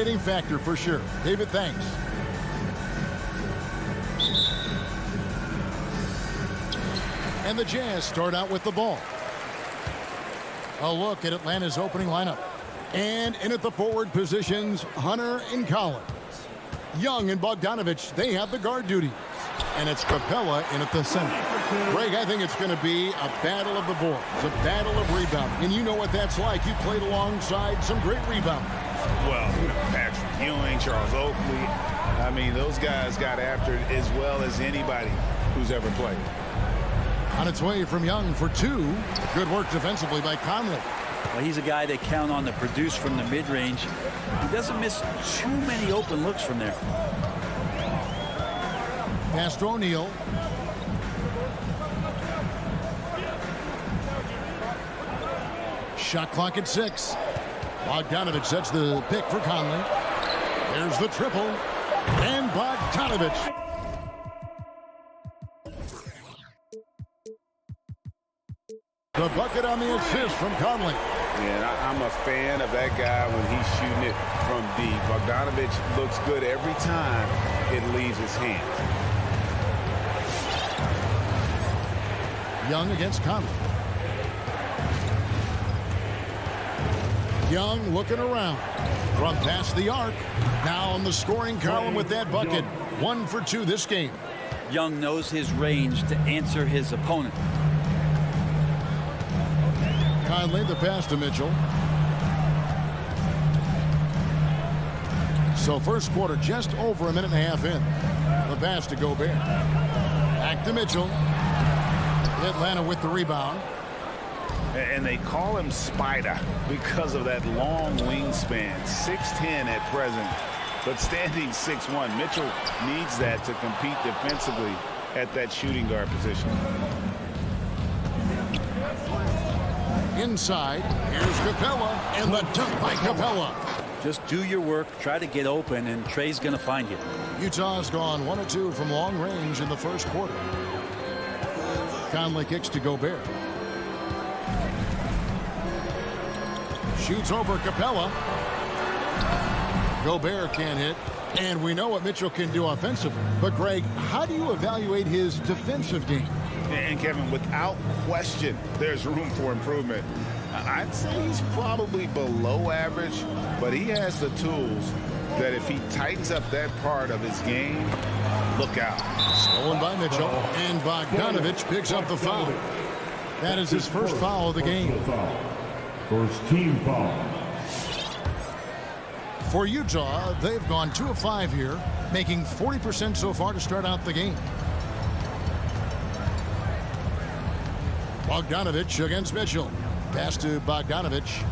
motivating factor for sure. David, thanks. And the Jazz start out with the ball. A look at Atlanta's opening lineup. And in at the forward positions, Hunter and Collins. Young and Bogdanovich, they have the guard duty. And it's Capella in at the center. Greg, I think it's going to be a battle of the boards, a battle of rebounding. And you know what that's like. You played alongside some great rebounders. Well, Patrick Ewing, Charles Oakley. I mean, those guys got after it as well as anybody who's ever played. On its way from Young for two. Good work defensively by Conley. Well, he's a guy they count on to produce from the mid-range. He doesn't miss too many open looks from there. Pass to O'Neal. Shot clock at 6. Bogdanovich sets the pick for Conley. There's the triple. And Bogdanovich. The bucket on the assist from Conley. Yeah, I'm a fan of that guy when he's shooting it from deep. Bogdanovich looks good every time it leaves his hands. Young against Conley. Young looking around from past the arc. Now on the scoring column with that bucket. 1 for 2 this game. Young knows his range to answer his opponent. Conley, the pass to Mitchell. So first quarter just over a minute and a half in. The pass to Gobert. Back to Mitchell. Atlanta with the rebound. And they call him Spider because of that long wingspan. 6'10" at present, but standing 6'1". Mitchell needs that to compete defensively at that shooting guard position. Inside, here's Capella, and the dunk by Capella. Just do your work, try to get open, and Trey's going to find you. Utah's gone 1 of 2 from long range in the first quarter. Conley kicks to Gobert. Shoots over Capella. Gobert can't hit. And we know what Mitchell can do offensively. But, Greg, how do you evaluate his defensive game? And, Kevin, without question, there's room for improvement. I'd say he's probably below average, but he has the tools that if he tightens up that part of his game, look out. Stolen by Mitchell, and Bogdanovich picks up the foul. That is his first foul of the game. First team foul. For Utah, they've gone 2 of 5 here, making 40% so far to start out the game. Bogdanovich against Mitchell. Pass to Bogdanovich.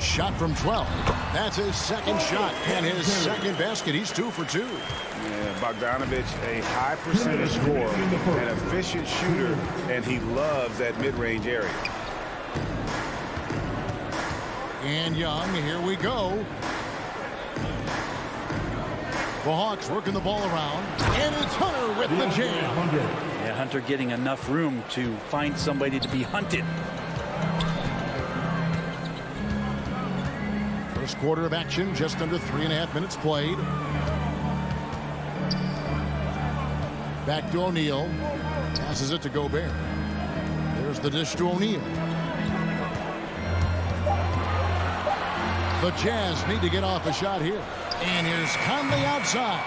Shot from 12. That's his second shot and his second basket. He's 2 for 2. Yeah, Bogdanovich, a high percentage scorer, an efficient shooter, and he loves that mid-range area. And Young, here we go. The Hawks working the ball around, and it's Hunter with the jam. Yeah, Hunter getting enough room to find somebody to be hunted. First quarter of action, just under 3.5 minutes played. Back to O'Neal. Passes it to Gobert. There's the dish to O'Neal. The Jazz need to get off a shot here. And here's Conley outside.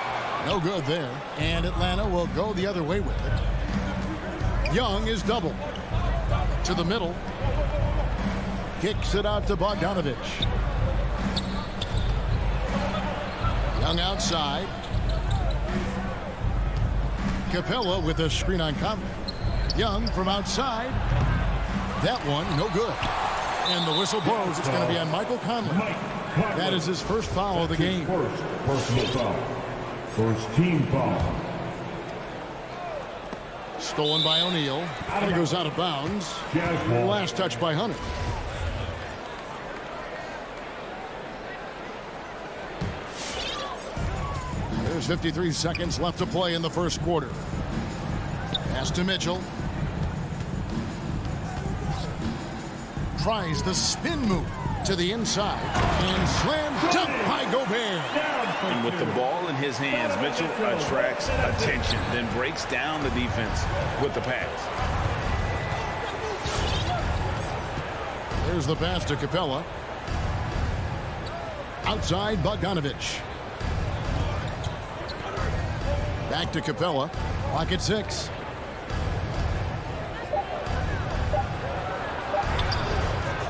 No good there. And Atlanta will go the other way with it. Young is double. To the middle. Kicks it out to Bogdanovich. Young outside. Capella with a screen on Conley. Young from outside. That one, no good. And the whistle blows. It's going to be on Michael Conley. That is his first foul of the game. First personal foul. First team foul. Stolen by O'Neal. And it goes out of bounds. Last touch by Hunter. There's 53 seconds left to play in the first quarter. Pass to Mitchell. Tries the spin move. To the inside. And slam dunk by Gobert. And with the ball in his hands, Mitchell attracts attention, then breaks down the defense with the pass. Here's the pass to Capella. Outside Bogdanovich. Back to Capella. Clock at 6.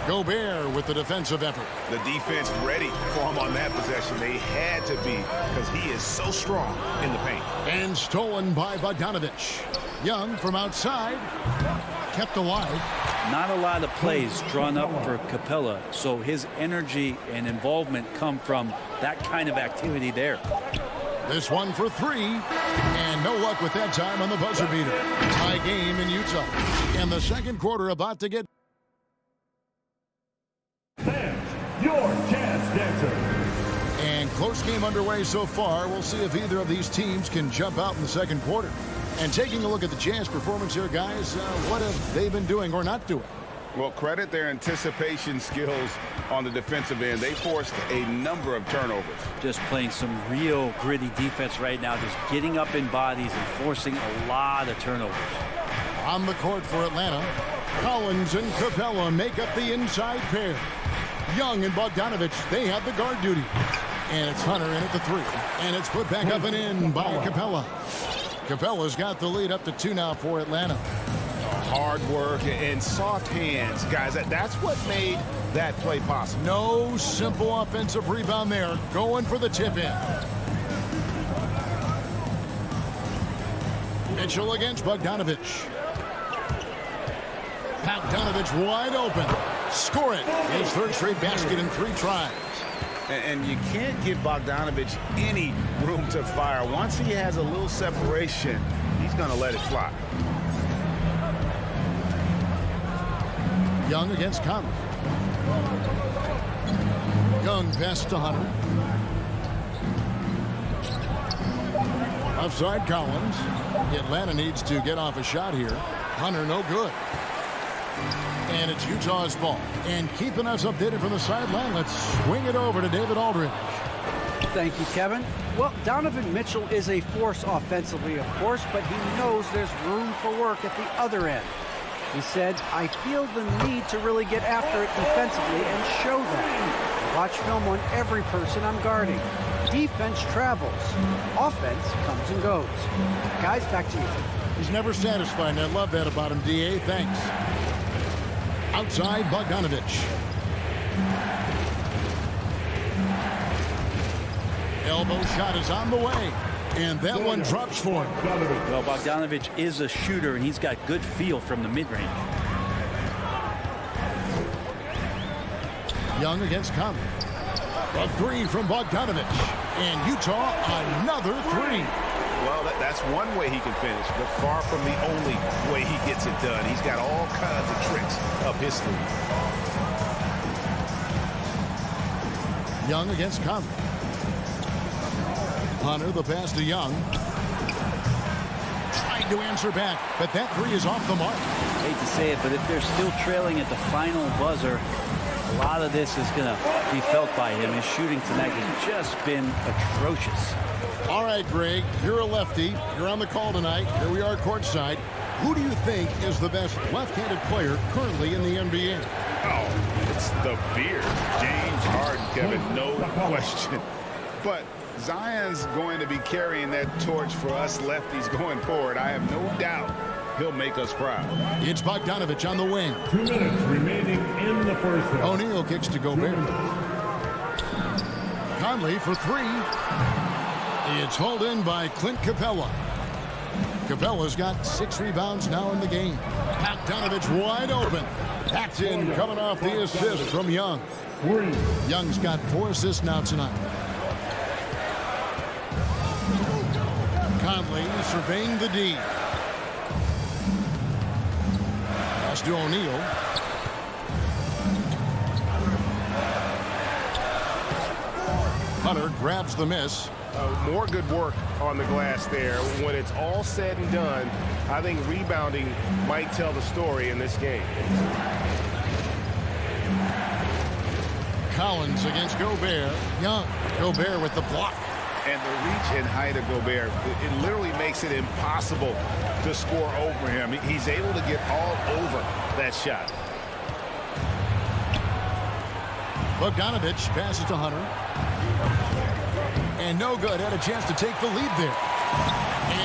Gobert with the defensive effort. The defense ready for him on that possession. They had to be because he is so strong in the paint. And stolen by Bogdanovich. Young from outside. Kept alive. Not a lot of plays drawn up for Capella, so his energy and involvement come from that kind of activity there. This one for 3. And no luck with that time on the buzzer beater. Tie game in Utah. And the second quarter about to get... Fans, your chance dancer. And close game underway so far. We'll see if either of these teams can jump out in the second quarter. And taking a look at the Jazz performance here, guys, what have they been doing or not doing? Well, credit their anticipation skills on the defensive end. They forced a number of turnovers. Just playing some real gritty defense right now, just getting up in bodies and forcing a lot of turnovers. On the court for Atlanta, Collins and Capella make up the inside pair. Young and Bogdanovich, they have the guard duty. And it's Hunter in at the 3. And it's put back up and in by Capella. Capella's got the lead up to 2 now for Atlanta. Hard work and soft hands, guys. That's what made that play possible. No simple offensive rebound there. Going for the tip in. Mitchell against Bogdanovich. Bogdanovich wide open. Score it. His third straight basket in 3 tries. And you can't give Bogdanovich any room to fire. Once he has a little separation, he's going to let it fly. Young against Conley. Young pass to Hunter. Offside Collins. Atlanta needs to get off a shot here. Hunter no good. And it's Utah's ball. And keeping us updated from the sideline, let's swing it over to David Aldridge. Thank you, Kevin. Well, Donovan Mitchell is a force offensively, of course, but he knows there's room for work at the other end. He said, I feel the need to really get after it defensively and show that. Watch film on every person I'm guarding. Defense travels. Offense comes and goes. Guys, back to you. He's never satisfied, and I love that about him, D.A. Thanks. Outside Bogdanovich. Elbow shot is on the way. And that one drops for him. Well, Bogdanovich is a shooter, and he's got good feel from the mid-range. Young against Conley. A 3 from Bogdanovich. And Utah, another 3. Well, that's one way he can finish, but far from the only way he gets it done. He's got all kinds of tricks up his sleeve. Young against Conley. Hunter, the pass to Young. Trying to answer back, but that 3 is off the mark. Hate to say it, but if they're still trailing at the final buzzer, a lot of this is going to be felt by him. His shooting tonight has just been atrocious. All right, Greg, you're a lefty. You're on the call tonight. Here we are courtside. Who do you think is the best left-handed player currently in the NBA? Oh, it's the beard. James Harden, Kevin, no question. But Zion's going to be carrying that torch for us lefties going forward. I have no doubt he'll make us proud. It's Bogdanovich on the wing. 2 minutes remaining in the first half. O'Neal kicks to Gobert. Conley for 3. It's hauled in by Clint Capella. Capella's got 6 rebounds now in the game. Bogdanovich wide open. Packed in, coming off the assist from Young. Young's got 4 assists now tonight. Conley surveying the D. Pass to O'Neal. Hunter grabs the miss. More good work on the glass there. When it's all said and done, I think rebounding might tell the story in this game. Collins against Gobert. Young. Gobert with the block. And the reach and height of Gobert, it literally makes it impossible to score over him. He's able to get all over that shot. Bogdanovich passes to Hunter. And no good. Had a chance to take the lead there.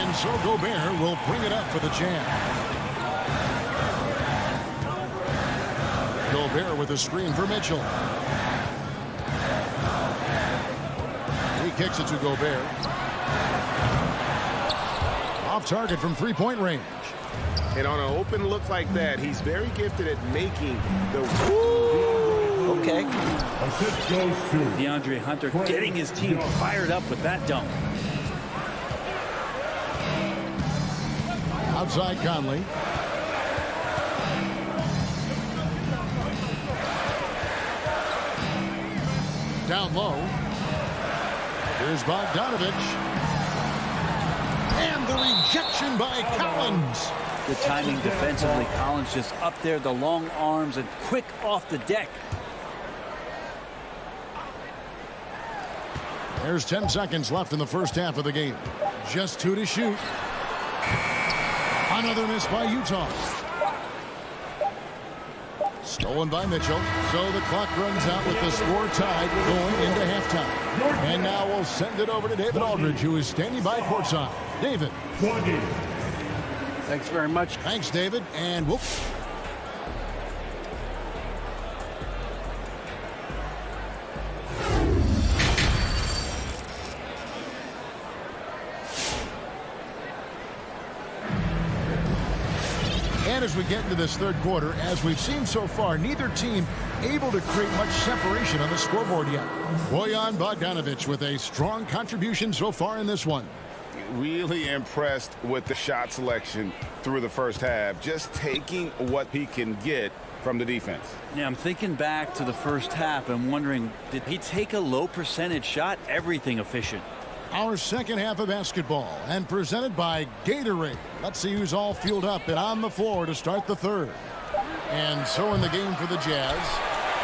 And so Gobert will bring it up for the Jam. Gobert with a screen for Mitchell. He kicks it to Gobert. Off target from three-point range. And on an open look like that, he's very gifted at making the... Okay. Assist goes to DeAndre Hunter getting his team fired up with that dunk. Outside Conley. Down low. Here's Bogdanovich. And the rejection by Collins. Good timing defensively. Collins just up there, the long arms, and quick off the deck. There's 10 seconds left in the first half of the game. Just 2 to shoot. Another miss by Utah. Stolen by Mitchell. So the clock runs out with the score tied going into halftime. And now we'll send it over to David Aldridge, who is standing by courtside. David. 20. Thanks very much. Thanks, David. And whoop. And as we get into this third quarter, as we've seen so far, neither team able to create much separation on the scoreboard yet. Bojan Bogdanovich with a strong contribution so far in this one. Really impressed with the shot selection through the first half, just taking what he can get from the defense. Yeah, I'm thinking back to the first half and wondering, did he take a low percentage shot? Everything efficient. Our second half of basketball, and presented by Gatorade. Let's see who's all fueled up and on the floor to start the third. And so in the game for the Jazz,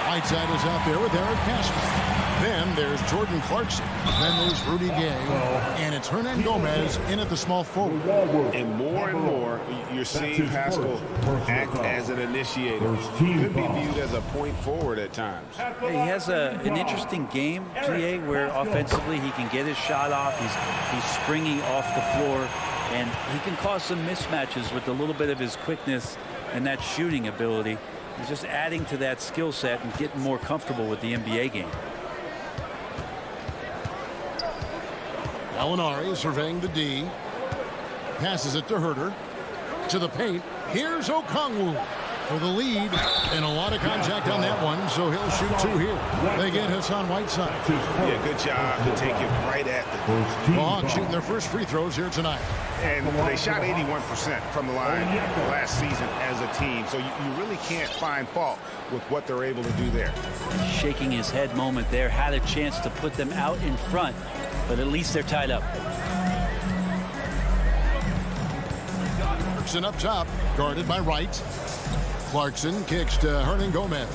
Whiteside is out there with Eric Pascal. Then there's Jordan Clarkson. Then there's Rudy Gay. And it's Hernan Gomez in at the small forward. And more, you're seeing Pascal act as an initiator. Could be viewed as a point forward at times. He has an interesting game, GA, where offensively he can get his shot off. He's springing off the floor, and he can cause some mismatches with a little bit of his quickness and that shooting ability. He's just adding to that skill set and getting more comfortable with the NBA game. Gallinari surveying the D. Passes it to Herter. To the paint. Here's Okongwu for the lead. And a lot of contact on that one, so he'll shoot 2 here. They get Hassan Whiteside. Yeah, good job to take it right at the... The Hawks shooting their first free throws here tonight. And they shot 81% from the line last season as a team. So you really can't find fault with what they're able to do there. Shaking his head moment there. Had a chance to put them out in front, but at least they're tied up. Clarkson up top, guarded by Wright. Clarkson kicks to Hernan Gomez.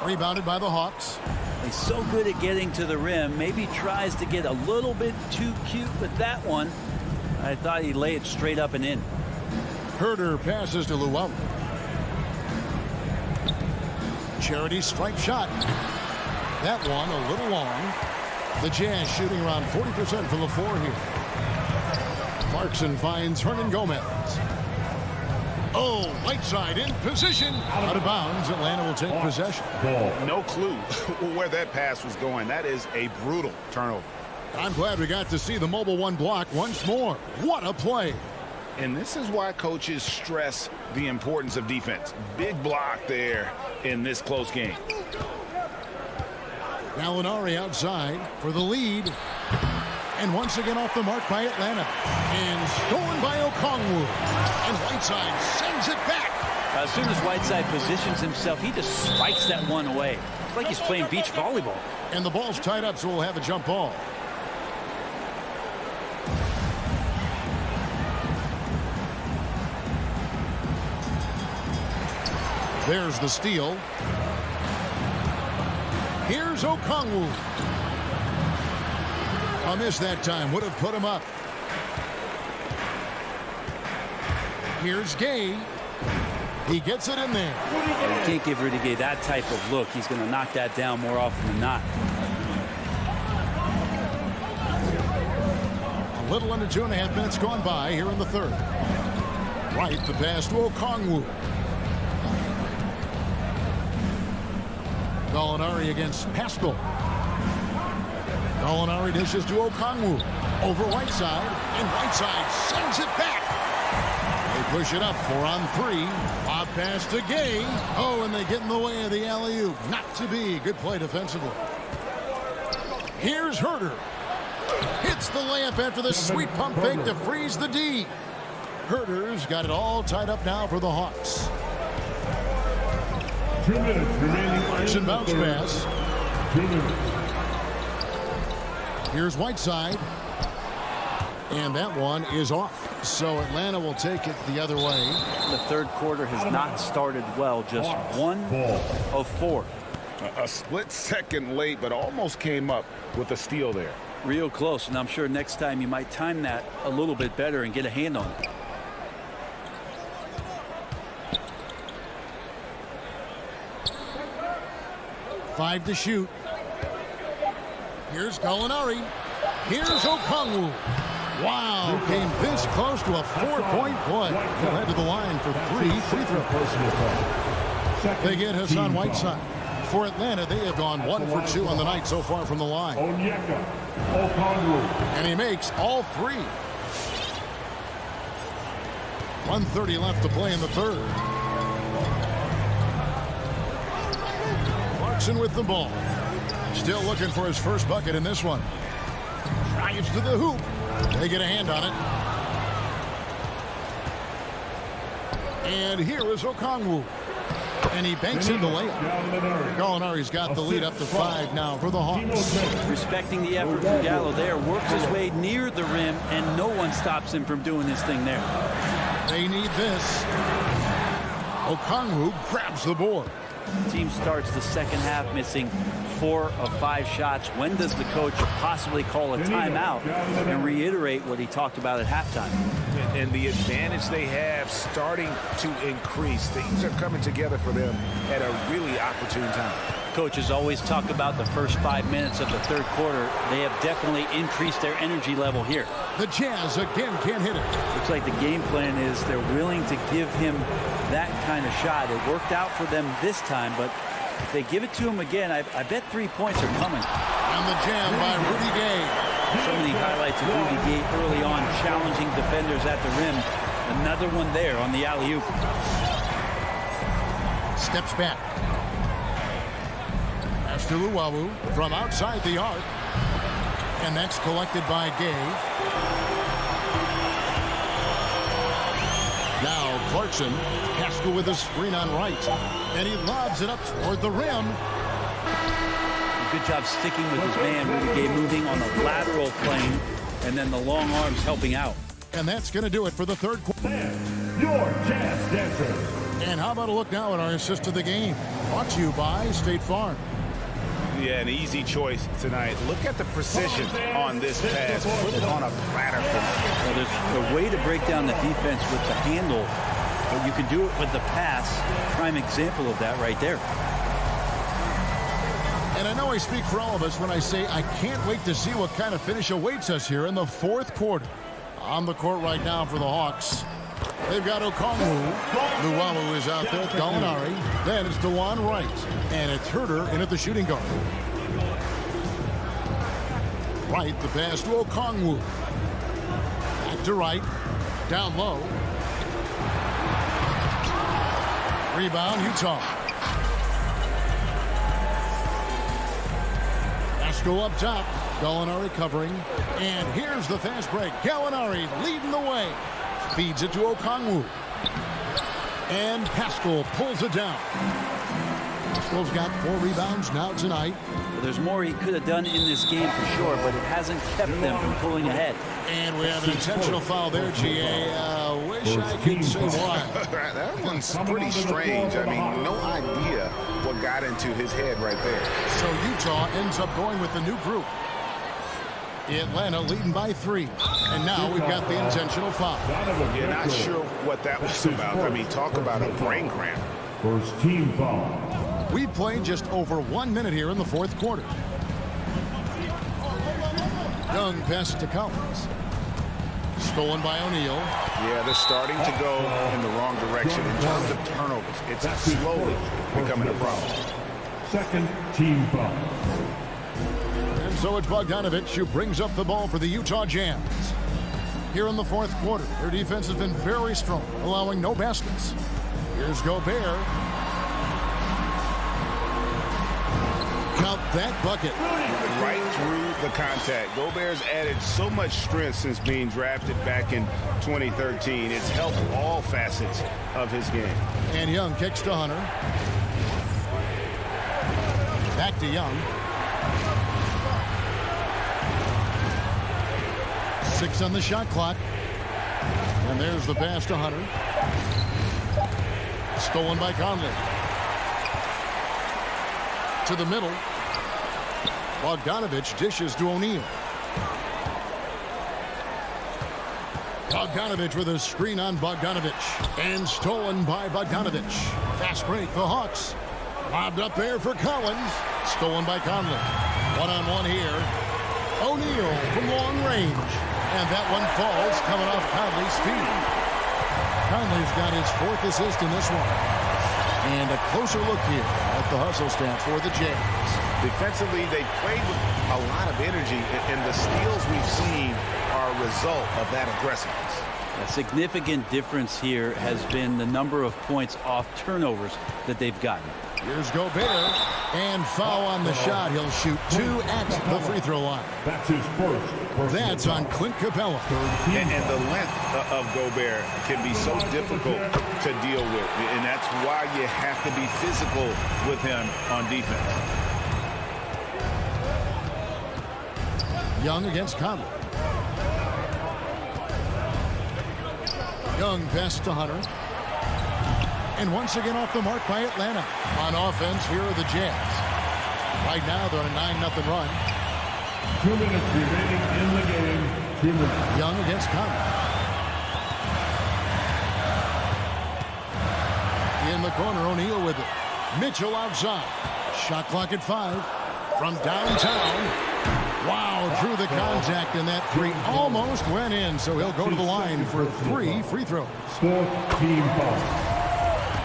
Rebounded by the Hawks. He's so good at getting to the rim. Maybe tries to get a little bit too cute with that one. I thought he'd lay it straight up and in. Herter passes to Llewellyn. Charity stripe shot. That one a little long. The Jazz shooting around 40% from the floor here. Clarkson finds Hernan Gomez. Oh, Whiteside in position. Out of bounds. Atlanta will take possession. No clue where that pass was going. That is a brutal turnover. I'm glad we got to see the mobile one block once more. What a play. And this is why coaches stress the importance of defense. Big block there in this close game. Gallinari outside for the lead. And once again off the mark by Atlanta. And stolen by Okongwu. And Whiteside sends it back. As soon as Whiteside positions himself, he just spikes that one away. It's like he's playing beach volleyball. And the ball's tied up, so we'll have a jump ball. There's the steal. Here's Okongwu. A miss that time. Would have put him up. Here's Gay. He gets it in there. You can't give Rudy Gay that type of look. He's going to knock that down more often than not. A little under 2.5 minutes gone by here in the third. Right, the pass to Okongwu. Gallinari against Pascal. Gallinari dishes to Okongwu. Over Whiteside, and Whiteside sends it back. They push it up 4-on-3. Lob pass to Gay. Oh, and they get in the way of the alley-oop. Not to be. Good play defensively. Here's Herter. Hits the layup after the sweet pump fake to freeze the D. Herter's got it all tied up now for the Hawks. 2 minutes remaining. Clarkson bounce pass. 2 minutes. Here's Whiteside. And that one is off. So Atlanta will take it the other way. The third quarter has not started well. Just 1 of 4. A split second late, but almost came up with a steal there. Real close, and I'm sure next time you might time that a little bit better and get a hand on it. Five to shoot. Here's Gallinari. Here's Okongwu. Wow, came this close to a 4-point play. He'll head to the line for 3 free throws. They get Hassan Whiteside. For Atlanta, they have gone 1 for 2 on the night so far from the line. And he makes all 3. 1:30 left to play in the third. Clarkson with the ball. Still looking for his first bucket in this one. Drives to the hoop. They get a hand on it. And here is Okongwu. And he banks in the layup. Gallinari's got the lead up to 5 now for the Hawks. Respecting the effort from Gallo there. Works his way near the rim, and no one stops him from doing his thing there. They need this. Okongwu grabs the board. Team starts the second half missing 4 of 5 shots. When does the coach possibly call a timeout and reiterate what he talked about at halftime? And the advantage they have starting to increase. Things are coming together for them at a really opportune time. Coaches always talk about the first 5 minutes of the third quarter. They have definitely increased their energy level here. The Jazz again can't hit it. Looks like the game plan is they're willing to give him that kind of shot. It worked out for them this time, but if they give it to him again, I bet 3 points are coming. And the jam by Rudy Gay. So many highlights of Rudy Gay early on, challenging defenders at the rim. Another one there on the alley-oop. Steps back. Pass to Luwawu from outside the arc. And that's collected by Gay. Now Clarkson. Pascal with a screen on right. And he lobs it up toward the rim. Good job sticking with his man. Rudy Gay moving on the lateral plane. And then the long arms helping out. And that's going to do it for the third quarter. Your Jazz Dancer. And how about a look now at our assist of the game? Brought to you by State Farm. Yeah, an easy choice tonight. Look at the precision on this pass. Put it on a platter. Well, there's a way to break down the defense with the handle, but you can do it with the pass. Prime example of that right there. And I know I speak for all of us when I say I can't wait to see what kind of finish awaits us here in the fourth quarter. On the court right now for the Hawks. They've got Okongwu. Luwawu is out there. Gallinari. Then it's DeJuan Wright. And it's Herter in at the shooting guard. Wright, the pass to Okongwu. Back to Wright. Down low. Rebound, Utah. Pascal up top. Gallinari covering. And here's the fast break. Gallinari leading the way. Feeds it to Okongwu. And Pascal pulls it down. Pascal's got 4 rebounds now tonight. Well, there's more he could have done in this game for sure, but it hasn't kept them from pulling ahead. And we have an intentional foul there, GA. Way wish I could say why. That one's pretty strange. I mean, no idea what got into his head right there. So Utah ends up going with the new group. Atlanta leading by 3. And now we've got the intentional foul. You're not sure what that was about. I mean, talk about a brain cramp. First team foul. We've played just over 1 minute here in the fourth quarter. Young passes to Collins. Stolen by O'Neal. Yeah, they're starting to go in the wrong direction in terms of turnovers. It's slowly becoming a problem. Second team foul. And so it's Bogdanovich who brings up the ball for the Utah Jazz. Here in the fourth quarter, their defense has been very strong, allowing no baskets. Here's Gobert. Count that bucket. Right through the contact. Gobert's added so much strength since being drafted back in 2013. It's helped all facets of his game. And Young kicks to Hunter. Back to Young. 6 on the shot clock. And there's the pass to Hunter. Stolen by Conley. To the middle. Bogdanovich dishes to O'Neal. Bogdanovich with a screen on Bogdanovich. And stolen by Bogdanovich. Fast break, the Hawks. Lobbed up there for Collins. Stolen by Conley. One-on-one here. O'Neal from long range. And that one falls coming off Conley's feet. Conley's got his 4th assist in this one. And a closer look here at the hustle stats for the Jazz. Defensively, they played with a lot of energy, and the steals we've seen are a result of that aggressiveness. A significant difference here has been the number of points off turnovers that they've gotten. Here's Gobert, and foul on the shot. He'll shoot 2 at the free throw line. That's his first. That's on Clint Capella. And the length of Gobert can be so difficult to deal with, and that's why you have to be physical with him on defense. Young against Conley. Young passes to Hunter. And once again off the mark by Atlanta. On offense, here are the Jazz. Right now, they're on a 9-0 run. 2 minutes remaining in the game. 2 minutes. Young against Conley. In the corner, O'Neal with it. Mitchell outside. Shot clock at 5. From downtown. Wow, through the contact, and that 3 almost went in, so he'll go to the line for 3 free throws. Fourth team foul.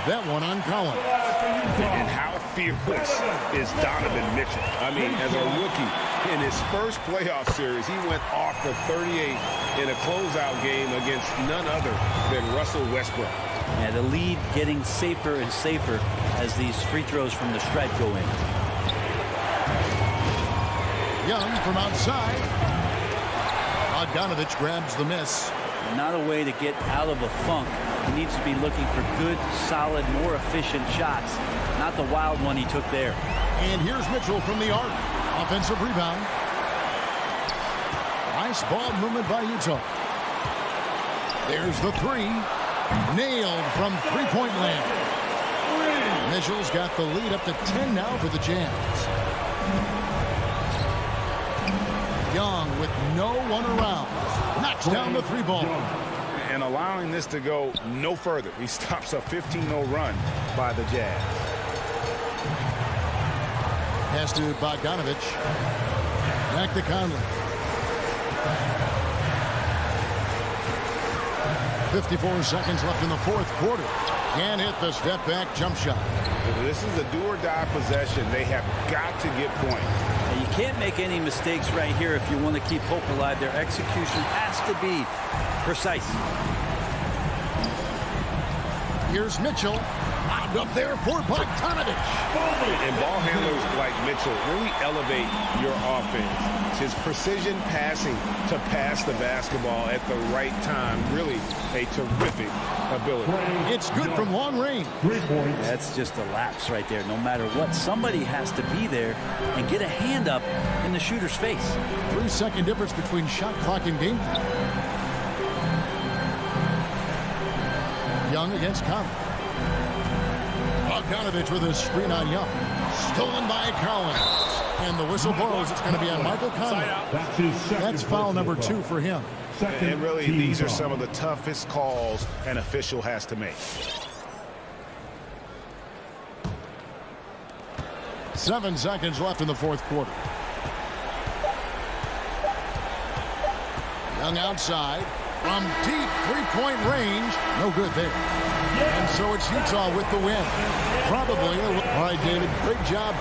That one on Collins. And how fearless is Donovan Mitchell? I mean, as a rookie, in his first playoff series, he went off for 38 in a closeout game against none other than Russell Westbrook. And the lead getting safer and safer as these free throws from the stripe go in. Young from outside. Bogdanovich grabs the miss. Not a way to get out of a funk. He needs to be looking for good, solid, more efficient shots. Not the wild one he took there. And here's Mitchell from the arc. Offensive rebound. Nice ball movement by Utah. There's the 3. Nailed from three-point land. Mitchell's got the lead up to 10 now for the Jazz. Young with no one around. Knocks down the 3 ball. And allowing this to go no further. He stops a 15-0 run by the Jazz. Pass to Bogdanovich. Back to Conley. 54 seconds left in the fourth quarter. Can't hit the step-back jump shot. This is a do-or-die possession. They have got to get points. And you can't make any mistakes right here if you want to keep hope alive. Their execution has to be precise. Here's Mitchell. Lobbed up there for Bogdanovich. And ball handlers like Mitchell really elevate your offense. His precision passing to pass the basketball at the right time. Really a terrific ability. It's good from long range. 3 points. That's just a lapse right there. No matter what, somebody has to be there and get a hand up in the shooter's face. 3-second difference between shot clock and game clock. Young against Conley. Bogdanovich with his screen on Young. Stolen by Collins. And the whistle blows. It's going to be on Michael Conley. That's foul number 2 for him. And really, these are some of the toughest calls an official has to make. 7 seconds left in the fourth quarter. Young outside from deep three-point range. No good there. And so it's Utah with the win. Probably. All right, David, great job.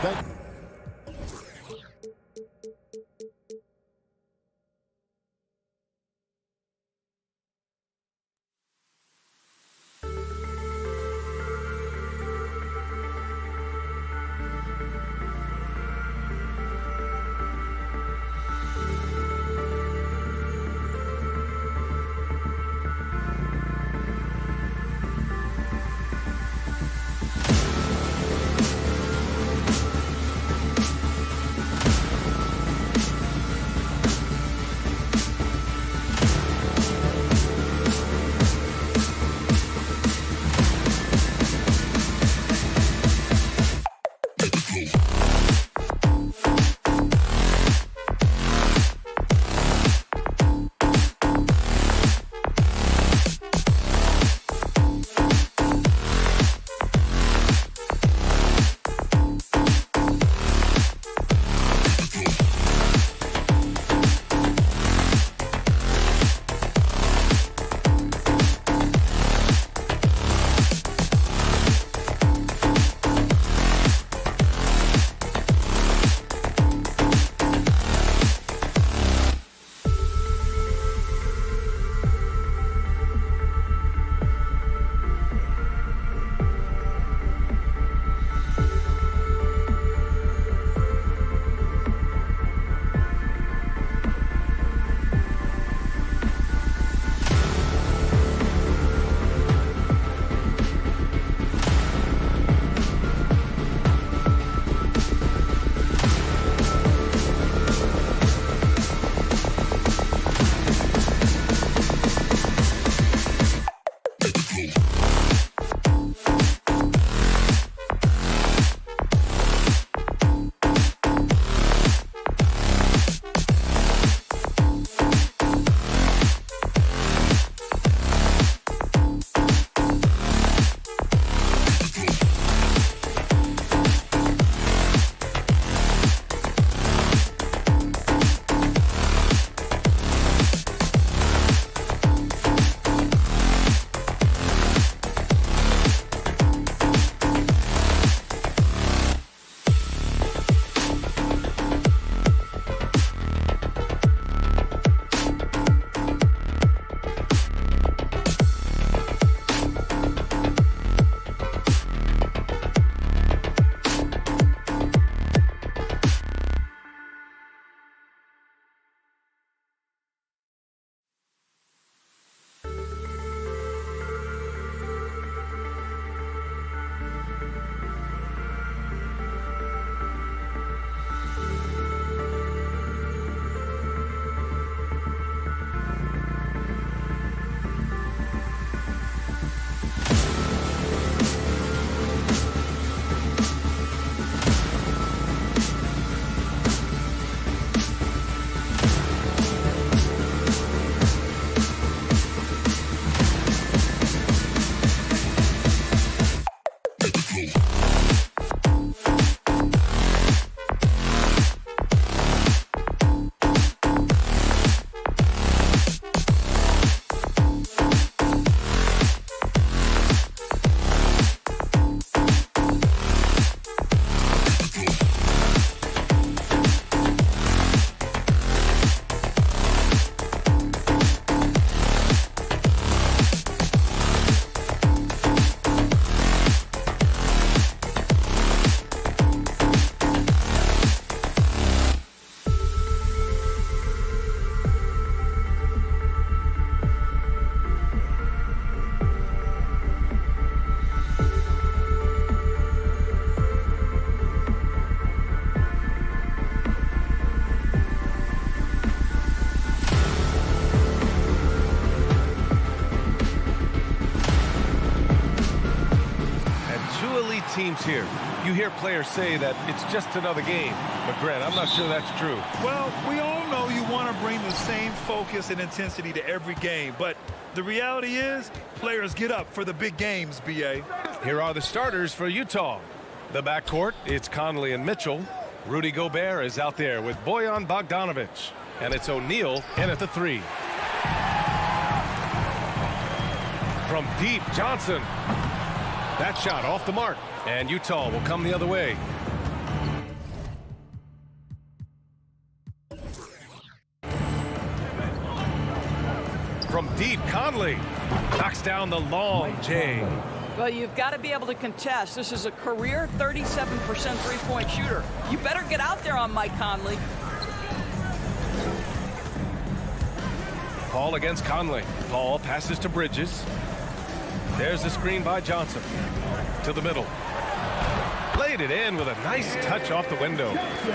You hear players say that it's just another game. But, Grant, I'm not sure that's true. Well, we all know you want to bring the same focus and intensity to every game. But the reality is, players get up for the big games, B.A. Here are the starters for Utah. The backcourt, it's Conley and Mitchell. Rudy Gobert is out there with Bojan Bogdanovic. And it's O'Neal in at the 3. From deep, Johnson. That shot off the mark. And Utah will come the other way. From deep, Conley knocks down the long J. Well, you've got to be able to contest. This is a career 37% three-point shooter. You better get out there on Mike Conley. Paul against Conley. Paul passes to Bridges. There's the screen by Johnson. To the middle. Laid it in with a nice touch off the window.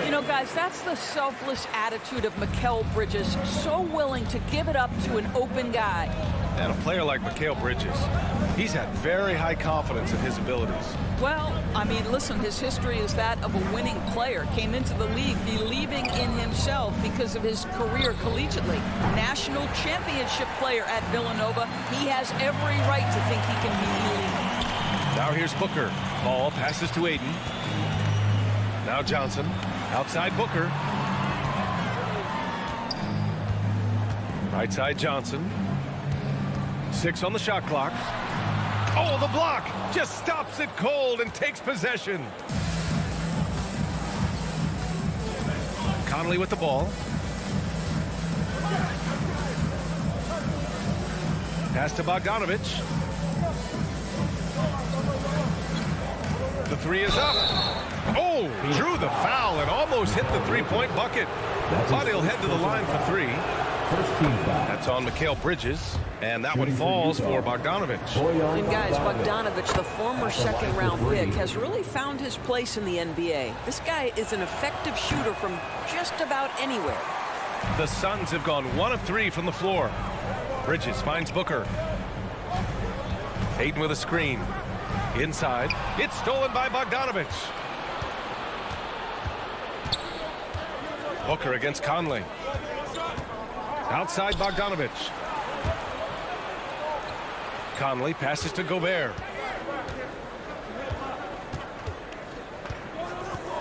You know, guys, that's the selfless attitude of Mikal Bridges. So willing to give it up to an open guy. And a player like Mikal Bridges, he's had very high confidence in his abilities. Well, I mean, listen, his history is that of a winning player. Came into the league believing in himself because of his career collegiately. National championship player at Villanova. He has every right to think he can be elite. Now here's Booker. Ball passes to Aiden. Now Johnson. Outside Booker. Right side Johnson. 6 on the shot clock. Oh, the block! Just stops it cold and takes possession. Conley with the ball. Pass to Bogdanovic. The 3 is up. Oh, drew the foul and almost hit the three-point bucket. But he'll head to the line for 3. That's on Mikal Bridges, and that one falls for Bogdanovic. And guys, Bogdanovic, the former second-round pick, has really found his place in the NBA. This guy is an effective shooter from just about anywhere. The Suns have gone 1 of 3 from the floor. Bridges finds Booker. Aiden with a screen. Inside. It's stolen by Bogdanovic. Booker against Conley. Outside Bogdanovic. Conley passes to Gobert.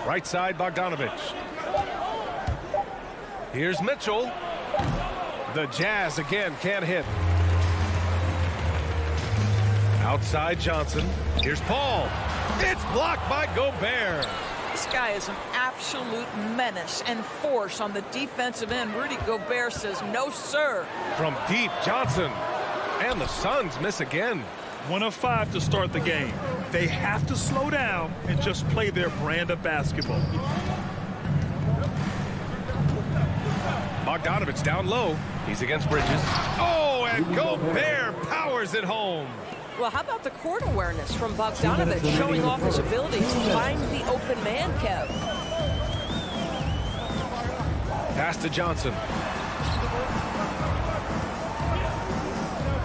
Right side Bogdanovic. Here's Mitchell. The Jazz again can't hit. Outside Johnson. Here's Paul. It's blocked by Gobert. This guy is an absolute menace and force on the defensive end. Rudy Gobert says, no, sir. From deep, Johnson. And the Suns miss again. 1 of 5 to start the game. They have to slow down and just play their brand of basketball. Bogdanovic down low. He's against Bridges. Oh, and Gobert powers it home. Well, how about the court awareness from Bogdanovic, showing off his ability to find the open man, Kev? Pass to Johnson.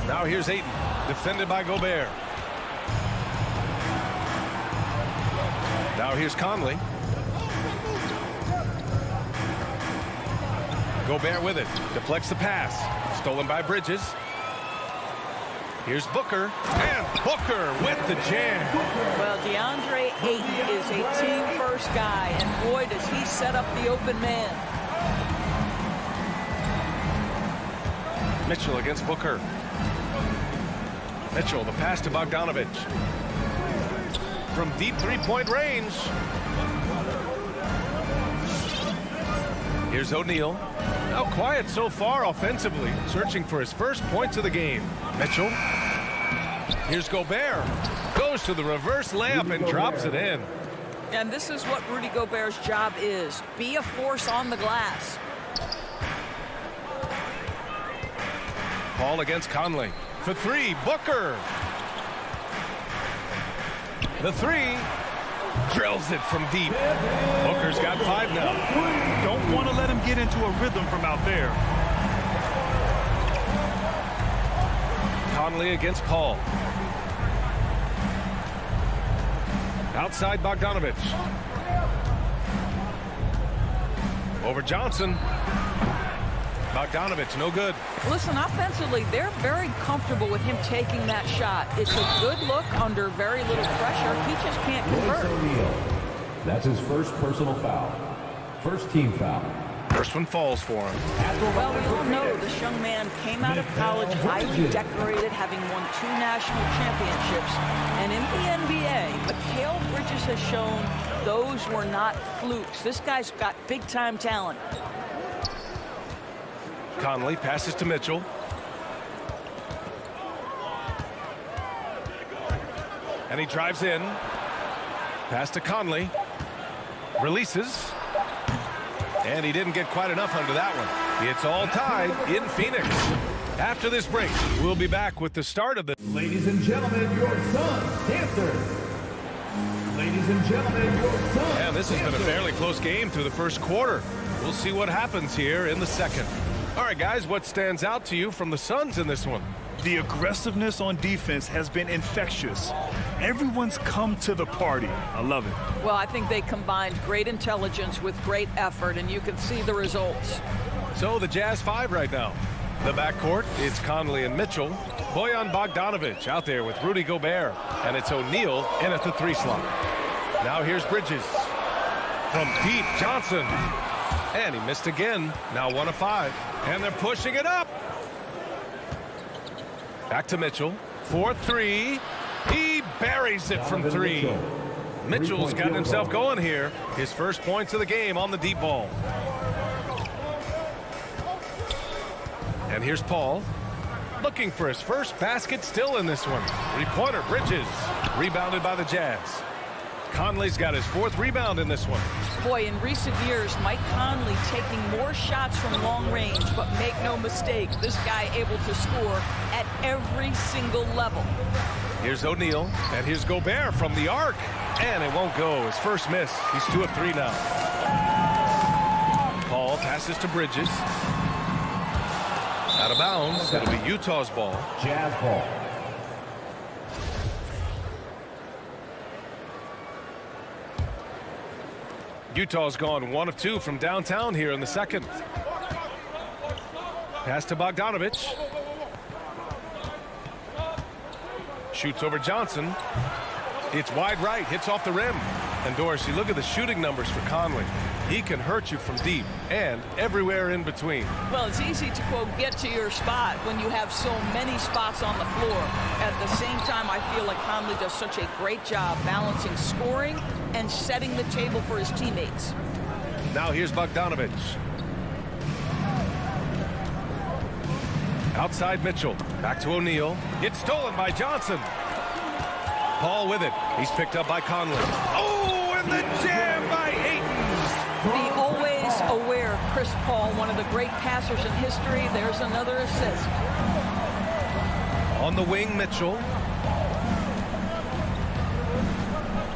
Now here's Ayton, defended by Gobert. Now here's Conley. Gobert with it, deflects the pass. Stolen by Bridges. Here's Booker, and Booker with the jam. Well, DeAndre Ayton is a team-first guy, and boy, does he set up the open man. Mitchell against Booker. Mitchell, the pass to Bogdanovic. From deep three-point range. Here's O'Neal. Now quiet so far offensively, searching for his first points of the game. Mitchell. Here's Gobert. Goes to the reverse layup and drops it in. And this is what Rudy Gobert's job is. Be a force on the glass. Paul against Conley. For 3, Booker. The 3. Drills it from deep. Booker's got 5 now. Don't want to let him get into a rhythm from out there. Conley against Paul. Outside Bogdanovich. Over Johnson. Bogdanovich, no good. Listen, offensively, they're very comfortable with him taking that shot. It's a good look under very little pressure. He just can't convert. O'Neal. That's his first personal foul. First team foul. First one falls for him. Well, we all know this young man came out of college highly decorated, having won 2 national championships. And in the NBA, Mikal Bridges has shown those were not flukes. This guy's got big-time talent. Conley passes to Mitchell. And he drives in. Pass to Conley. Releases. And he didn't get quite enough under that one. It's all tied in Phoenix. After this break, we'll be back with the start of the... Ladies and gentlemen, your Suns Panthers. Ladies and gentlemen, your Suns. And this has been a fairly close game through the first quarter. We'll see what happens here in the second. All right, guys, what stands out to you from the Suns in this one? The aggressiveness on defense has been infectious. Everyone's come to the party. I love it. Well, I think they combined great intelligence with great effort, and you can see the results. So the Jazz 5 right now. The backcourt, it's Conley and Mitchell. Bojan Bogdanović out there with Rudy Gobert. And it's O'Neal in at the 3 slot. Now here's Bridges. From deep, Johnson. And he missed again. Now 1 of 5. And they're pushing it up. Back to Mitchell. 4-3. He buries it from 3. Mitchell's gotten himself going here. His first points of the game on the deep ball. And here's Paul. Looking for his first basket still in this one. 3-pointer, Bridges. Rebounded by the Jazz. Conley's got his 4th rebound in this one. Boy, in recent years, Mike Conley taking more shots from long range, but make no mistake, this guy able to score at every single level. Here's O'Neal, and here's Gobert from the arc. And it won't go. His first miss. He's 2 of 3 now. Paul passes to Bridges. Out of bounds. It'll be Utah's ball. Jazz ball. Utah's gone 1 of 2 from downtown here in the second. Pass to Bogdanovich. Shoots over Johnson. It's wide right, hits off the rim. And Dorsey, look at the shooting numbers for Conley. He can hurt you from deep and everywhere in between. Well, it's easy to, quote, get to your spot when you have so many spots on the floor. At the same time, I feel like Conley does such a great job balancing scoring and setting the table for his teammates. Now here's Bogdanovich. Outside Mitchell. Back to O'Neal. It's stolen by Johnson. Paul with it. He's picked up by Conley. Oh, and the jam by Ayton. The always aware Chris Paul, one of the great passers in history. There's another assist. On the wing, Mitchell.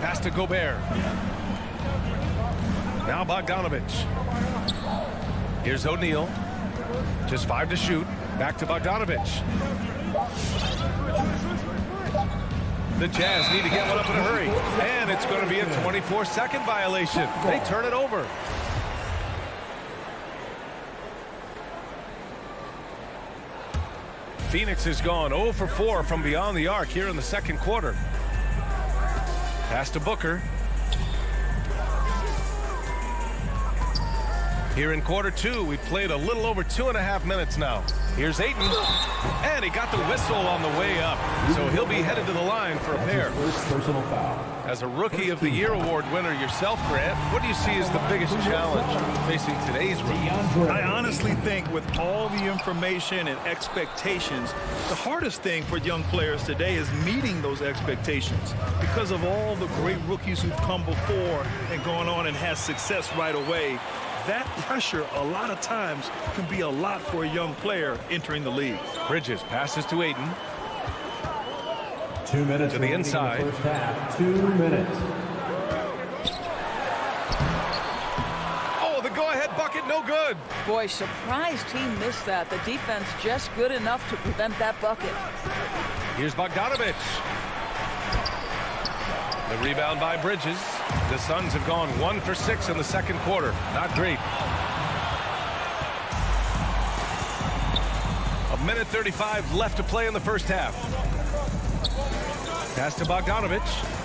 Pass to Gobert. Now Bogdanovich. Here's O'Neal. Just 5 to shoot. Back to Bogdanovich. The Jazz need to get one up in a hurry. And it's going to be a 24-second violation. They turn it over. Phoenix has gone 0 for 4 from beyond the arc here in the second quarter. Pass to Booker. Here in quarter 2, we've played a little over 2.5 minutes now. Here's Ayton, and he got the whistle on the way up, so he'll be headed to the line for a pair. First personal foul. As a Rookie of the Year award winner yourself, Grant, what do you see as the biggest challenge facing today's rookies? I honestly think with all the information and expectations, the hardest thing for young players today is meeting those expectations because of all the great rookies who've come before and gone on and had success right away. That pressure a lot of times can be a lot for a young player entering the league. Bridges passes to Ayton. 2 minutes to the inside. First half. 2 minutes. Oh, the go-ahead bucket, no good. Boy, surprised he missed that. The defense just good enough to prevent that bucket. Here's Bogdanovich. The rebound by Bridges. The Suns have gone 1 for 6 in the second quarter. Not great. A minute 35 left to play in the first half. Pass to Bogdanovich.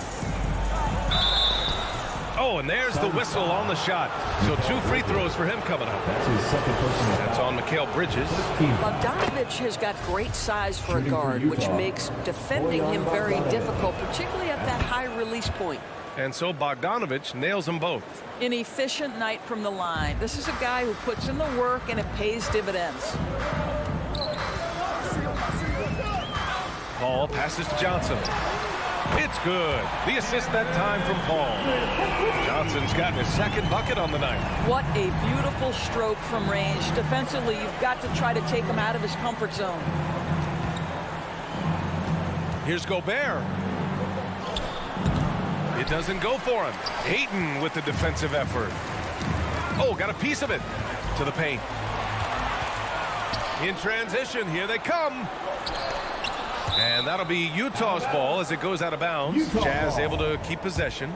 Oh, and there's the whistle on the shot. So 2 free throws for him coming up. That's his second personal. That's on Mikal Bridges. Bogdanovich has got great size for a guard, which makes defending him very difficult, particularly at that high release point. And so Bogdanovich nails them both. An efficient night from the line. This is a guy who puts in the work, and it pays dividends. Paul passes to Johnson. It's good. The assist that time from Paul. Johnson's gotten his second bucket on the night. What a beautiful stroke from range. Defensively, you've got to try to take him out of his comfort zone. Here's Gobert. It doesn't go for him. Hayton with the defensive effort. Oh, got a piece of it to the paint. In transition, here they come. And that'll be Utah's ball as it goes out of bounds. Jazz able to keep possession.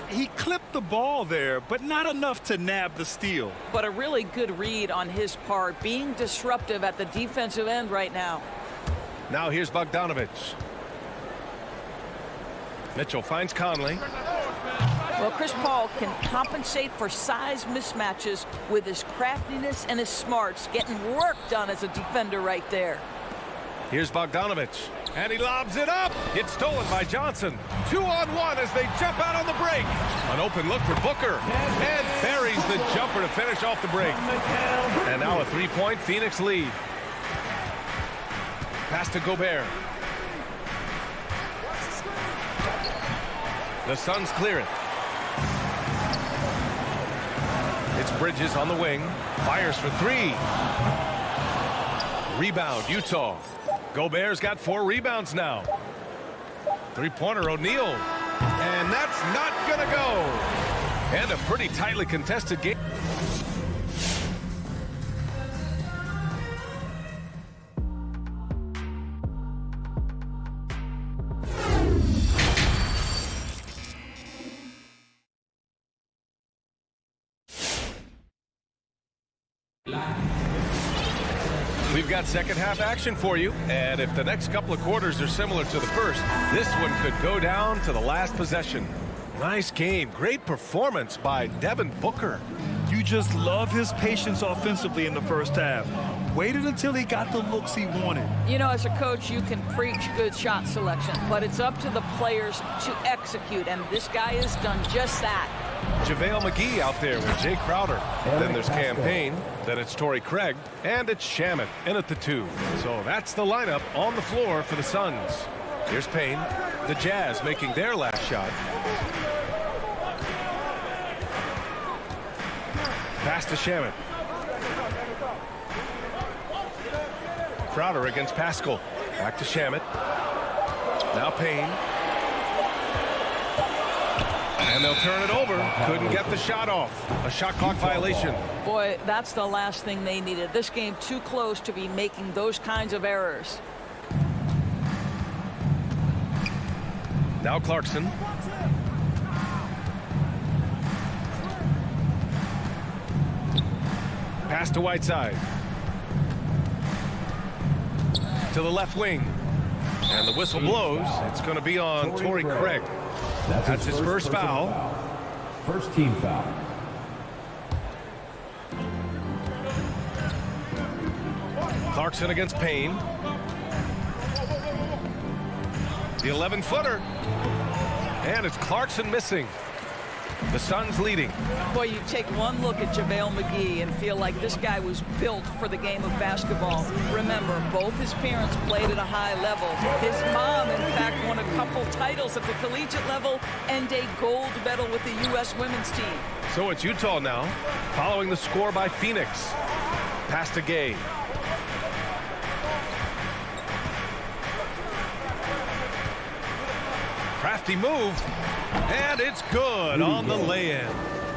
He clipped the ball there, but not enough to nab the steal. But a really good read on his part, being disruptive at the defensive end right now. Now here's Bogdanovich. Mitchell finds Conley. Well, Chris Paul can compensate for size mismatches with his craftiness and his smarts, getting work done as a defender right there. Here's Bogdanovich. And he lobs it up. It's stolen by Johnson. 2-on-1 as they jump out on the break. An open look for Booker. And buries the jumper to finish off the break. And now a 3-point Phoenix lead. Pass to Gobert. The Suns clear it. It's Bridges on the wing. Fires for 3. Rebound, Utah. Gobert's got 4 rebounds now. 3-pointer O'Neal. And that's not going to go. And a pretty tightly contested game. We've got second half action for you, and if the next couple of quarters are similar to the first, this one could go down to the last possession. Nice game. Great performance by Devin Booker. You just love his patience offensively in the first half. Waited until he got the looks he wanted. You know, as a coach, you can preach good shot selection, but it's up to the players to execute, and this guy has done just that. JaVale McGee out there with Jay Crowder. Then there's Cam Payne. Then it's Torrey Craig. And it's Shamet in at the 2. So that's the lineup on the floor for the Suns. Here's Payne. The Jazz making their last shot. Pass to Shamet. Crowder against Pascal. Back to Shamet. Now Payne. And they'll turn it over. Couldn't get the shot off. A shot clock violation. Boy, that's the last thing they needed. This game too close to be making those kinds of errors. Now Clarkson. Pass to Whiteside. To the left wing. And the whistle blows. It's going to be on Torrey Craig. That's his first foul. First team foul. Clarkson against Payne. The 11-footer. And it's Clarkson missing. The Suns leading. Boy, you take one look at JaVale McGee and feel like this guy was built for the game of basketball. Remember, both his parents played at a high level. His mom, in fact, won a couple titles at the collegiate level and a gold medal with the U.S. women's team. So it's Utah now, following the score by Phoenix. Pass to Gay. Crafty move. And it's good on the lay-in.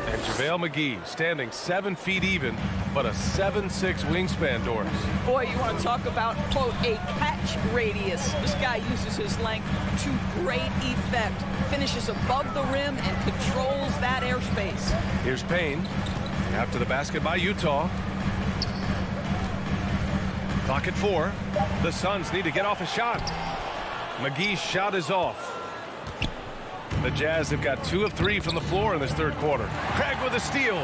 And JaVale McGee standing 7 feet even, but a 7'6" wingspan, Doris. Boy, you want to talk about, quote, a catch radius. This guy uses his length to great effect. Finishes above the rim and controls that airspace. Here's Payne. After the basket by Utah. Clock at 4. The Suns need to get off a shot. McGee's shot is off. The Jazz have got 2 of 3 from the floor in this third quarter. Craig with a steal.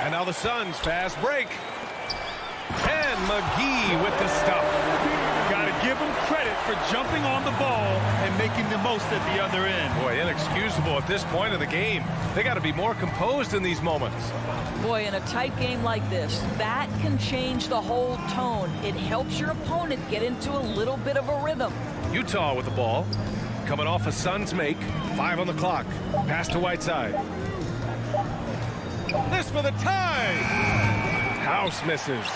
And now the Suns fast break. And McGee with the stuff. Got to give him credit for jumping on the ball and making the most at the other end. Boy, inexcusable at this point of the game. They got to be more composed in these moments. Boy, in a tight game like this, that can change the whole tone. It helps your opponent get into a little bit of a rhythm. Utah with the ball. Coming off a Suns make. 5 on the clock. Pass to Whiteside. This for the tie. House misses.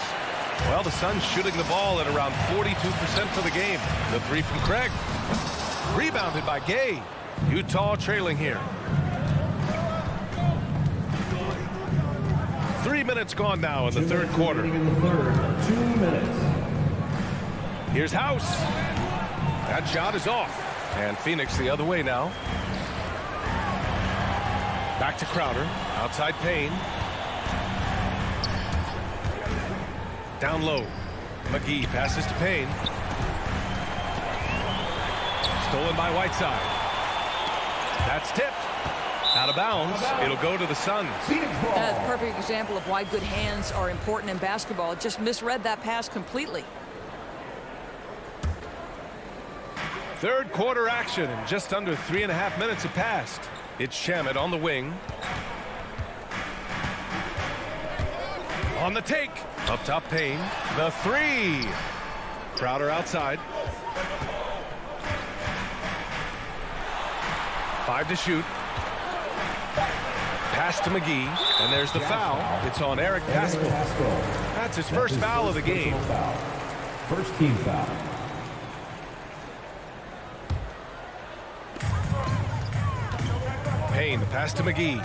Well, the Suns shooting the ball at around 42% for the game. The 3 from Craig. Rebounded by Gay. Utah trailing here. 3 minutes gone now in the third quarter. 2 minutes. Here's House. That shot is off. And Phoenix the other way now. Back to Crowder. Outside Payne. Down low. McGee passes to Payne. Stolen by Whiteside. That's tipped. Out of bounds. It'll go to the Suns. That's a perfect example of why good hands are important in basketball. It just misread that pass completely. Third quarter action, and just under 3.5 minutes have passed. It's Shamet on the wing. On the take. Up top Payne. The 3. Crowder outside. 5 to shoot. Pass to McGee. And there's the foul. It's on Eric Paschall. That's his first foul of the game. First team foul. Payne, the pass to McGee.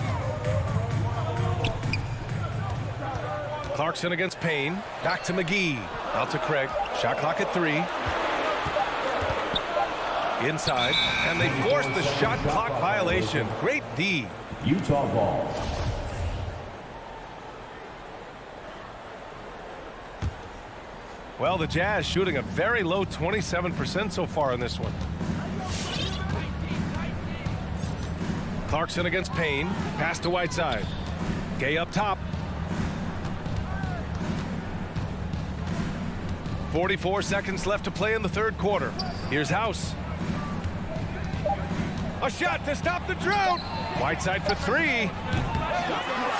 Clarkson against Payne. Back to McGee. Out to Craig. Shot clock at 3. Inside. And they force the shot clock violation. Great D. Utah ball. Well, the Jazz shooting a very low 27% so far in this one. Clarkson against Payne. Pass to Whiteside. Gay up top. 44 seconds left to play in the third quarter. Here's House. A shot to stop the drought. Whiteside for 3.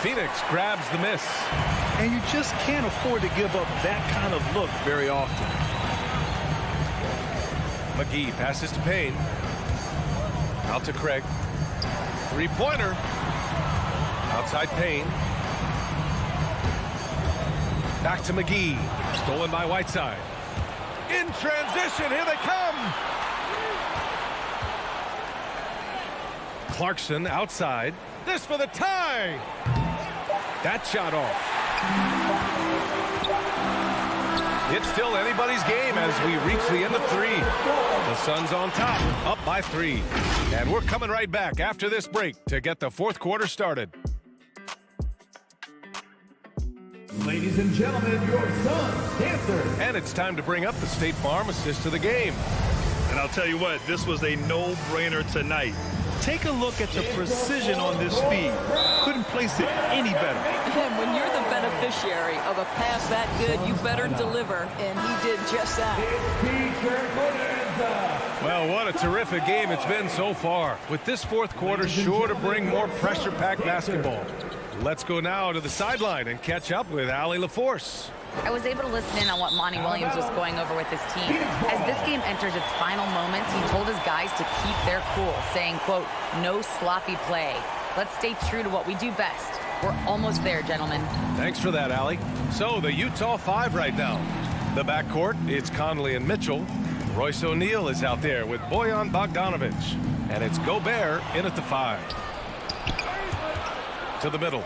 Phoenix grabs the miss. And you just can't afford to give up that kind of look very often. McGee passes to Payne. Out to Craig. 3-pointer. Outside Payne. Back to McGee. Stolen by Whiteside. In transition, here they come. Clarkson outside. This for the tie. That shot off. It's still anybody's game as we reach the end of 3. The Suns on top, up by 3. And we're coming right back after this break to get the fourth quarter started. Ladies and gentlemen, your Suns Dancers. And it's time to bring up the State Farm assist to the game. And I'll tell you what, this was a no-brainer tonight. Take a look at the precision on this feed. Couldn't place it any better. And when you're the beneficiary of a pass that good, you better deliver. And he did just that. Well, what a terrific game it's been so far. With this fourth quarter sure to bring more pressure-packed basketball. Let's go now to the sideline and catch up with Allie LaForce. I was able to listen in on what Monty Williams was going over with his team. As this game enters its final moments, he told his guys to keep their cool, saying, quote, no sloppy play. Let's stay true to what we do best. We're almost there, gentlemen. Thanks for that, Allie. So, the Utah 5 right now. The backcourt, it's Conley and Mitchell. Royce O'Neal is out there with Bojan Bogdanovic. And it's Gobert in at the 5. To the middle.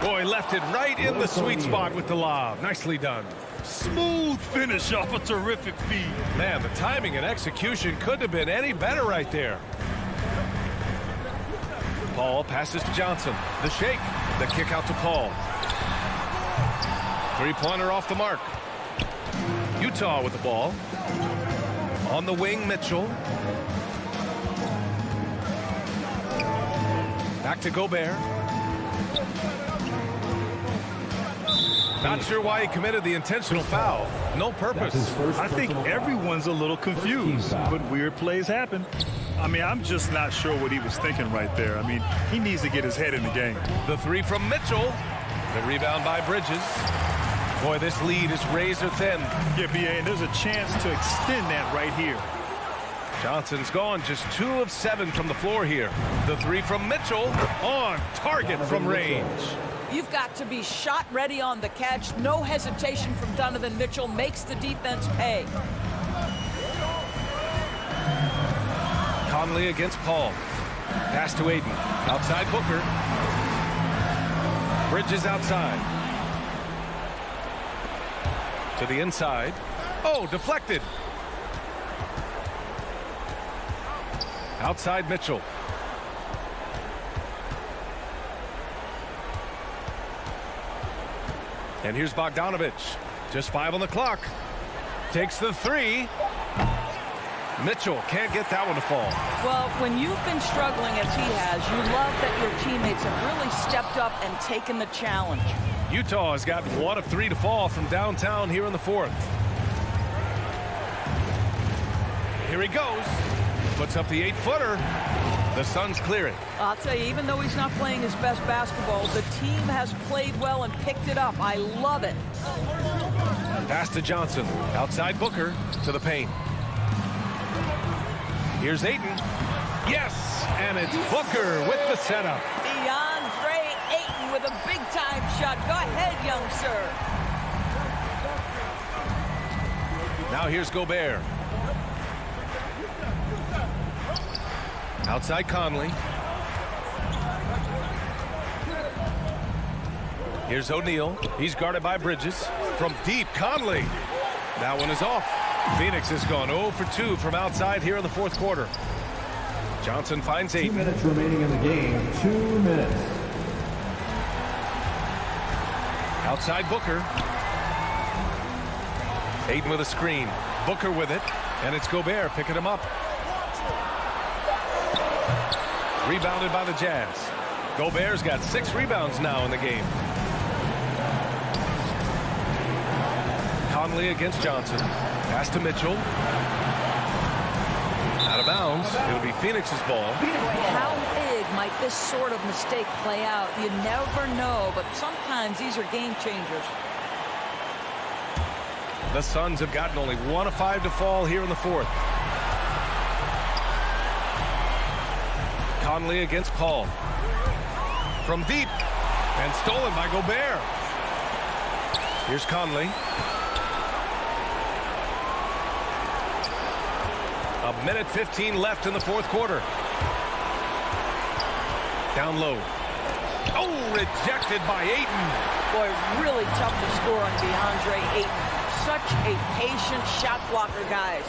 Boy, left it right in the sweet spot with the lob. Nicely done. Smooth finish off a terrific feed. Man, the timing and execution couldn't have been any better right there. Paul passes to Johnson. The shake. The kick out to Paul. Three-pointer off the mark. Utah with the ball. On the wing, Mitchell. Back to Gobert. Not sure why he committed the intentional foul. No purpose. I think everyone's a little confused, but weird plays happen. I mean, I'm just not sure what he was thinking right there. I mean, he needs to get his head in the game. The three from Mitchell. The rebound by Bridges. Boy, this lead is razor thin. Yeah, B.A., and there's a chance to extend that right here. Johnson's gone just 2 of 7 from the floor here. The three from Mitchell on target from range. You've got to be shot ready on the catch. No hesitation from Donovan Mitchell. Makes the defense pay. Conley against Paul. Pass to Aiden. Outside Booker. Bridges outside. To the inside. Oh, deflected. Outside Mitchell. And here's Bogdanovich. Just 5 on the clock. Takes the three. Mitchell can't get that one to fall. Well, when you've been struggling as he has, you love that your teammates have really stepped up and taken the challenge. Utah has got 1 of 3 to fall from downtown here in the 4th. Here he goes. Puts up the 8-footer. The Suns clear it. I'll tell you, even though he's not playing his best basketball, the team has played well and picked it up. I love it. Pass to Johnson. Outside Booker to the paint. Here's Ayton. Yes, and it's Booker with the setup. DeAndre Ayton with a big-time shot. Go ahead, young sir. Now here's Gobert. Outside Conley. Here's O'Neal. He's guarded by Bridges. From deep, Conley. That one is off. Phoenix has gone 0 for 2 from outside here in the 4th quarter. Johnson finds 8. 2 minutes remaining in the game. 2 minutes. Outside Booker. Ayton with a screen. Booker with it. And it's Gobert picking him up. Rebounded by the Jazz. Gobert's got 6 rebounds now in the game. Conley against Johnson. Pass to Mitchell. Out of bounds. It'll be Phoenix's ball. How big might this sort of mistake play out? You never know, but sometimes these are game changers. The Suns have gotten only 1 of 5 to fall here in the 4th. Conley against Paul. From deep. And stolen by Gobert. Here's Conley. A minute 15 left in the 4th quarter. Down low. Oh, rejected by Ayton. Boy, really tough to score on DeAndre Ayton. Such a patient shot blocker, guys.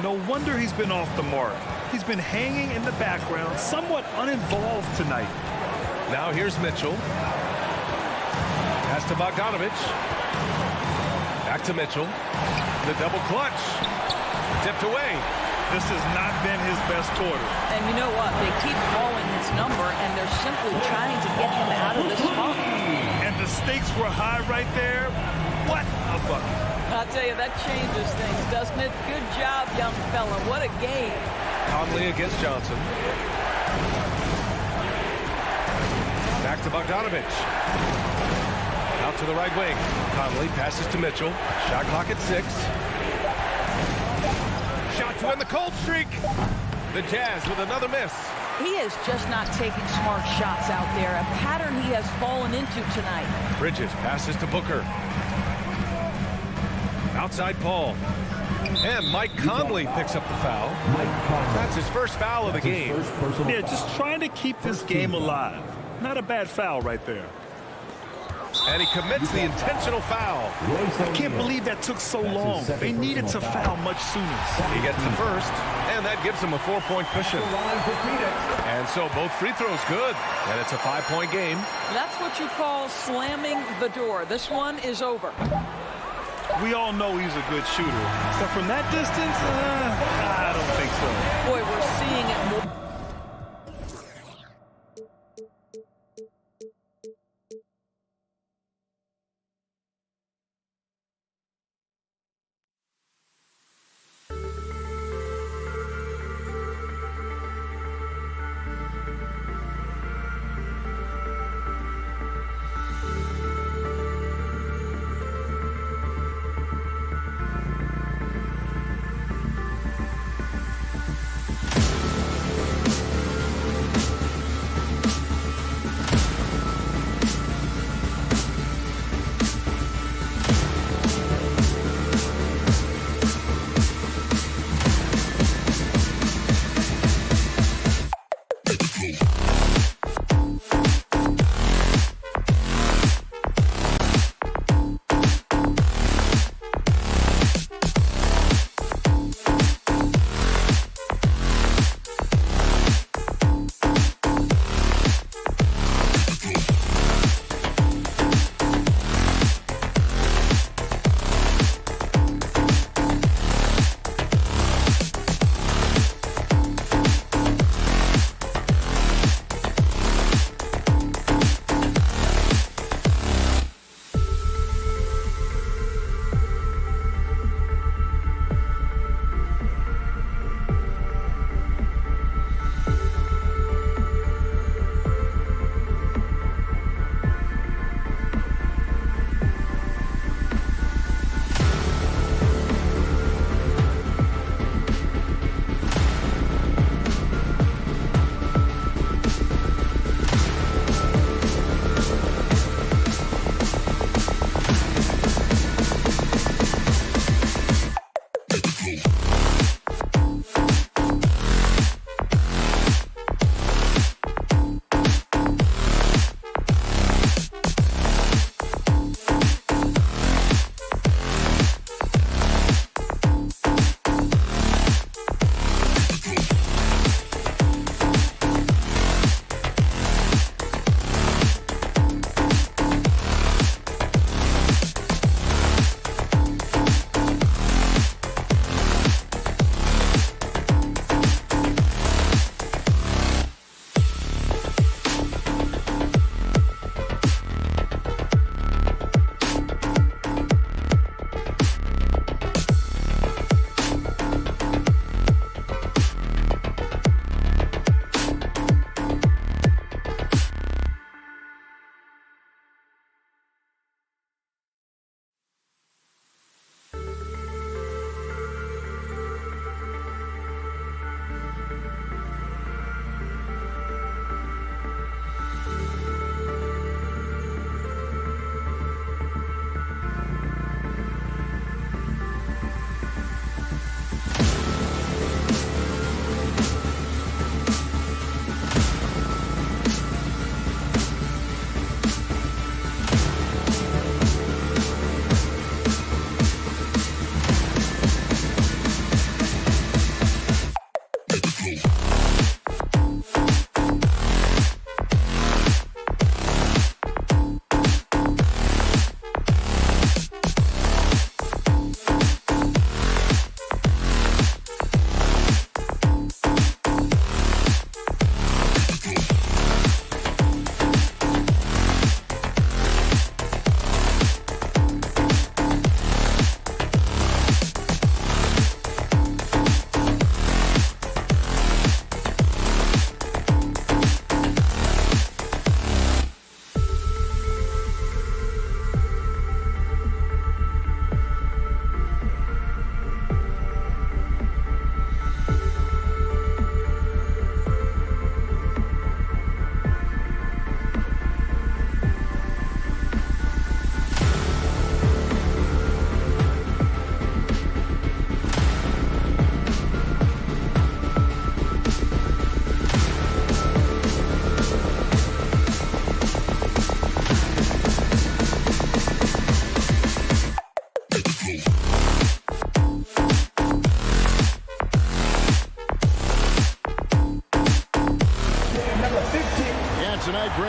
No wonder he's been off the mark. He's been hanging in the background, somewhat uninvolved tonight. Now here's Mitchell. Pass to Bogdanovich. Back to Mitchell. The double clutch. Tipped away. This has not been his best quarter. And you know what? They keep calling his number, and they're simply trying to get him out of this funk. And the stakes were high right there. What a bucket. I'll tell you, that changes things, doesn't it? Good job, young fella. What a game. Conley against Johnson. Back to Bogdanovich. Out to the right wing. Conley passes to Mitchell. Shot clock at 6. Shot to end the cold streak. The Jazz with another miss. He is just not taking smart shots out there. A pattern he has fallen into tonight. Bridges passes to Booker. Outside Paul. And Mike Conley picks up the foul. That's his first foul of the game. Yeah, just trying to keep this game alive. Not a bad foul right there. And he commits the intentional foul. I can't believe that took so long. They needed to foul much sooner. He gets the first, and that gives him a 4-point cushion. And so both free throws good, and it's a 5-point game. That's what you call slamming the door. This one is over. We all know he's a good shooter, but from that distance, I don't think so. Boy, we're seeing it more.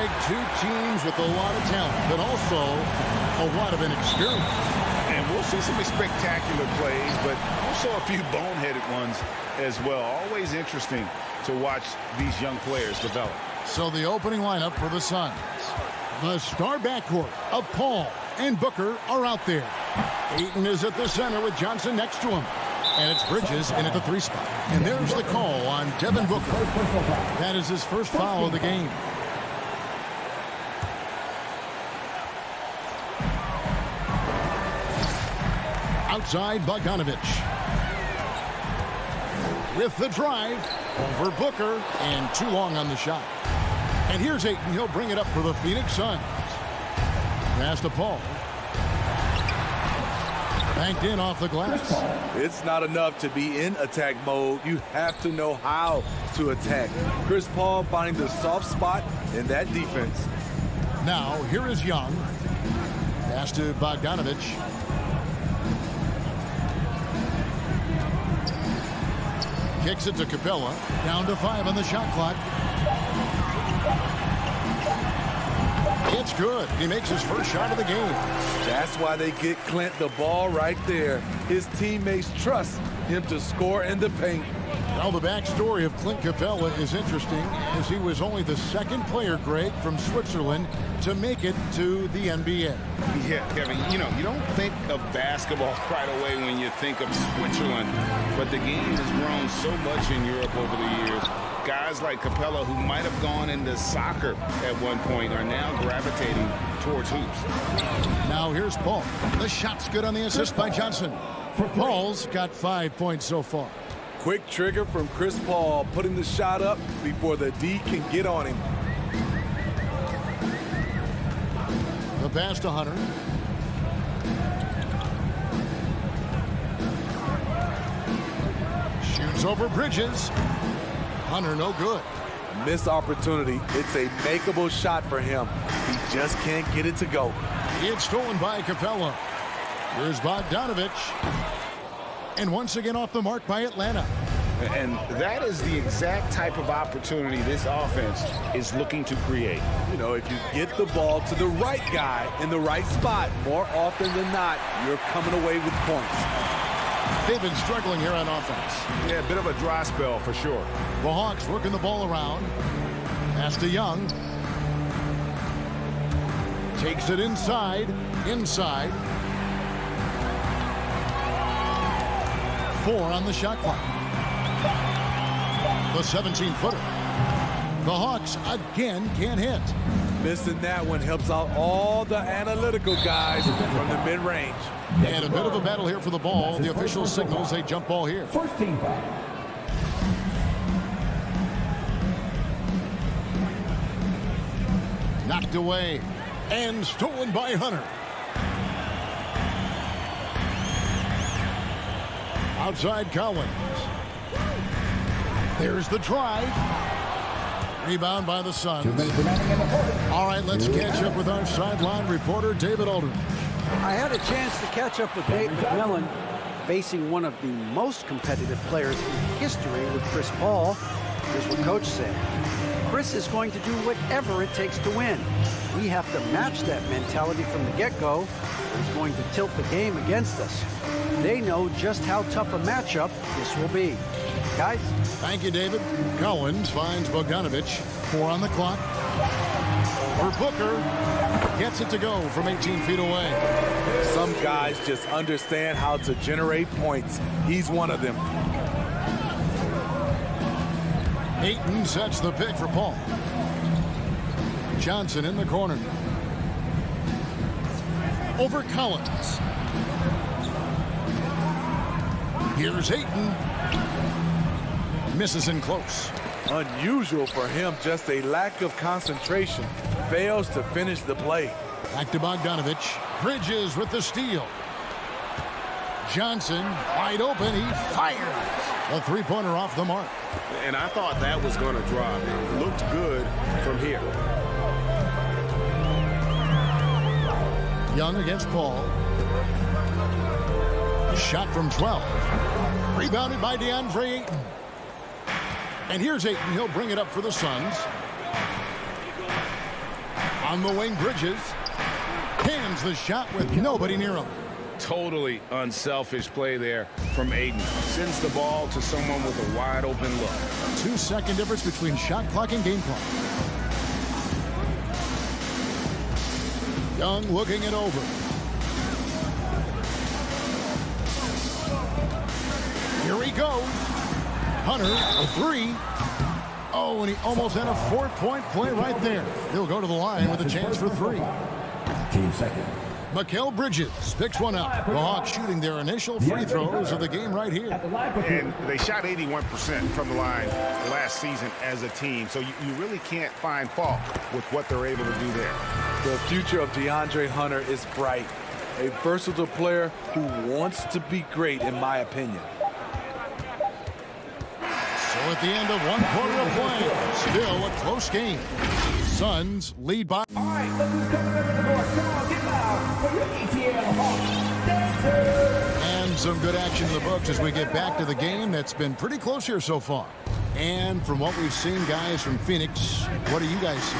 Greg, two teams with a lot of talent, but also a lot of inexperience. And we'll see some spectacular plays, but also a few boneheaded ones as well. Always interesting to watch these young players develop. So the opening lineup for the Suns. The star backcourt of Paul and Booker are out there. Ayton is at the center with Johnson next to him. And it's Bridges in at the 3 spot. And there's the call on Devin Booker. That is his first foul of the game. Outside, Bogdanovich. With the drive, over Booker, and too long on the shot. And here's Ayton. He'll bring it up for the Phoenix Suns. Pass to Paul. Banked in off the glass. It's not enough to be in attack mode. You have to know how to attack. Chris Paul finding the soft spot in that defense. Now, here is Young. Pass to Bogdanovich. Kicks it to Capella. Down to 5 on the shot clock. It's good. He makes his first shot of the game. That's why they get Clint the ball right there. His teammates trust him to score in the paint. Well, the backstory of Clint Capella is interesting, as he was only the second player, Greg, from Switzerland to make it to the NBA. Yeah, Kevin, you know, you don't think of basketball right away when you think of Switzerland, but the game has grown so much in Europe over the years. Guys like Capella, who might have gone into soccer at one point, are now gravitating towards hoops. Now here's Paul. The shot's good on the assist by Johnson. Paul's got 5 points so far. Quick trigger from Chris Paul, putting the shot up before the D can get on him. The pass to Hunter. Shoots over Bridges. Hunter, no good. Missed opportunity. It's a makeable shot for him. He just can't get it to go. It's stolen by Capella. Here's Bogdanovich. And once again off the mark by Atlanta. And that is the exact type of opportunity this offense is looking to create. You know, if you get the ball to the right guy in the right spot, more often than not, you're coming away with points. They've been struggling here on offense. Yeah, a bit of a dry spell for sure. The Hawks working the ball around. Pass to Young. Takes it inside. 4 on the shot clock. The 17-footer. The Hawks again can't hit. Missing that one helps out all the analytical guys from the mid-range. And a bit of a battle here for the ball. The official signals a jump ball here. First team foul. Knocked away and stolen by Hunter. Outside Collins. There's the drive. Rebound by the Suns. All right, let's catch up with our sideline reporter, David Aldridge. I had a chance to catch up with Nate McMillan, facing one of the most competitive players in history with Chris Paul. Here's what Coach said. Chris is going to do whatever it takes to win. We have to match that mentality from the get-go. He's going to tilt the game against us. They know just how tough a matchup this will be. Guys? Thank you, David. Collins finds Bogdanovich. 4 on the clock. For Booker. Gets it to go from 18 feet away. Some guys just understand how to generate points. He's one of them. Ayton sets the pick for Paul. Johnson in the corner. Over Collins. Here's Ayton. Misses in close. Unusual for him, just a lack of concentration. Fails to finish the play. Back to Bogdanovich. Bridges with the steal. Johnson wide open. He fires. A three-pointer off the mark. And I thought that was going to drop. It looked good from here. Young against Paul. Shot from 12. Rebounded by DeAndre Ayton. And here's Ayton. He'll bring it up for the Suns. On the wing, Bridges. Hands the shot with nobody near him. Totally unselfish play there from Aiden. Sends the ball to someone with a wide open look. 2-second difference between shot clock and game clock. Young looking it over. Here he goes. Hunter, a three. Oh, and he almost had a 4-point play right there. He'll go to the line with a chance for three. Team second. Mikal Bridges picks one up. The Hawks shooting their initial free throws of the game right here. And they shot 81% from the line last season as a team. So you really can't find fault with what they're able to do there. The future of DeAndre Hunter is bright. A versatile player who wants to be great, in my opinion. So at the end of one quarter of play, still a close game. Suns lead by. All right, look who's coming over the board. Come on, get loud for your ETL Hawks Dancers. And some good action in the books as we get back to the game that's been pretty close here so far. And from what we've seen, guys, from Phoenix, what do you guys see?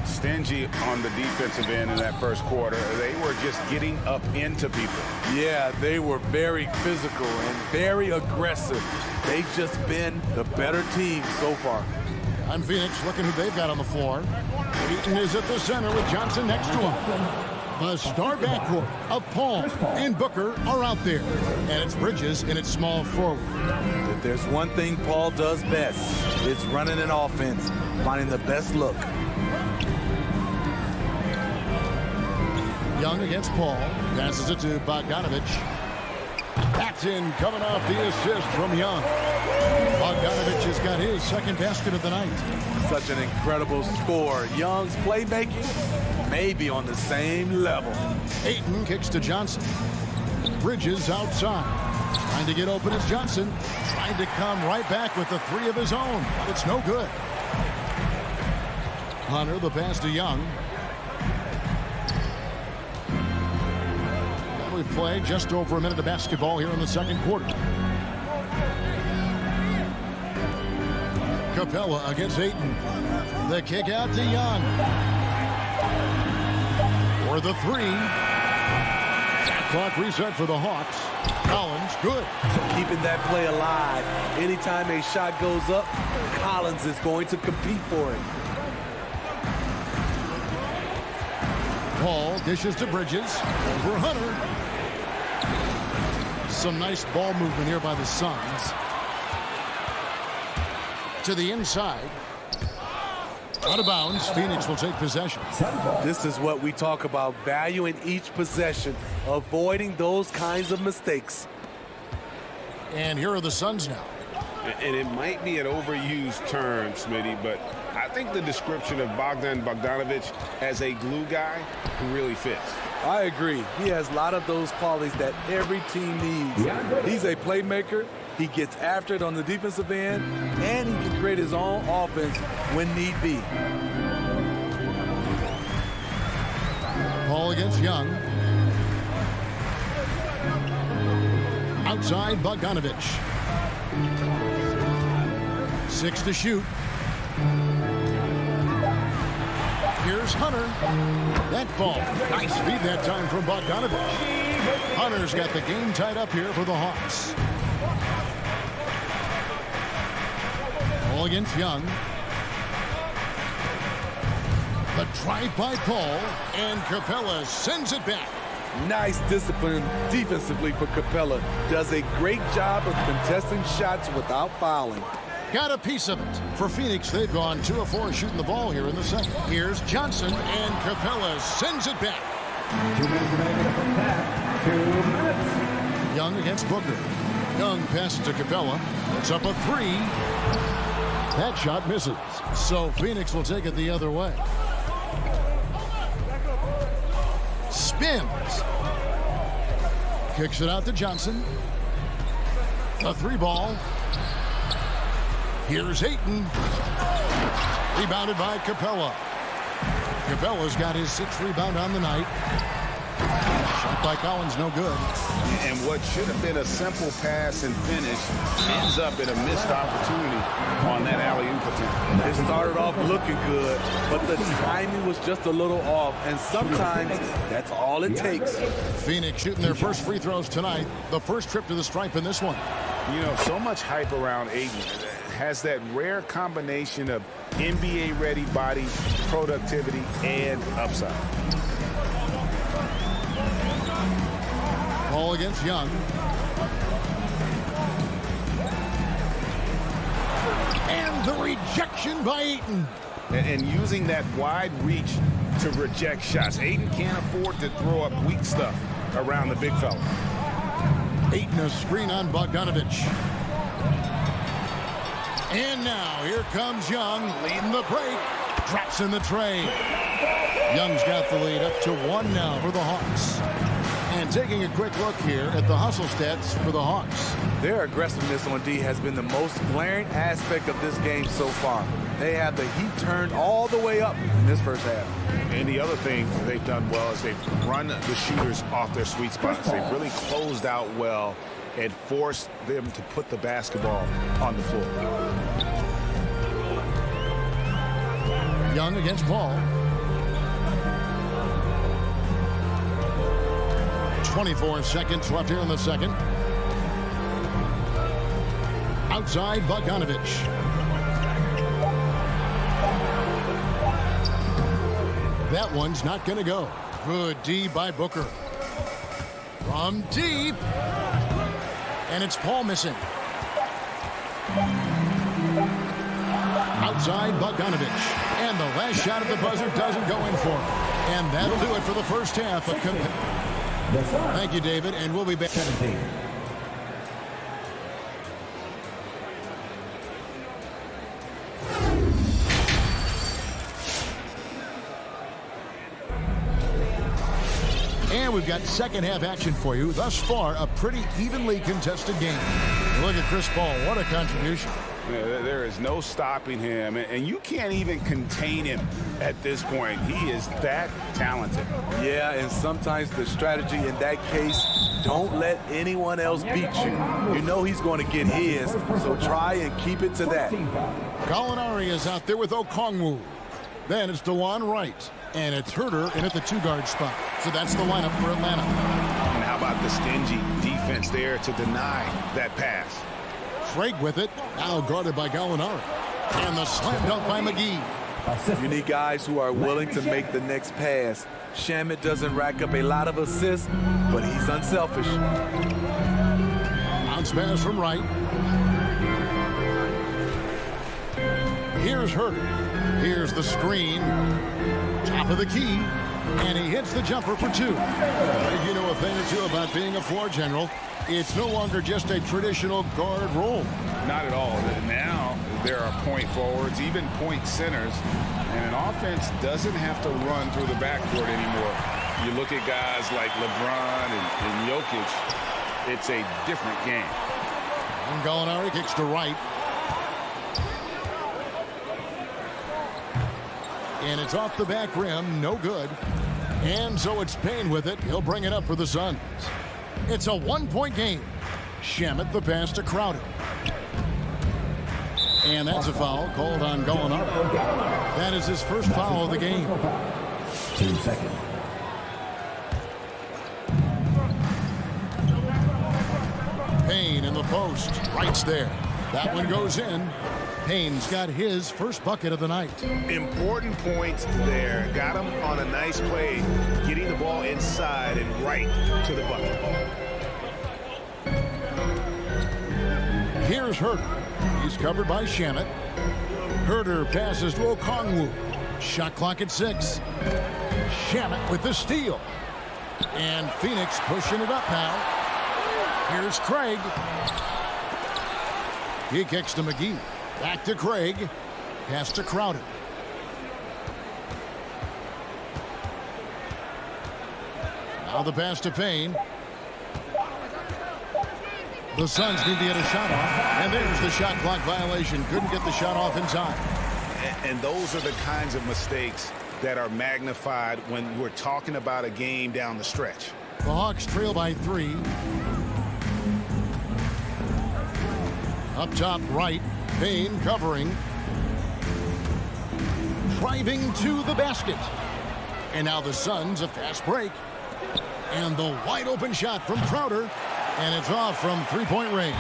Stingy on the defensive end in that first quarter. They were just getting up into people. Yeah, they were very physical and very aggressive. They've just been the better team so far. On Phoenix, looking who they've got on the floor. Eaton is at the center with Johnson next to him. The star backcourt of Paul and Booker are out there. And it's Bridges in its small forward. If there's one thing Paul does best, it's running an offense, finding the best look. Young against Paul. Passes it to Bogdanovich. That's in, coming off the assist from Young. Bogdanovich has got his second basket of the night. Such an incredible score. Young's playmaking may be on the same level. Ayton kicks to Johnson. Bridges outside. Trying to get open is Johnson. Trying to come right back with the three of his own, but it's no good. Hunter, the pass to Young. We've played just over a minute of basketball here in the second quarter. Capella against Ayton. The kick out to Young. For the three. Shot clock reset for the Hawks. Collins, good. So keeping that play alive. Anytime a shot goes up, Collins is going to compete for it. Paul dishes to Bridges. Over Hunter. Some nice ball movement here by the Suns. To the inside. Out of bounds. Phoenix will take possession. This is what we talk about, valuing each possession, avoiding those kinds of mistakes. And here are the Suns now. And it might be an overused term, Smitty, but I think the description of Bogdan Bogdanovich as a glue guy really fits. I agree. He has a lot of those qualities that every team needs. He's a playmaker. He gets after it on the defensive end, and he can create his own offense when need be. Paul against Young. Outside Bogdanovich. 6 to shoot. Here's Hunter. That ball. Nice feed that time from Bogdanovich. Hunter's got the game tied up here for the Hawks. Paul against Young. The drive by Paul, and Capella sends it back. Nice discipline defensively for Capella. Does a great job of contesting shots without fouling. Got a piece of it. For Phoenix, they've gone 2 of 4 shooting the ball here in the second. Here's Johnson, and Capella sends it back. 2 minutes remaining from that. 2 minutes. Young against Booker. Young passes to Capella. It's up a 3. That shot misses. So Phoenix will take it the other way. Spins. Kicks it out to Johnson. A 3 ball. Here's Ayton. Rebounded by Capella. Capella's got his 6th rebound on the night. Shot by Collins, no good. And what should have been a simple pass and finish ends up in a missed opportunity on that alley-oop attempt. It started off looking good, but the timing was just a little off, and sometimes that's all it takes. Phoenix shooting their first free throws tonight. The first trip to the stripe in this one. You know, so much hype around Aiden. Has that rare combination of NBA-ready body, productivity, and upside. Ball against Young. And the rejection by Ayton. And using that wide reach to reject shots. Ayton can't afford to throw up weak stuff around the big fella. Ayton a screen on Bogdanovich. And now here comes Young leading the break. Drops in the tray. Young's got the lead up to 1 now for the Hawks. And taking a quick look here at the hustle stats for the Hawks. Their aggressiveness on D has been the most glaring aspect of this game so far. They have the heat turned all the way up in this first half. And the other thing they've done well is they've run the shooters off their sweet spots. They've really closed out well and forced them to put the basketball on the floor. Young against Paul. 24 seconds left here in the second. Outside Bogdanovich. That one's not going to go. Good D by Booker. From deep. And it's Paul missing. Outside Bogdanovich. And the last shot at the buzzer doesn't go in for him. And that'll do it for the first half. Thank you, David, and we'll be back. 17. And we've got second half action for you. Thus far, a pretty evenly contested game. Look at Chris Paul. What a contribution. There is no stopping him, and you can't even contain him at this point. He is that talented. Yeah, and sometimes the strategy in that case, don't let anyone else beat you. You know he's going to get his, so try and keep it to that. Gallinari is out there with Okongwu. Then it's DeLon Wright. And it's Herter in at the 2-guard spot. So that's the lineup for Atlanta. And how about the stingy defense there to deny that pass? Craig with it, now guarded by Gallinari. And the slam dunk by McGee. You need guys who are willing to make the next pass. Shamet doesn't rack up a lot of assists, but he's unselfish. Bounce pass from Wright. Here's Herter. Here's the screen. Top of the key. And he hits the jumper for 2. If you know a thing or two about being a floor general, it's no longer just a traditional guard role. Not at all. Now there are point forwards, even point centers, and an offense doesn't have to run through the backcourt anymore. You look at guys like LeBron and Jokic, it's a different game. And Gallinari kicks to Wright. And it's off the back rim, no good. And so it's Payne with it. He'll bring it up for the Suns. It's a 1-point game. Shamet the pass to Crowder. And that's a foul called on Gallinari. That is his first foul of the game. 2 seconds. Payne in the post. Wright's there. That one goes in. Payne's got his first bucket of the night. Important points there. Got him on a nice play, getting the ball inside and right to the bucket. Here's Herter. He's covered by Shamet. Herter passes to Okongwu. Shot clock at 6. Shamet with the steal. And Phoenix pushing it up now. Here's Craig. He kicks to McGee. Back to Craig. Pass to Crowder. Now the pass to Payne. The Suns need to get a shot off. And there's the shot clock violation. Couldn't get the shot off in time. And those are the kinds of mistakes that are magnified when we're talking about a game down the stretch. The Hawks trail by 3. Up top right, Payne covering. Driving to the basket. And now the Suns, a fast break. And the wide open shot from Crowder. And it's off from three-point range.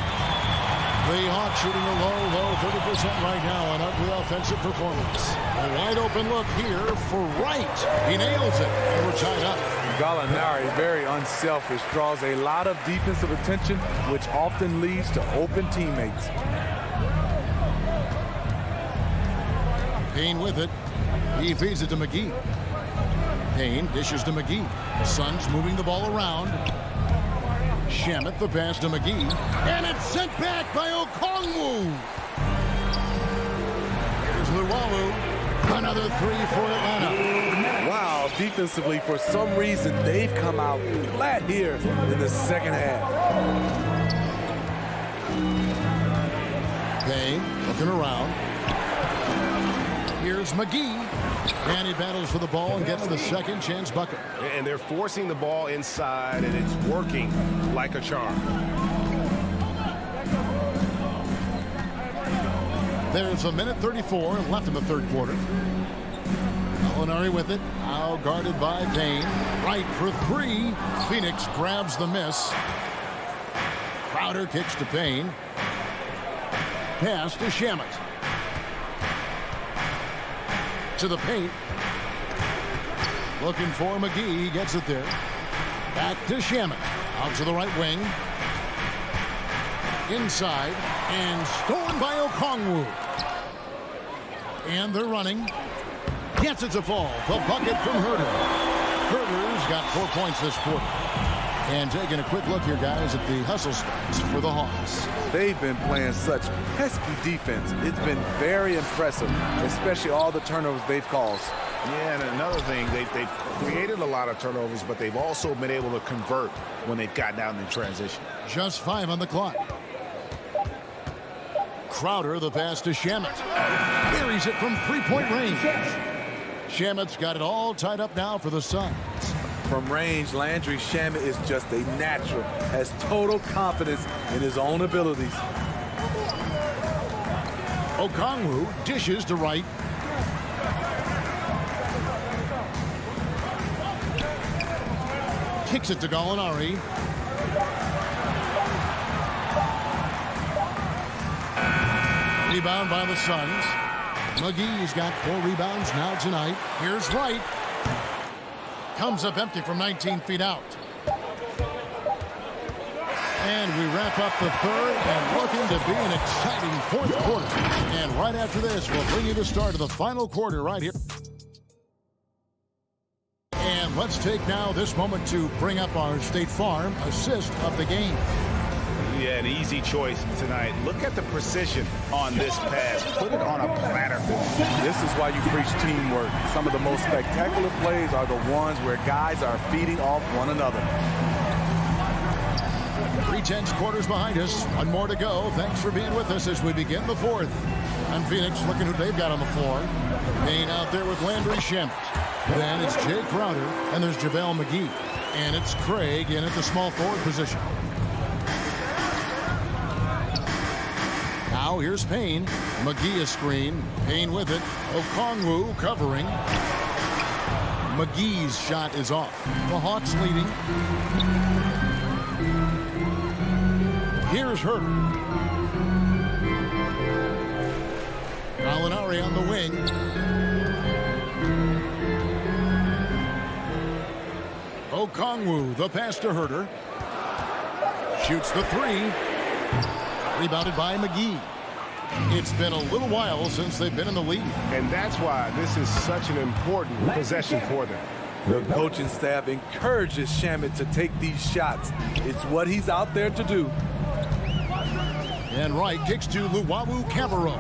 The Hawks shooting a low 30% right now on ugly offensive performance. A wide open look here for Wright. He nails it. And we're tied up. Gallinari, very unselfish, draws a lot of defensive attention, which often leads to open teammates. Payne with it. He feeds it to McGee. Payne dishes to McGee. Suns moving the ball around. Shamet the pass to McGee. And it's sent back by Okongwu. Here's Luwawu. Another 3 for Atlanta. Wow, defensively, for some reason, they've come out flat here in the second half. Payne looking around. Here's McGee. And he battles for the ball and gets the second chance bucket. And they're forcing the ball inside, and it's working like a charm. There's a minute 34 left in the third quarter. Gallinari with it. Now guarded by Payne. Right for 3. Phoenix grabs the miss. Crowder kicks to Payne. Pass to Shamet. To the paint. Looking for McGee. He gets it there. Back to Shamet. Out to the right wing. Inside. And stolen by Okongwu. And they're running. Gets it to fall. The bucket from Herter. Herter's got 4 points this quarter. And taking a quick look here, guys, at the hustle stats for the Hawks. They've been playing such pesky defense. It's been very impressive, especially all the turnovers they've caused. Yeah, and another thing, they've created a lot of turnovers, but they've also been able to convert when they've gotten out in transition. Just 5 on the clock. Crowder, the pass to Shamet. Buries it from three-point range. Shamet's got it all tied up now for the Suns. From range, Landry Shamet is just a natural, has total confidence in his own abilities. Okongwu dishes to Wright. Kicks it to Gallinari. Rebound by the Suns. McGee's got 4 rebounds now tonight. Here's Wright. Comes up empty from 19 feet out. And we wrap up the third and looking to be an exciting fourth quarter. And right after this, we'll bring you the start of the final quarter right here. And let's take now this moment to bring up our State Farm assist of the game. Yeah, an easy choice tonight. Look at the precision on this pass. Put it on a platter. This is why you preach teamwork. Some of the most spectacular plays are the ones where guys are feeding off one another. 3/10 quarters behind us. 1 more to go. Thanks for being with us as we begin the fourth. And Phoenix, looking who they've got on the floor. Payne out there with Landry Shamet. Then it's Jay Crowder, and there's JaVale McGee. And it's Craig in at the small forward position. Now here's Payne. McGee a screen. Payne with it. Okongwu covering. McGee's shot is off. The Hawks leading. Here's Herter. Gallinari on the wing. Okongwu, the pass to Herter. Shoots the 3. Rebounded by McGee. It's been a little while since they've been in the lead. And that's why this is such an important possession for them. The coaching staff encourages Shamet to take these shots. It's what he's out there to do. And Wright kicks to Luwawu Cabarro.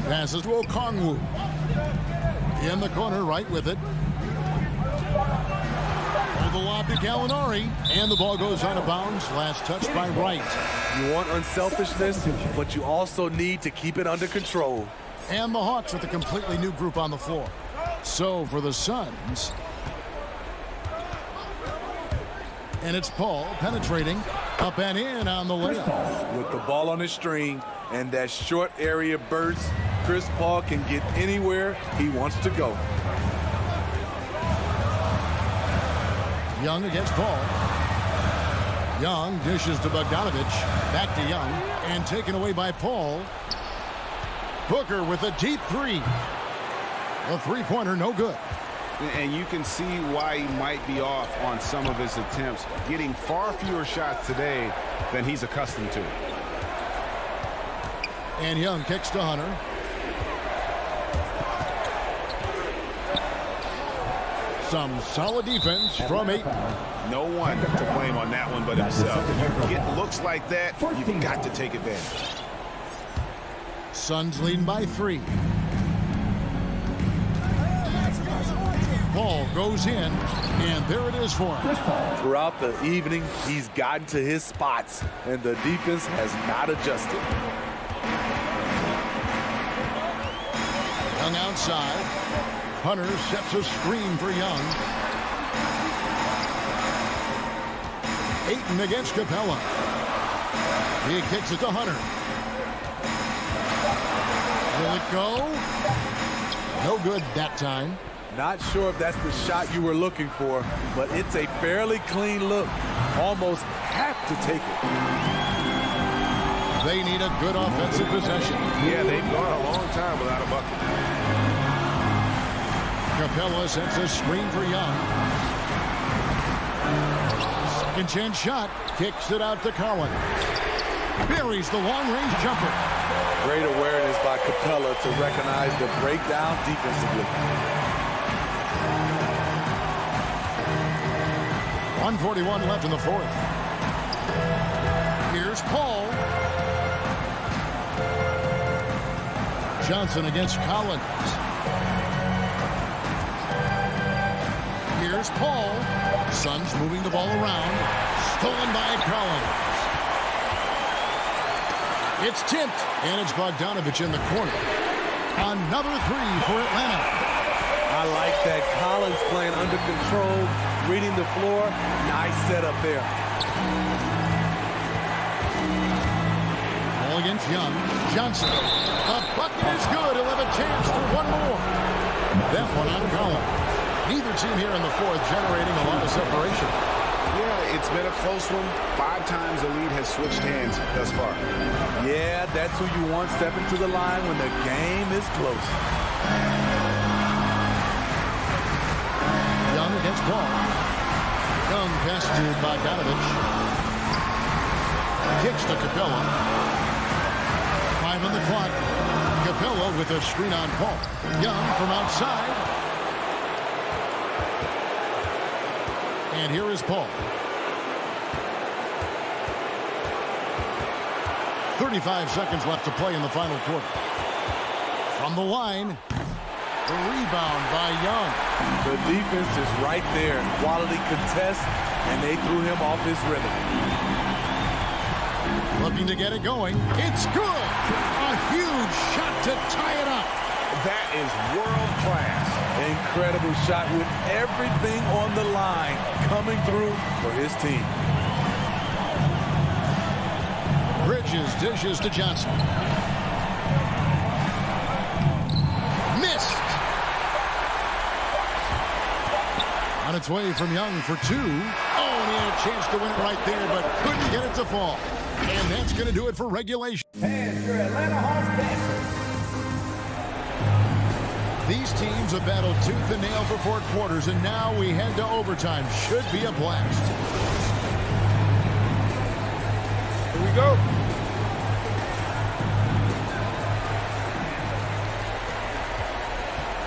Passes to Okongwu. In the corner, Wright with it. the lob to Gallinari, and the ball goes out of bounds. Last touch by Wright. You want unselfishness, but you also need to keep it under control. And the Hawks with a completely new group on the floor. So for the Suns, and it's Paul penetrating up and in on the layup. With the ball on his string and that short area burst, Chris Paul can get anywhere he wants to go. Young against Paul. Young dishes to Bogdanovich. Back to Young. And taken away by Paul. Booker with a deep three. A three-pointer, no good. And you can see why he might be off on some of his attempts. Getting far fewer shots today than he's accustomed to. And Young kicks to Hunter. Some solid defense from Ayton. No one to blame on that one but himself. You get looks like that, you've got to take advantage. Suns leading by 3. Ball goes in, and there it is for him. Throughout the evening, he's gotten to his spots, and the defense has not adjusted. Young outside. Hunter sets a screen for Young. Ayton against Capella. He kicks it to Hunter. Will it go? No good that time. Not sure if that's the shot you were looking for, but it's a fairly clean look. Almost have to take it. They need a good offensive possession. Yeah, they've gone a long time without a bucket. Capella sets a screen for Young. Second chance shot. Kicks it out to Collins. Buries the long-range jumper. Great awareness by Capella to recognize the breakdown defensively. 1:41 left in the fourth. Here's Paul. Johnson against Collins. Here's Paul. Suns moving the ball around. Stolen by Collins. It's tipped, and it's Bogdanovich in the corner. Another three for Atlanta. I like that. Collins playing under control, reading the floor. Nice setup there. Ball against Young. Johnson. The bucket is good. He'll have a chance for one more. That one on Collins. Neither team here in the fourth generating a lot of separation. Yeah, it's been a close one. 5 times the lead has switched hands thus far. Yeah, that's who you want stepping to the line when the game is close. Young against Paul. Young pass to Bogdanovich. Kicks to Capella. 5 on the clock. Capella with a screen on Paul. Young from outside. And here is Paul. 35 seconds left to play in the final quarter. From the line, the rebound by Young. The defense is right there. Quality contest, and they threw him off his rhythm. Looking to get it going. It's good. A huge shot to tie it up. That is world class. Incredible shot with everything on the line coming through for his team. Bridges dishes to Johnson. Missed. On its way from Young for 2. Oh, and he had a chance to win it right there, but couldn't get it to fall. And that's going to do it for regulation. And your Atlanta Hawks Dancers. These teams have battled tooth and nail for 4 quarters, and now we head to overtime. Should be a blast. Here we go.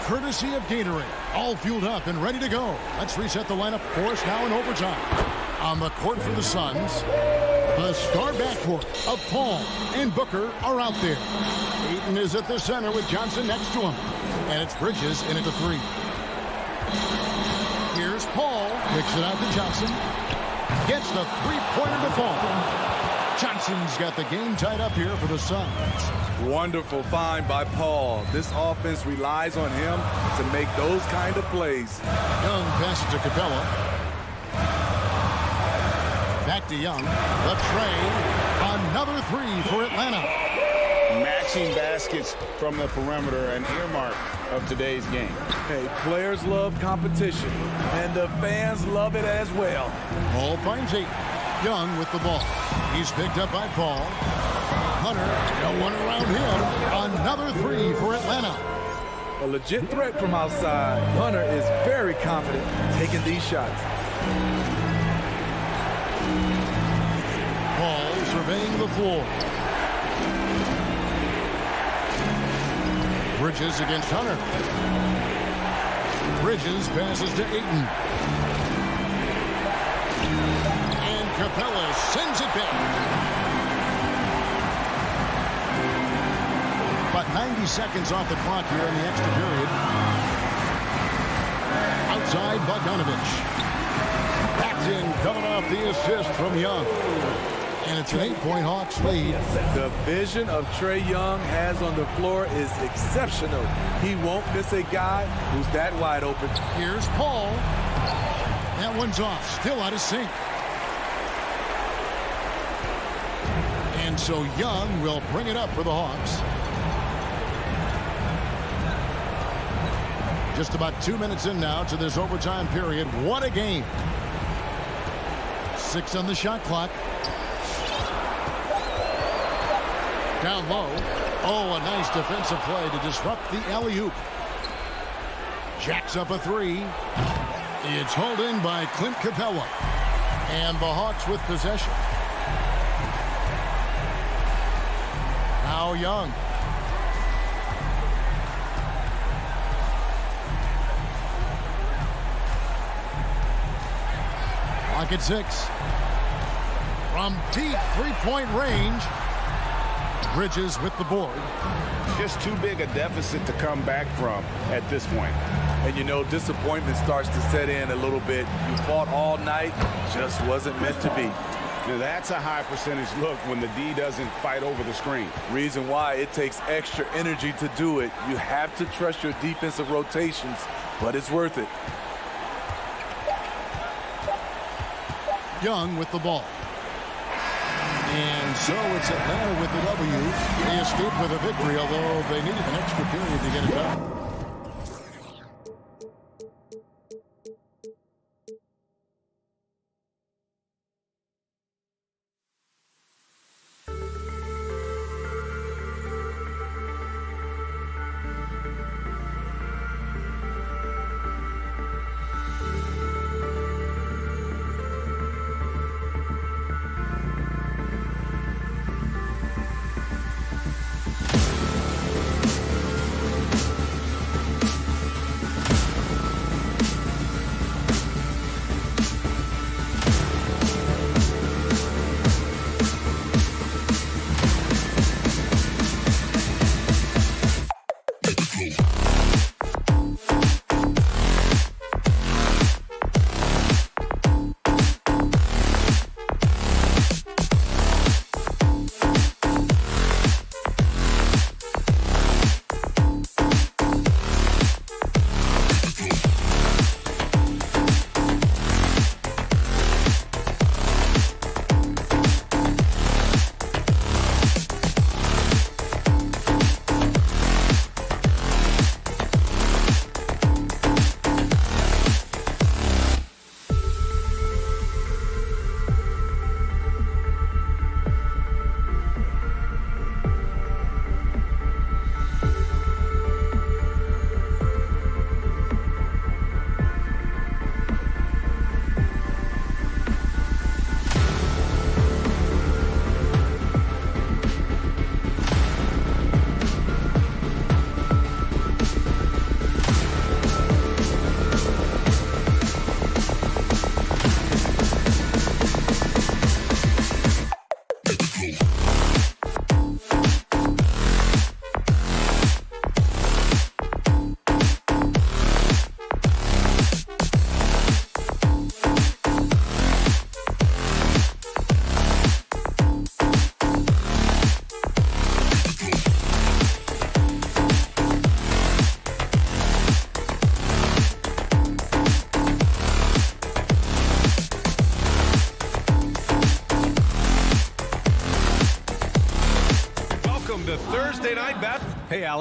Courtesy of Gatorade. All fueled up and ready to go. Let's reset the lineup for us now in overtime. On the court for the Suns, the star backcourt of Paul and Booker are out there. Ayton is at the center with Johnson next to him. And it's Bridges in at the 3. Here's Paul kicks it out to Johnson. Gets the three-pointer to fall. Johnson's got the game tied up here for the Suns. Wonderful find by Paul. This offense relies on him to make those kind of plays. Young passes to Capella. Back to Young. The trade. Another three for Atlanta. Matching baskets from the perimeter, an earmark of today's game. Hey, players love competition, and the fans love it as well. Paul finds it. Young with the ball. He's picked up by Paul. Hunter, no one around him. Another three for Atlanta. A legit threat from outside. Hunter is very confident taking these shots. Paul surveying the floor. Bridges against Hunter. Bridges passes to Ayton. And Capella sends it back. About 90 seconds off the clock here in the extra period. Outside Bogdanovich. That's in, coming off the assist from Young. And it's an 8-point Hawks lead. The vision of Trae Young has on the floor is exceptional. He won't miss a guy who's that wide open. Here's Paul. That one's off. Still out of sync. And so Young will bring it up for the Hawks. Just about 2 minutes in now to this overtime period. What a game. 6 on the shot clock. Down low. Oh, a nice defensive play to disrupt the alley-oop. Jacks up a three. It's hauled in by Clint Capella. And the Hawks with possession. Now Young. Clock at 6. From deep three-point range. Bridges with the board. Just too big a deficit to come back from at this point. And you know, disappointment starts to set in a little bit. You fought all night, just wasn't meant to be. Now that's a high percentage look when the D doesn't fight over the screen. Reason why it takes extra energy to do it. You have to trust your defensive rotations, but it's worth it. Young with the ball. And so it's Atlanta with the W. They escaped with a victory, although they needed an extra period to get it done.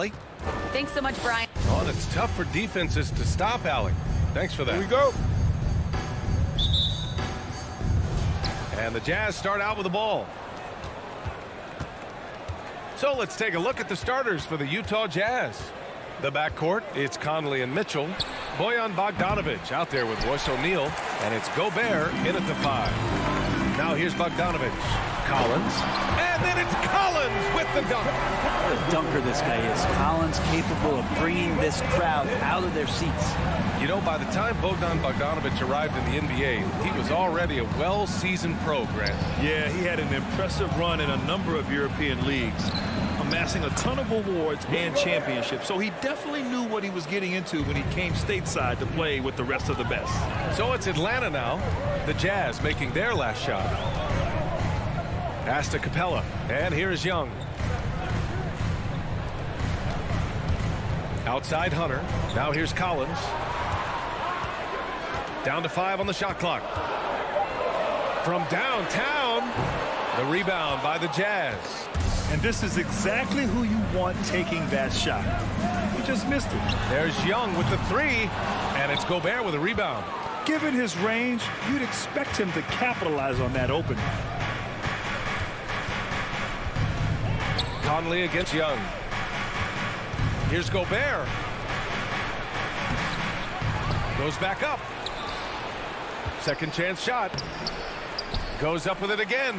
Allie. Thanks so much, Brian. Oh, and it's tough for defenses to stop Allie. Thanks for that. Here we go. And the Jazz start out with the ball. So let's take a look at the starters for the Utah Jazz. The backcourt, it's Conley and Mitchell. Bojan Bogdanovic out there with Royce O'Neal. And it's Gobert in at the 5. Now here's Bogdanovic. Collins. And then it's Collins with the dunk. What a dunker this guy is. Collins capable of bringing this crowd out of their seats. You know, by the time Bogdan Bogdanovic arrived in the NBA, he was already a well-seasoned pro, Grant. Yeah, he had an impressive run in a number of European leagues, amassing a ton of awards and championships. So he definitely knew what he was getting into when he came stateside to play with the rest of the best. So it's Atlanta now. The Jazz making their last shot. Pass to Capella. And here's Young. Outside Hunter. Now here's Collins. Down to 5 on the shot clock. From downtown, the rebound by the Jazz. And this is exactly who you want taking that shot. He just missed it. There's Young with the 3, and it's Gobert with a rebound. Given his range, you'd expect him to capitalize on that opening. Conley against Young. Here's Gobert. Goes back up. Second chance shot. Goes up with it again.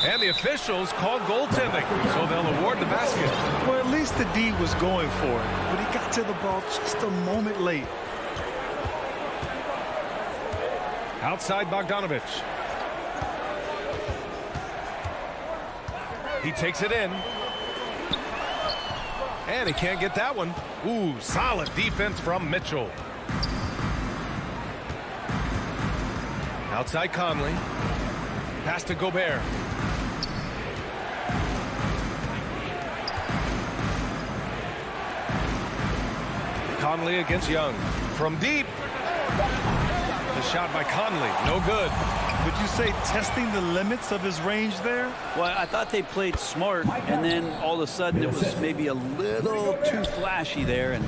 And the officials called goaltending, so they'll award the basket. Well, at least the D was going for it, but he got to the ball just a moment late. Outside Bogdanovic. He takes it in. And he can't get that one. Ooh, solid defense from Mitchell. Outside Conley. Pass to Gobert. Conley against Young. From deep. The shot by Conley. No good. Would you say testing the limits of his range there? Well, I thought they played smart, and then all of a sudden it was maybe a little too flashy there, and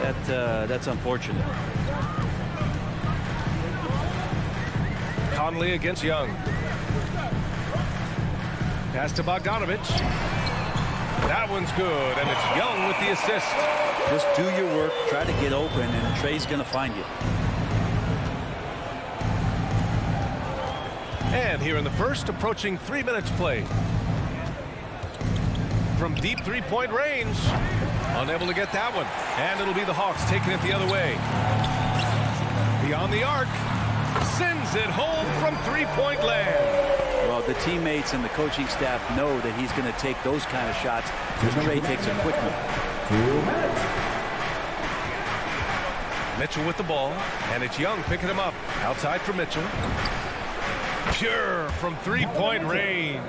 that's unfortunate. Conley against Young. Pass to Bogdanovic. That one's good, and it's Young with the assist. Just do your work, try to get open, and Trey's going to find you. And here in the first, approaching 3 minutes played. From deep three-point range. Unable to get that one. And it'll be the Hawks taking it the other way. Beyond the arc. Sends it home from three-point land. Well, the teammates and the coaching staff know that he's going to take those kind of shots because Trey takes a quick one. 2 minutes. Mitchell with the ball. And it's Young picking him up. Outside for Mitchell. Pure from three-point range.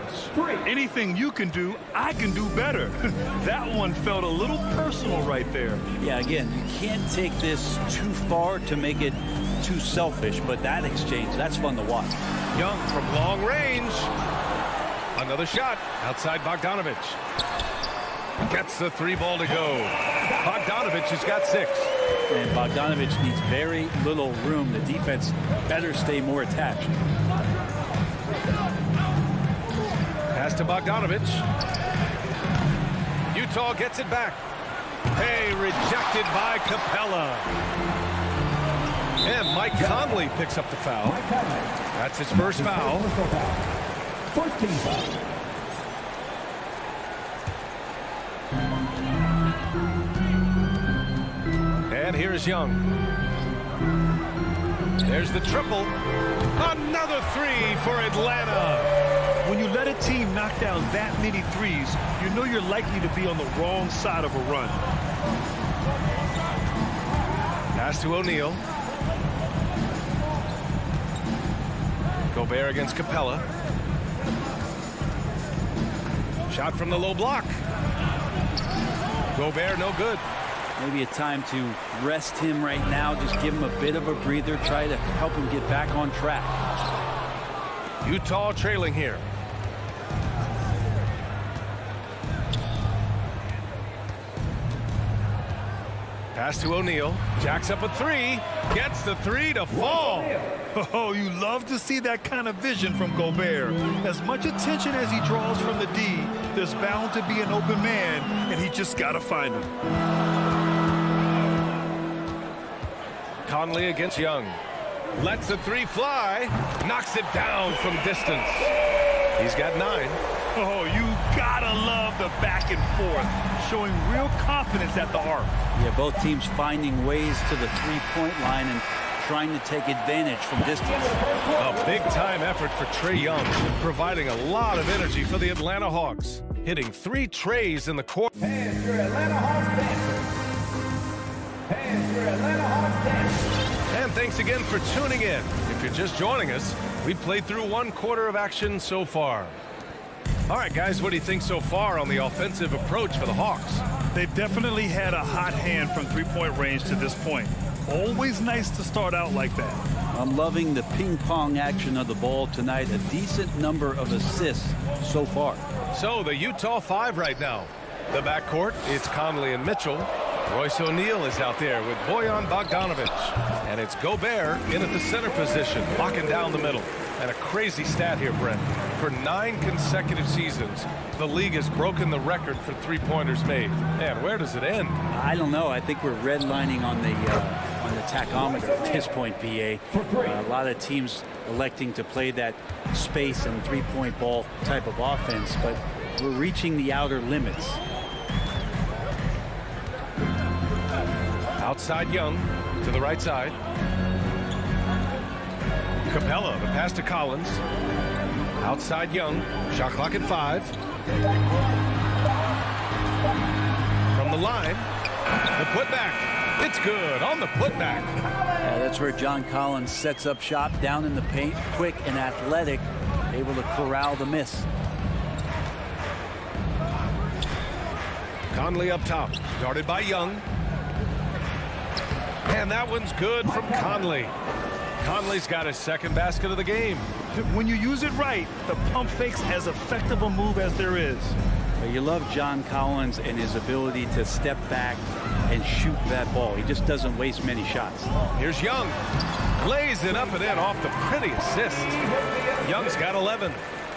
Anything you can do, I can do better. That one felt a little personal right there. Yeah, again, you can't take this too far to make it too selfish, but that exchange, that's fun to watch. Young from long range. Another shot outside Bogdanovic. Gets the 3 ball to go. Bogdanovic has got 6. And Bogdanovic needs very little room. The defense better stay more attached. Pass to Bogdanovic. Utah gets it back. Hey, rejected by Capella. And Mike Conley picks up the foul. That's his first foul. First team foul. And here's Young. There's the triple. Another 3 for Atlanta. When you let a team knock down that many threes, you know you're likely to be on the wrong side of a run. Pass to O'Neal. Gobert against Capella. Shot from the low block. Gobert no good. Maybe a time to rest him right now. Just give him a bit of a breather. Try to help him get back on track. Utah trailing here. Pass to O'Neal. Jacks up a three. Gets the three to fall. Oh, you love to see that kind of vision from Gobert. As much attention as he draws from the D, there's bound to be an open man, and he just got to find him. Conley against Young. Lets the three fly. Knocks it down from distance. He's got 9. Oh, you gotta love the back and forth, showing real confidence at the arc. Yeah, both teams finding ways to the three-point line and trying to take advantage from distance. A big-time effort for Trae Young, providing a lot of energy for the Atlanta Hawks. Hitting 3 trays in the court. And your Atlanta Hawks dancer. And your Atlanta Hawks dancer. And thanks again for tuning in. If you're just joining us, we played through 1 quarter of action so far. All right, guys, what do you think so far on the offensive approach for the Hawks? They've definitely had a hot hand from three-point range to this point. Always nice to start out like that. I'm loving the ping-pong action of the ball tonight. A decent number of assists so far. So the Utah 5 right now. The backcourt, it's Conley and Mitchell. Royce O'Neal is out there with Bojan Bogdanovic. And it's Gobert in at the center position, locking down the middle. And a crazy stat here, Brent. For 9 consecutive seasons, the league has broken the record for three-pointers made. Man, where does it end? I don't know. I think we're redlining on the tachometer at this point, BA. A lot of teams electing to play that space and three-point ball type of offense, but we're reaching the outer limits. Outside Young to the right side. Capella, the pass to Collins. Outside Young, shot clock at 5. From the line, the putback. It's good on the putback. That's where John Collins sets up shop down in the paint, quick and athletic, able to corral the miss. Conley up top, guarded by Young. And that one's good from Conley. Conley's got his second basket of the game. When you use it right, the pump fake's as effective a move as there is. You love John Collins and his ability to step back and shoot that ball. He just doesn't waste many shots. Here's Young. Lays it up and in off the pretty assist. Young's got 11.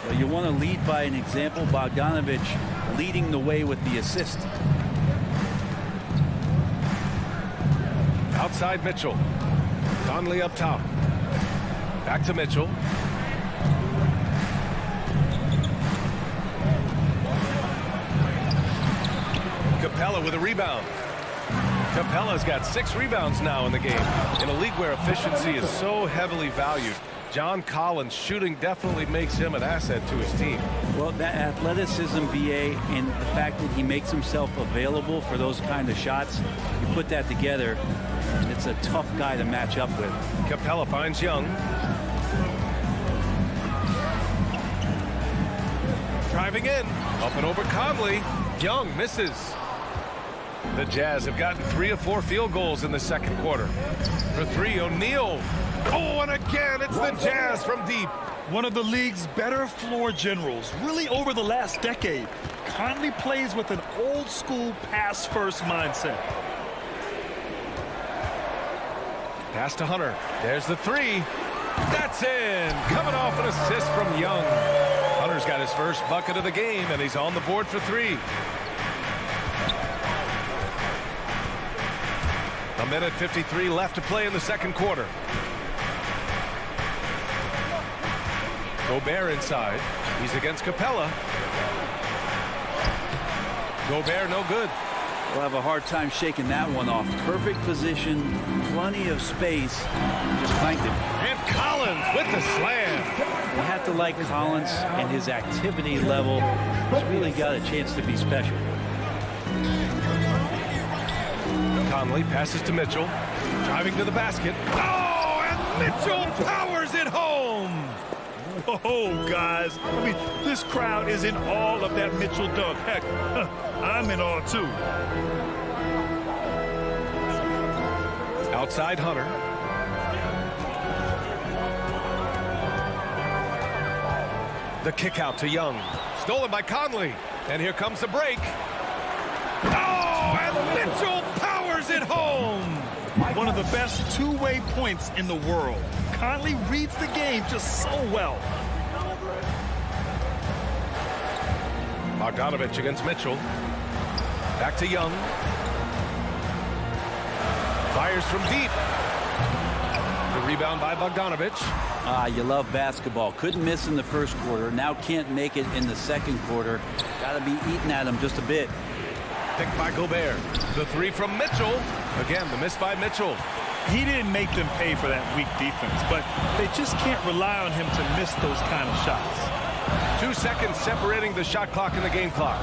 Well, you want to lead by an example. Bogdanovic leading the way with the assist. Outside Mitchell. Conley up top. Back to Mitchell. Capella with a rebound. Capella's got 6 rebounds now in the game. In a league where efficiency is so heavily valued, John Collins' shooting definitely makes him an asset to his team. Well, that athleticism, BA, and the fact that he makes himself available for those kind of shots, you put that together, and it's a tough guy to match up with. Capella finds Young. Driving in. Up and over Conley. Young misses. The Jazz have gotten 3 of 4 field goals in the second quarter. For 3, O'Neal. Oh, and again, it's the Jazz from deep. One of the league's better floor generals, really over the last decade. Conley plays with an old-school pass-first mindset. Pass to Hunter. There's the 3. That's in. Coming off an assist from Young. Hunter's got his first bucket of the game, and he's on the board for 3. A minute 53 left to play in the second quarter. Gobert inside. He's against Capella. Gobert no good. We'll have a hard time shaking that one off. Perfect position, plenty of space. Just clanked it. And Collins with the slam. You have to like Collins and his activity level. He's really got a chance to be special. Conley passes to Mitchell. Driving to the basket. Oh, and Mitchell powers it home. Oh, guys, I mean, this crowd is in awe of that Mitchell dunk. Heck, I'm in awe, too. Outside Hunter. The kick out to Young. Stolen by Conley. And here comes the break. Oh, and Mitchell powers it home. the best two-way points in the world. Conley reads the game just so well. Bogdanovich against Mitchell. Back to Young. Fires from deep. The rebound by Bogdanovich. You love basketball. Couldn't miss in the first quarter. Now can't make it in the second quarter. Got to be eating at him just a bit. Picked by Gobert. The three from Mitchell. Again, the miss by Mitchell. He didn't make them pay for that weak defense, but they just can't rely on him to miss those kind of shots. 2 seconds separating the shot clock and the game clock.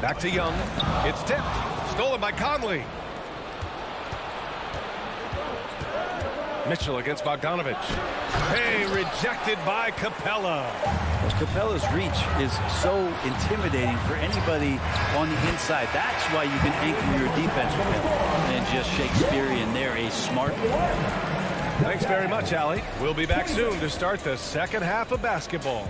Back to Young. It's tipped. Stolen by Conley. Mitchell against Bogdanovich. Hey, rejected by Capella. Capella's reach is so intimidating for anybody on the inside. That's why you can anchor your defense with him. And just Shakespearean there, a smart player. Thanks very much, Allie. We'll be back soon to start the second half of basketball.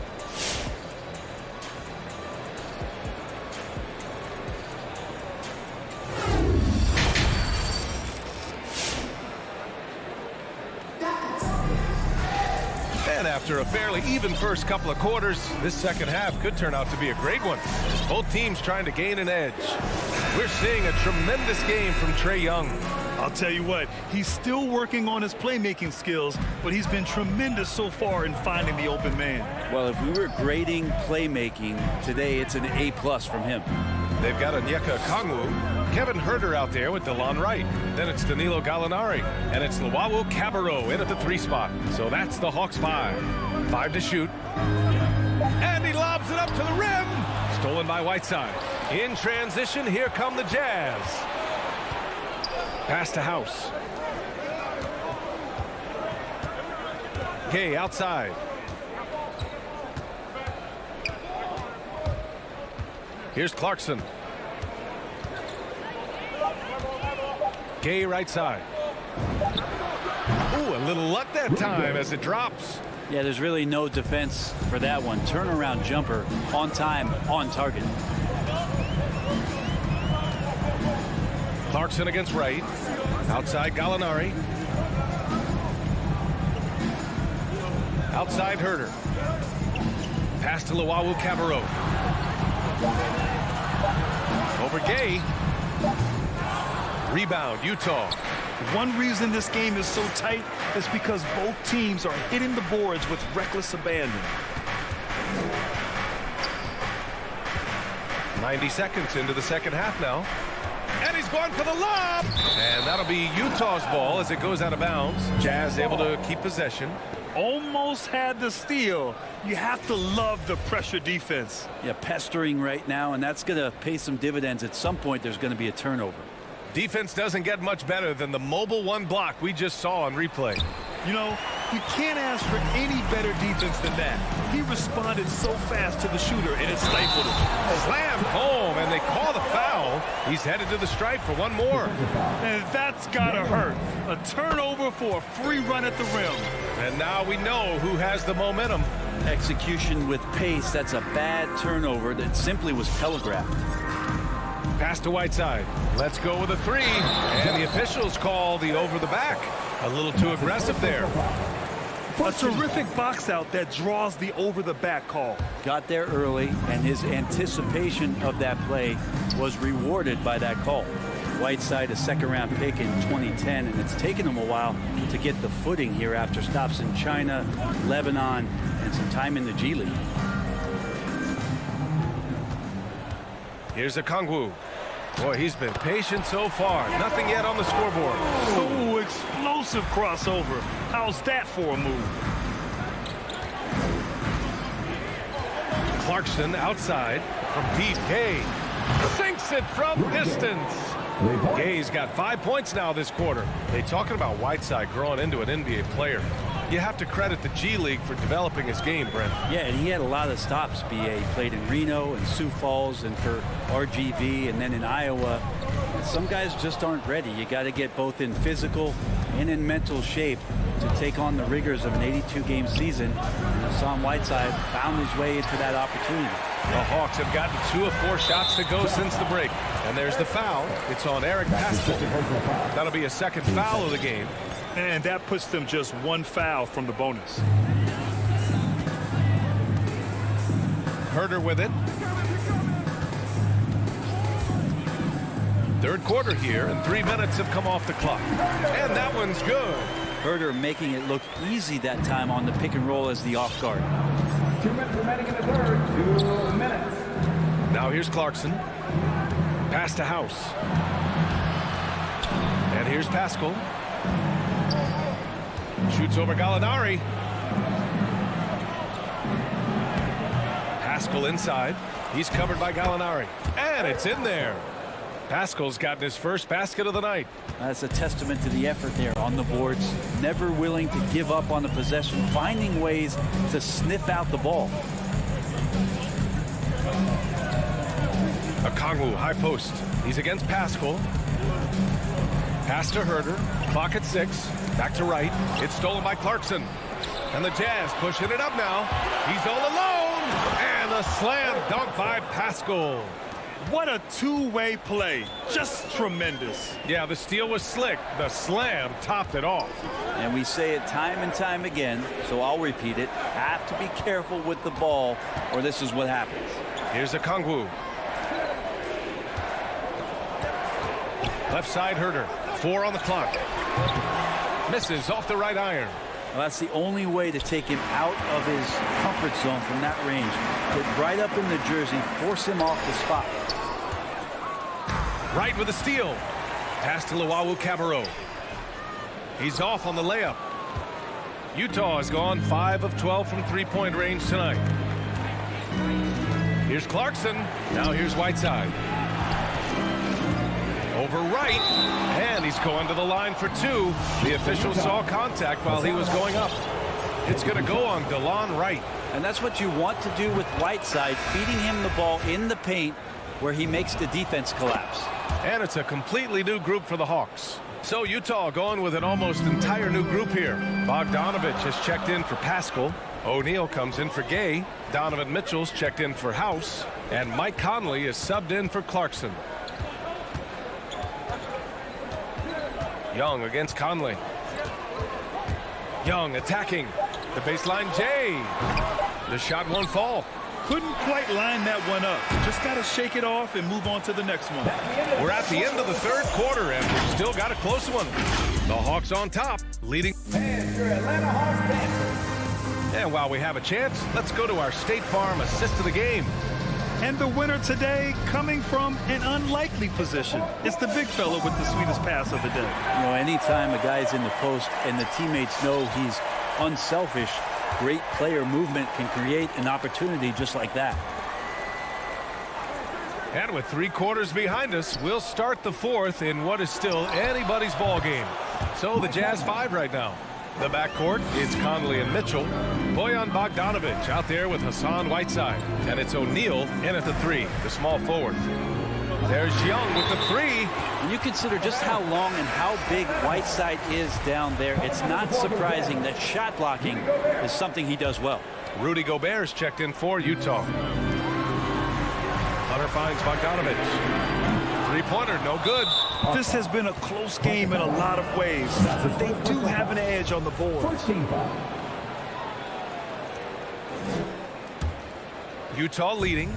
And after a fairly even first couple of quarters, this second half could turn out to be a great one, as both teams trying to gain an edge. We're seeing a tremendous game from Trae Young. I'll tell you what, he's still working on his playmaking skills, but he's been tremendous so far in finding the open man. Well, if we were grading playmaking today, it's an A+ from him. They've got Onyeka Okongwu, Kevin Huerter out there with DeLon Wright. Then it's Danilo Gallinari, and it's Luwawu Cabarrot in at the 3 spot. So that's the Hawks 5. 5 to shoot. And he lobs it up to the rim. Stolen by Whiteside. In transition, here come the Jazz. Pass to House. Gay outside. Here's Clarkson. Gay right side. Ooh, a little luck that time as it drops. Yeah, there's really no defense for that one. Turnaround jumper, on time, on target. Clarkson against Wright. Outside Gallinari. Outside Huerter. Pass to Luwawu Cabarrot. Over Gay. Rebound, Utah. One reason this game is so tight is because both teams are hitting the boards with reckless abandon. 90 seconds into the second half now. And he's going for the lob. And that'll be Utah's ball as it goes out of bounds. Jazz able to keep possession. Almost had the steal. You have to love the pressure defense. Yeah, pestering right now, and that's going to pay some dividends. At some point, there's going to be a turnover. Defense doesn't get much better than the mobile one block we just saw on replay. You know, you can't ask for any better defense than that. He responded so fast to the shooter, and it stifled him. Slammed home, and they call the foul. He's headed to the stripe for one more. And that's gotta hurt. A turnover for a free run at the rim. And now we know who has the momentum. Execution with pace, that's a bad turnover that simply was telegraphed. Pass to Whiteside. Let's go with a 3. And the officials call the over the back. A little too aggressive there. A terrific box out that draws the over the back call. Got there early, and his anticipation of that play was rewarded by that call. Whiteside, a second-round pick in 2010, and it's taken him a while to get the footing here after stops in China, Lebanon, and some time in the G League. Here's Okongwu. Boy, he's been patient so far. Nothing yet on the scoreboard. Ooh, explosive crossover. How's that for a move? Clarkson outside from deep. Gay sinks it from distance. Gay's got 5 points now this quarter. They talking about Whiteside growing into an NBA player. You have to credit the G League for developing his game, Brent. Yeah, and he had a lot of stops, B.A. He played in Reno and Sioux Falls and for RGV and then in Iowa. Some guys just aren't ready. You got to get both in physical and in mental shape to take on the rigors of an 82-game season. And Hassan Whiteside found his way into that opportunity. The Hawks have gotten 2 of 4 shots to go since the break. And there's the foul. It's on Eric Pascal. That'll be a second foul of the game. And that puts them just 1 foul from the bonus. Herder with it. Third quarter here, and 3 minutes have come off the clock. And that one's good. Herder making it look easy that time on the pick and roll as the off guard. 2 minutes remaining in the third. 2 minutes. Now here's Clarkson. Pass to House. And here's Pascal. Shoots over Gallinari. Pascal inside. He's covered by Gallinari. And it's in there. Pascal's gotten his first basket of the night. That's a testament to the effort there on the boards. Never willing to give up on the possession, finding ways to sniff out the ball. Okongwu, high post. He's against Pascal. Pass to Herder. Clock at 6. Back to right. It's stolen by Clarkson. And the Jazz pushing it up now. He's all alone. And a slam dunk by Pascal. What a two-way play. Just tremendous. Yeah, the steal was slick. The slam topped it off. And we say it time and time again, so I'll repeat it. Have to be careful with the ball, or this is what happens. Here's Okongwu. Left side Herder. 4 on the clock. Misses off the right iron. Well, that's the only way to take him out of his comfort zone from that range. Get right up in the jersey, force him off the spot. Right with the steal. Pass to Luwawu-Cabarrot. He's off on the layup. Utah has gone 5 of 12 from three-point range tonight. Here's Clarkson. Now here's Whiteside. Over right. And he's going to the line for 2. The official saw contact while he was going up. It's going to go on DeLon Wright. And that's what you want to do with Whiteside, feeding him the ball in the paint where he makes the defense collapse. And it's a completely new group for the Hawks. So Utah going with an almost entire new group here. Bogdanovich has checked in for Pascal. O'Neal comes in for Gay. Donovan Mitchell's checked in for House. And Mike Conley is subbed in for Clarkson. Young against Conley. Young attacking. The baseline J. The shot won't fall. Couldn't quite line that one up. Just got to shake it off and move on to the next one. We're at the end of the third quarter, and we've still got a close one. The Hawks on top, leading. And your Atlanta Hawks Dancers. And while we have a chance, let's go to our State Farm assist of the game. And the winner today coming from an unlikely position. It's the big fella with the sweetest pass of the day. You know, anytime a guy's in the post and the teammates know he's unselfish, great player movement can create an opportunity just like that. And with 3 quarters behind us, we'll start the fourth in what is still anybody's ball game. So the Jazz 5 right now. The backcourt, it's Conley and Mitchell. Bojan Bogdanovich out there with Hassan Whiteside. And it's O'Neal in at the 3, the small forward. There's Young with the 3. When you consider just how long and how big Whiteside is down there, it's not surprising that shot blocking is something he does well. Rudy Gobert's checked in for Utah. Hunter finds Bogdanovich. Three-pointer, no good. This has been a close game in a lot of ways. They do have an edge on the board. Utah leading.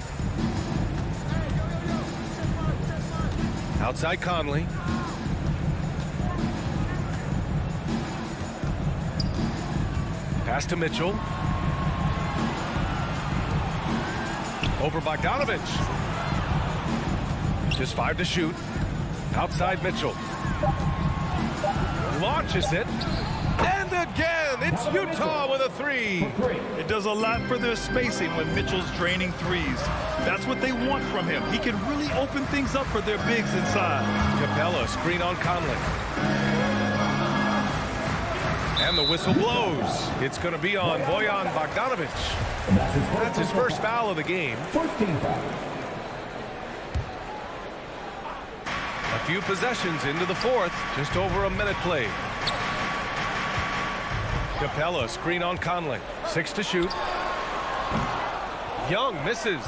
Outside Conley. Pass to Mitchell. Over Bogdanovich. Just 5 to shoot. Outside Mitchell. Launches it. And again, it's Utah with a 3. It does a lot for their spacing when Mitchell's draining threes. That's what they want from him. He can really open things up for their bigs inside. Capella, screen on Conley. And the whistle blows. It's going to be on Bojan Bogdanovich. That's his first foul of the game. A few possessions into the fourth. Just over a minute played. Capella, screen on Conley. 6 to shoot. Young misses.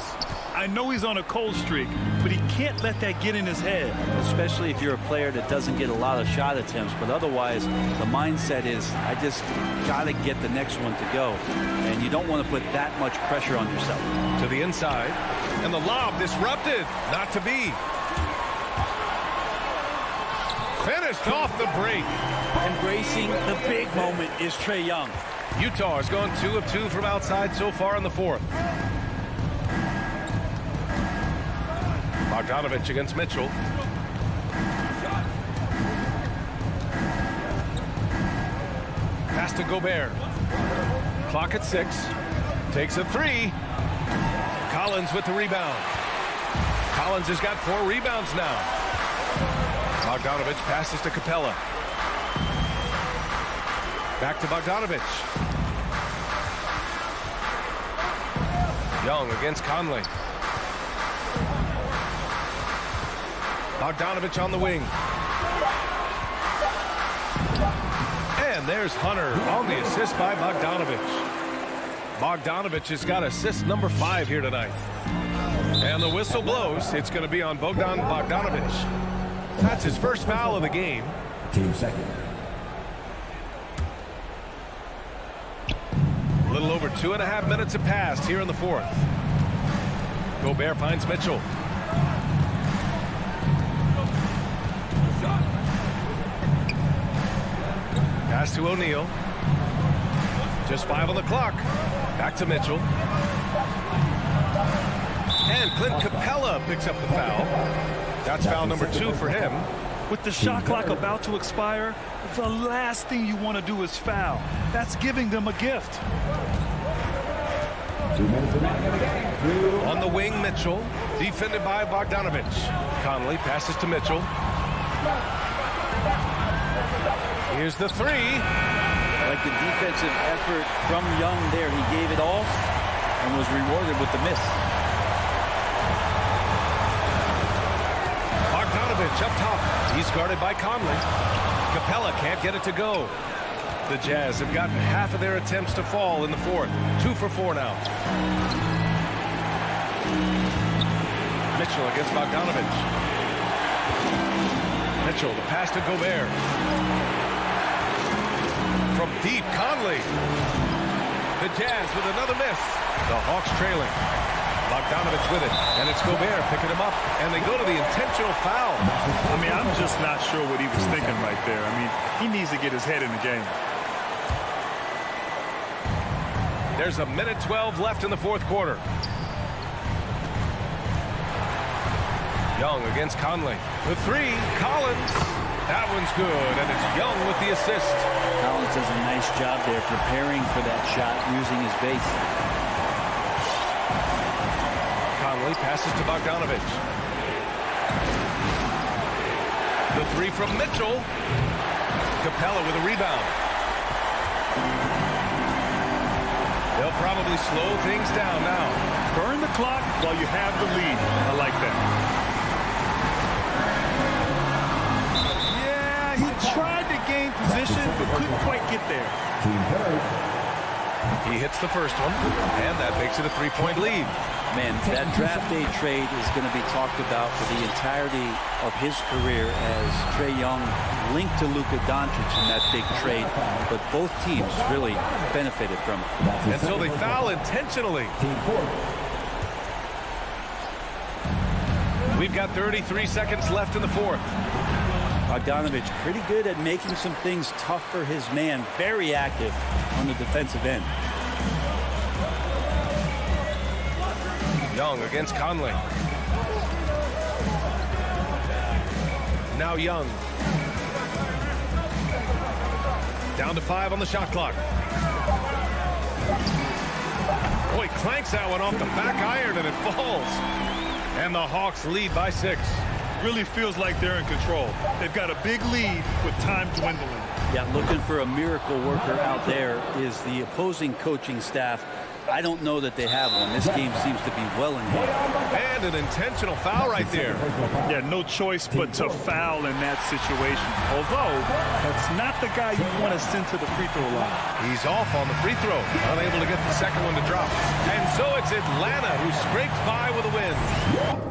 I know he's on a cold streak, but he can't let that get in his head. Especially if you're a player that doesn't get a lot of shot attempts, but otherwise the mindset is, I just got to get the next one to go. And you don't want to put that much pressure on yourself. To the inside, and the lob disrupted. Not to be. Finished off the break. Embracing the big moment is Trae Young. Utah has gone 2 of 2 from outside so far in the fourth. Bogdanovich against Mitchell. Pass to Gobert. Clock at 6. Takes a 3. Collins with the rebound. Collins has got 4 rebounds now. Bogdanovich passes to Capella. Back to Bogdanovich. Young against Conley. Bogdanovich on the wing. And there's Hunter on the assist by Bogdanovich. Bogdanovich has got assist number 5 here tonight. And the whistle blows. It's going to be on Bogdan Bogdanovich. That's his first foul of the game. Team second. A little over 2.5 minutes have passed here in the fourth. Gobert finds Mitchell. Pass to O'Neal. Just 5 on the clock. Back to Mitchell. And Clint Capella picks up the foul. That's foul number 2 for him. With the shot clock about to expire, the last thing you want to do is foul. That's giving them a gift. 2 minutes remaining. On the wing, Mitchell. Defended by Bogdanovich. Conley passes to Mitchell. Here's the 3. Like the defensive effort from Young there. He gave it all and was rewarded with the miss. Bogdanovich up top. He's guarded by Conley. Capella can't get it to go. The Jazz have gotten half of their attempts to fall in the fourth. 2 for 4 now. Mitchell against Bogdanovich. Mitchell, the pass to Gobert. From deep, Conley. The Jazz with another miss. The Hawks trailing. Bogdanovich with it, and it's Gobert picking him up, and they go to the intentional foul. I mean, I'm just not sure what he was thinking right there. I mean, he needs to get his head in the game. There's 1:12 left in the fourth quarter. Young against Conley. The 3, Collins. That one's good, and it's Young with the assist. Collins does a nice job there preparing for that shot using his base. Conley passes to Bogdanovich. The 3 from Mitchell. Capella with a rebound. They'll probably slow things down now. Burn the clock while you have the lead. I like that. Tried to gain position, but couldn't quite get there. He hits the first one, and that makes it a 3-point lead. Man, that draft day trade is going to be talked about for the entirety of his career as Trae Young linked to Luka Doncic in that big trade, but both teams really benefited from it. Until they foul intentionally. We've got 33 seconds left in the fourth. Bogdanovich pretty good at making some things tough for his man. Very active on the defensive end. Young against Conley. Now Young. Down to 5 on the shot clock. Boy, clanks that one off the back iron and it falls. And the Hawks lead by 6. Really feels like they're in control. They've got a big lead with time dwindling. Yeah, looking for a miracle worker out there is the opposing coaching staff. I don't know that they have one. This game seems to be well in hand. And an intentional foul right there. Yeah, no choice but to foul in that situation. Although, that's not the guy you want to send to the free throw line. He's off on the free throw, unable to get the second one to drop. And so it's Atlanta who scrapes by with a win.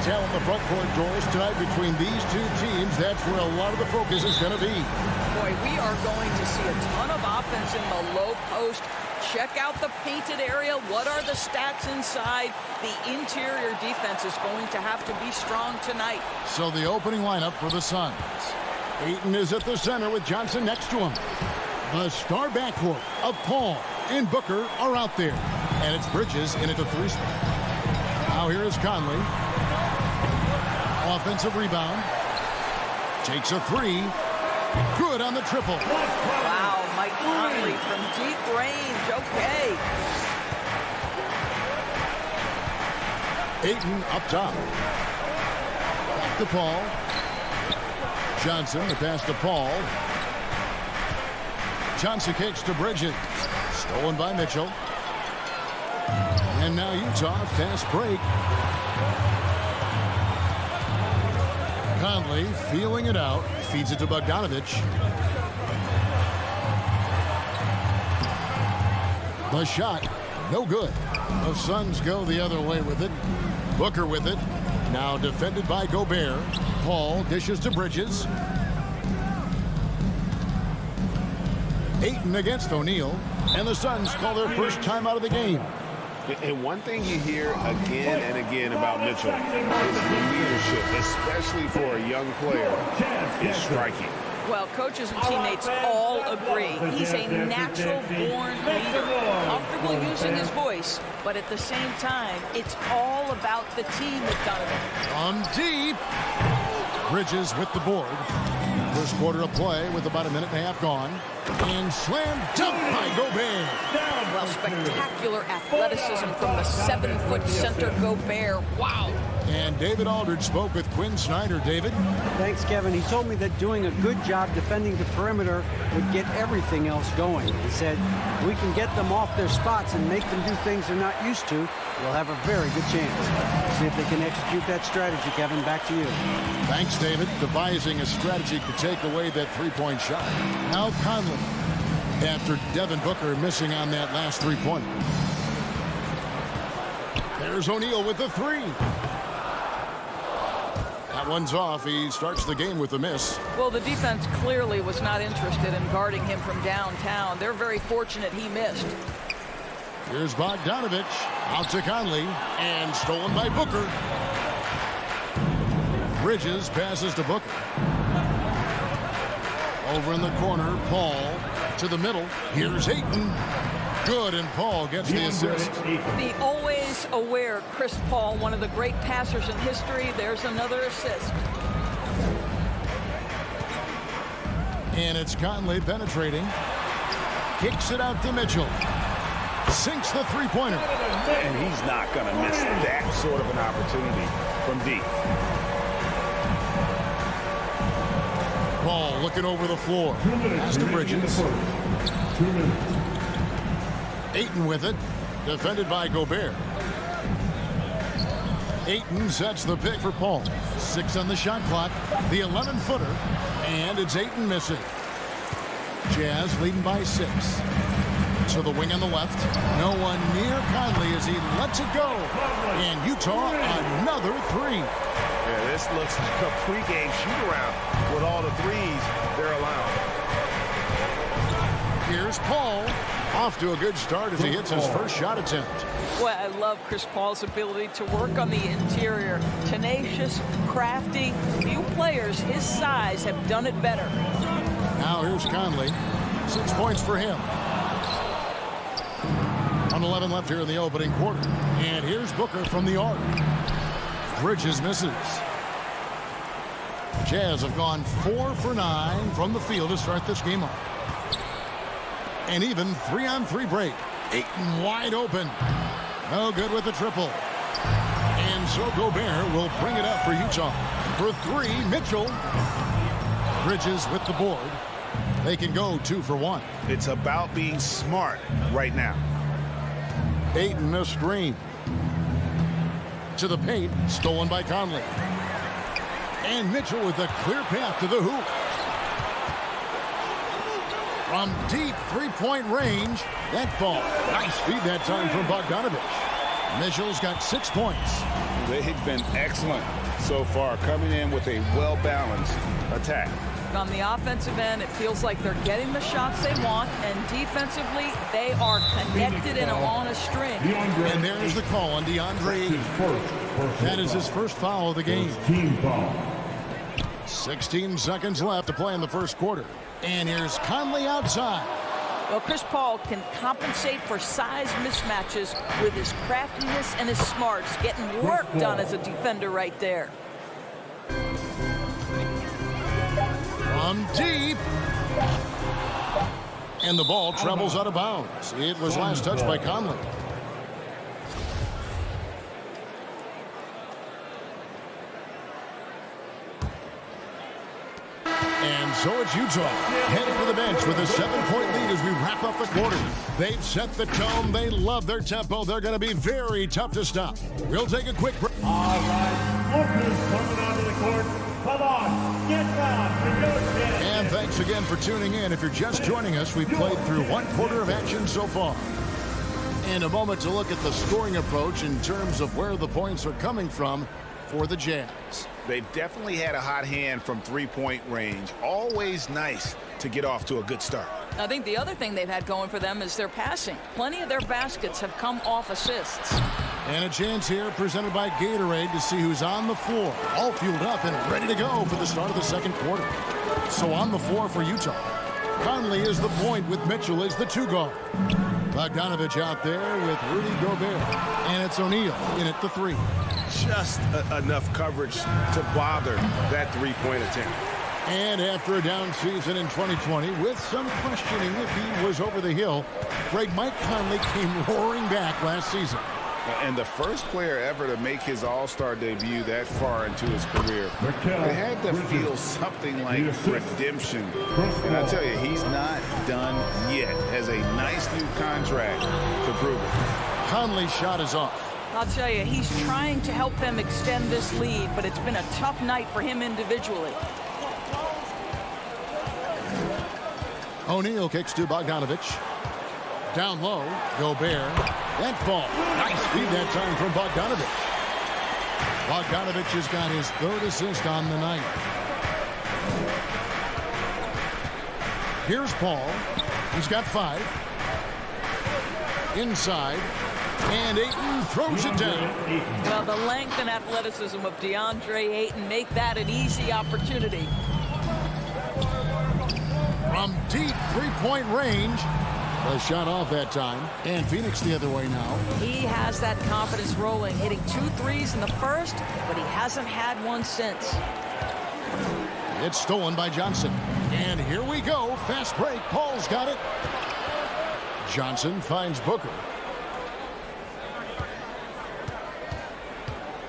talent in the front court, Doris, tonight between these two teams. That's where a lot of the focus is going to be. Boy, we are going to see a ton of offense in the low post. Check out the painted area. What are the stats inside? The interior defense is going to have to be strong tonight. So the opening lineup for the Suns. Ayton is at the center with Johnson next to him. The star backcourt of Paul and Booker are out there. And it's Bridges in at the 3 spot. Now here is Conley. Offensive rebound. Takes a 3. Good on the triple. Wow, Mike Conley from deep range. Okay. Ayton up top. Back to Paul. Johnson, the pass to Paul. Johnson kicks to Bridges. Stolen by Mitchell. And now Utah, fast break. Conley feeling it out. Feeds it to Bogdanovich. The shot, no good. The Suns go the other way with it. Booker with it. Now defended by Gobert. Paul dishes to Bridges. Ayton against O'Neal. And the Suns call their first time out of the game. And one thing you hear again and again about Mitchell is the leadership, especially for a young player, is striking. Well, coaches and teammates all agree. He's a natural-born leader, comfortable using his voice, but at the same time, it's all about the team with Donovan. From deep. Bridges with the board. First quarter of play with about a minute and a half gone. And slam dunk by Gobert. Well, spectacular athleticism from the 7-foot center Gobert. Wow. And David Aldridge spoke with Quinn Snyder. David? Thanks, Kevin. He told me that doing a good job defending the perimeter would get everything else going. He said, if we can get them off their spots and make them do things they're not used to, we'll have a very good chance. See if they can execute that strategy, Kevin. Back to you. Thanks, David. Devising a strategy to take away that three-point shot. Now Conley, after Devin Booker missing on that last three-pointer. There's O'Neal with the 3. That one's off. He starts the game with a miss. Well, the defense clearly was not interested in guarding him from downtown. They're very fortunate he missed. Here's Bogdanovich out to Conley and stolen by Booker. Bridges passes to Booker. Over in the corner, Paul to the middle. Here's Ayton. Good, and Paul gets the assist. The always aware Chris Paul, one of the great passers in history. There's another assist. And it's Conley penetrating. Kicks it out to Mitchell. Sinks the three-pointer. And he's not going to miss that sort of an opportunity from deep. Paul looking over the floor. Pass to Bridges. Ayton with it. Defended by Gobert. Ayton sets the pick for Paul. 6 on the shot clock. The 11-footer. And it's Ayton missing. Jazz leading by 6. To the wing on the left. No one near Conley as he lets it go. And Utah another 3. Yeah, this looks like a pregame shoot-around with all the threes they're allowed. Here's Paul. Off to a good start as he hits his first shot attempt. Well, I love Chris Paul's ability to work on the interior. Tenacious, crafty. Few players his size have done it better. Now here's Conley. 6 points for him. 1:11 left here in the opening quarter. And here's Booker from the arc. Bridges misses. Jazz have gone 4 for 9 from the field to start this game off. And even 3-on-3 break. Ayton wide open. No good with the triple. And so Gobert will bring it up for Utah. For 3, Mitchell. Bridges with the board. They can go 2 for 1. It's about being smart right now. Ayton a screen. To the paint. Stolen by Conley. And Mitchell with a clear path to the hoop. From deep three-point range, that ball. Nice feed that time from Bogdanovich. Mitchell's got 6 points. They've been excellent so far, coming in with a well-balanced attack. On the offensive end, it feels like they're getting the shots they want, and defensively, they are connected and on a string. And there's the call on DeAndre Ayton. That is his first foul of the game. 16 seconds left to play in the first quarter. And here's Conley outside. Well, Chris Paul can compensate for size mismatches with his craftiness and his smarts, getting work done as a defender right there. From deep. And the ball travels out of bounds. It was last touched by Conley. And so it's Utah headed for the bench with a 7-point lead as we wrap up the quarter. They've set the tone. They love their tempo. They're going to be very tough to stop. We'll take a quick break. All right, Lucas coming onto the court. Come on, get down for your chance. And thanks again for tuning in. If you're just joining us, we've played through 1 quarter of action so far. In a moment to look at the scoring approach in terms of where the points are coming from for the Jazz. They've definitely had a hot hand from three-point range. Always nice to get off to a good start. I think the other thing they've had going for them is their passing. Plenty of their baskets have come off assists. And a chance here presented by Gatorade to see who's on the floor. All fueled up and ready to go for the start of the second quarter. So on the floor for Utah. Conley is the point with Mitchell as the 2 guard. Bogdanovich out there with Rudy Gobert. And it's O'Neal in at the 3. Just enough coverage to bother that three-point attempt. And after a down season in 2020, with some questioning if he was over the hill, Mike Conley came roaring back last season. And the first player ever to make his all-star debut that far into his career. It had to feel something like redemption. And I tell you, he's not done yet. Has a nice new contract to prove it. Conley's shot is off. I'll tell you, he's trying to help them extend this lead, but it's been a tough night for him individually. O'Neal kicks to Bogdanovich. Down low, Gobert. That ball. Nice feed that time from Bogdanovich. Bogdanovich has got his 3rd assist on the night. Here's Paul. He's got 5. Inside. And Ayton throws it down. Well, the length and athleticism of DeAndre Ayton make that an easy opportunity. From deep 3-point range. A shot off that time. And Phoenix the other way now. He has that confidence rolling, hitting 2 threes in the first, but he hasn't had one since. It's stolen by Johnson. And here we go. Fast break. Paul's got it. Johnson finds Booker.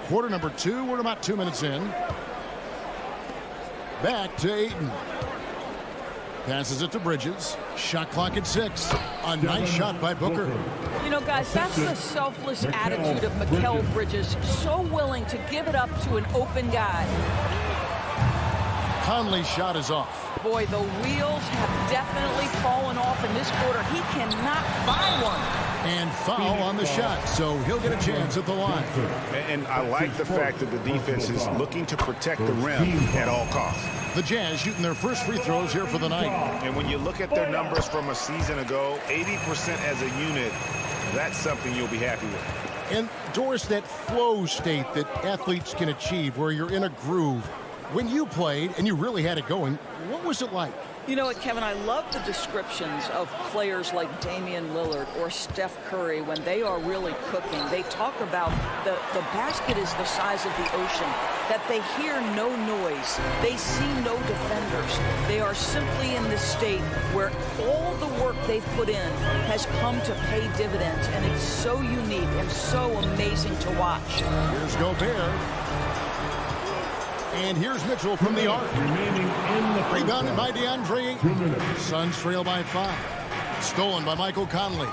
Quarter number 2. We're about 2 minutes in. Back to Ayton. Passes it to Bridges. Shot clock at 6. A nice shot by Booker. You know, guys, that's the selfless attitude of Mikal Bridges. So willing to give it up to an open guy. Conley's shot is off. Boy, the wheels have definitely fallen off in this quarter. He cannot buy one. And foul on the shot, so he'll get a chance at the line. And I like the fact that the defense is looking to protect the rim at all costs. The Jazz shooting their first free throws here for the night. And when you look at their numbers from a season ago, 80% as a unit, that's something you'll be happy with. And Doris, that flow state that athletes can achieve where you're in a groove. When you played and you really had it going, what was it like? You know what, Kevin, I love the descriptions of players like Damian Lillard or Steph Curry when they are really cooking. They talk about the basket is the size of the ocean, that they hear no noise, they see no defenders. They are simply in this state where all the work they've put in has come to pay dividends, and it's so unique and so amazing to watch. Here's Gobert. And here's Mitchell from the arc. Rebounded by DeAndre Ayton. Suns trail by 5. Stolen by Michael Conley.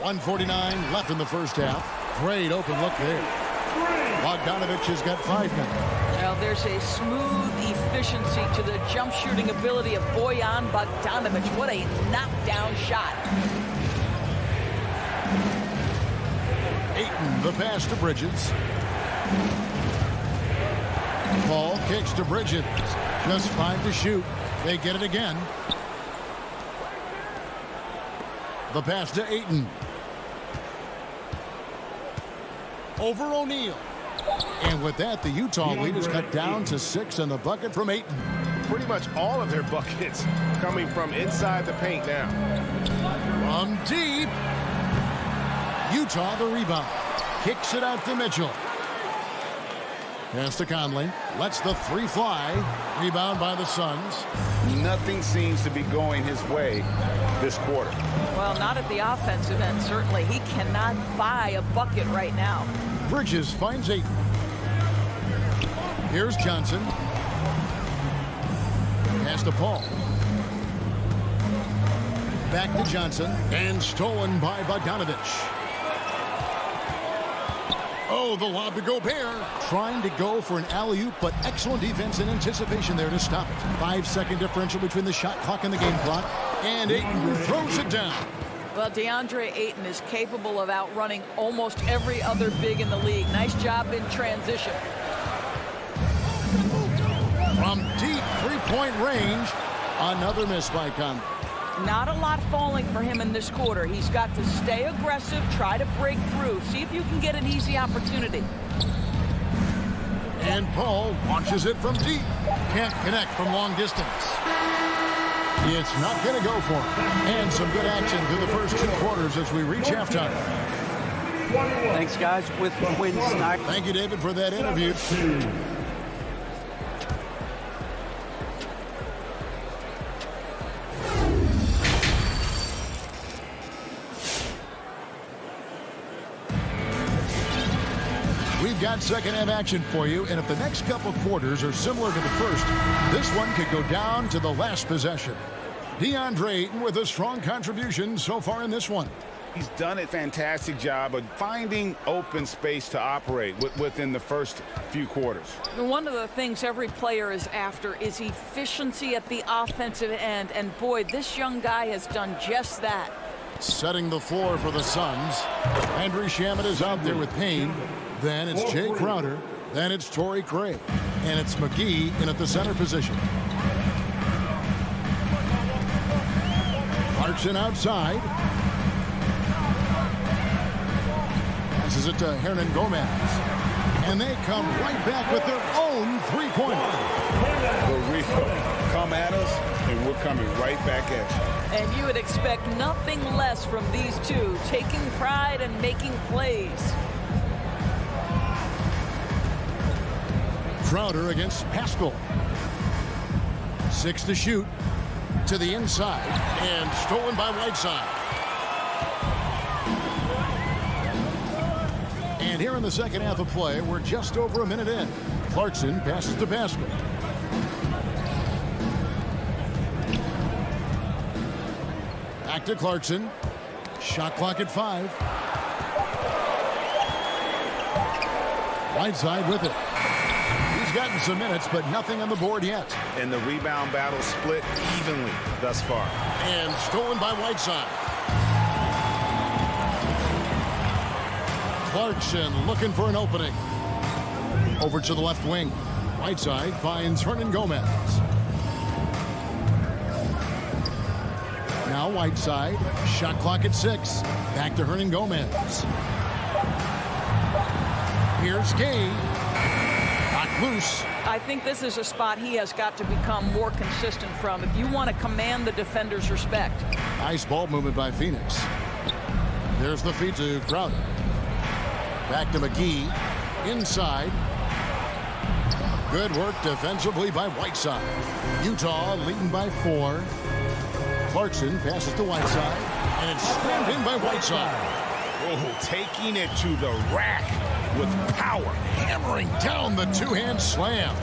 1:49 left in the first half. Great open look there. Bogdanovich has got 5 now. Well, there's a smooth efficiency to the jump shooting ability of Bojan Bogdanovich. What a knockdown shot. Ayton, the pass to Bridges. Ball kicks to Bridges. Just 5 to shoot. They get it again. The pass to Ayton. Over O'Neal. And with that, the Utah lead is cut down to 6 and the bucket from Ayton. Pretty much all of their buckets coming from inside the paint now. From deep. Utah the rebound. Kicks it out to Mitchell. Pass to Conley. Lets the 3 fly. Rebound by the Suns. Nothing seems to be going his way this quarter. Well, not at the offensive end, certainly. He cannot buy a bucket right now. Bridges finds Ayton. Here's Johnson. Pass to Paul. Back to Johnson. And stolen by Bogdanovich. Oh, the lob to Gobert. Trying to go for an alley-oop, but excellent defense and anticipation there to stop it. 5-second differential between the shot clock and the game clock. And Ayton throws it down. Well, DeAndre Ayton is capable of outrunning almost every other big in the league. Nice job in transition. From deep 3-point range, another miss by Conley. Not a lot falling for him in this quarter. He's got to stay aggressive, try to break through. See if you can get an easy opportunity. And Paul launches it from deep. Can't connect from long distance. It's not going to go for him. And some good action through the first 2 quarters as we reach halftime. Thanks, guys. With Quinn Snyder. Thank you, David, for that interview. We've got second half action for you, and if the next couple quarters are similar to the first, this one could go down to the last possession. DeAndre Ayton with a strong contribution so far in this one. He's done a fantastic job of finding open space to operate within the first few quarters. One of the things every player is after is efficiency at the offensive end, and boy, this young guy has done just that. Setting the floor for the Suns. Andrew Shamet is out there with Payne. Then it's Jay Crowder. Then it's Torrey Craig. And it's McGee in at the center position. Clarkson outside. Passes it to Hernan Gomez. And they come right back with their own 3-pointer. The Rico, come at us, and we're coming right back at you. And you would expect nothing less from these two, taking pride and making plays. Crowder against Pascal. 6 to shoot. To the inside. And stolen by Whiteside. And here in the second half of play, we're just over a minute in. Clarkson passes to Pascal. Back to Clarkson. Shot clock at 5. Whiteside with it. He's gotten some minutes, but nothing on the board yet. And the rebound battle split evenly thus far. And stolen by Whiteside. Clarkson looking for an opening. Over to the left wing. Whiteside finds Hernan Gomez. Now Whiteside. Shot clock at 6. Back to Hernan Gomez. Here's Gay. Knocked loose. I think this is a spot he has got to become more consistent from if you want to command the defender's respect. Nice ball movement by Phoenix. There's the feed to Crowder. Back to McGee. Inside. Good work defensively by Whiteside. Utah leading by 4. Clarkson passes to Whiteside. And it's slammed in by Whiteside. Oh, taking it to the rack with power. Hammering down the two-hand slam.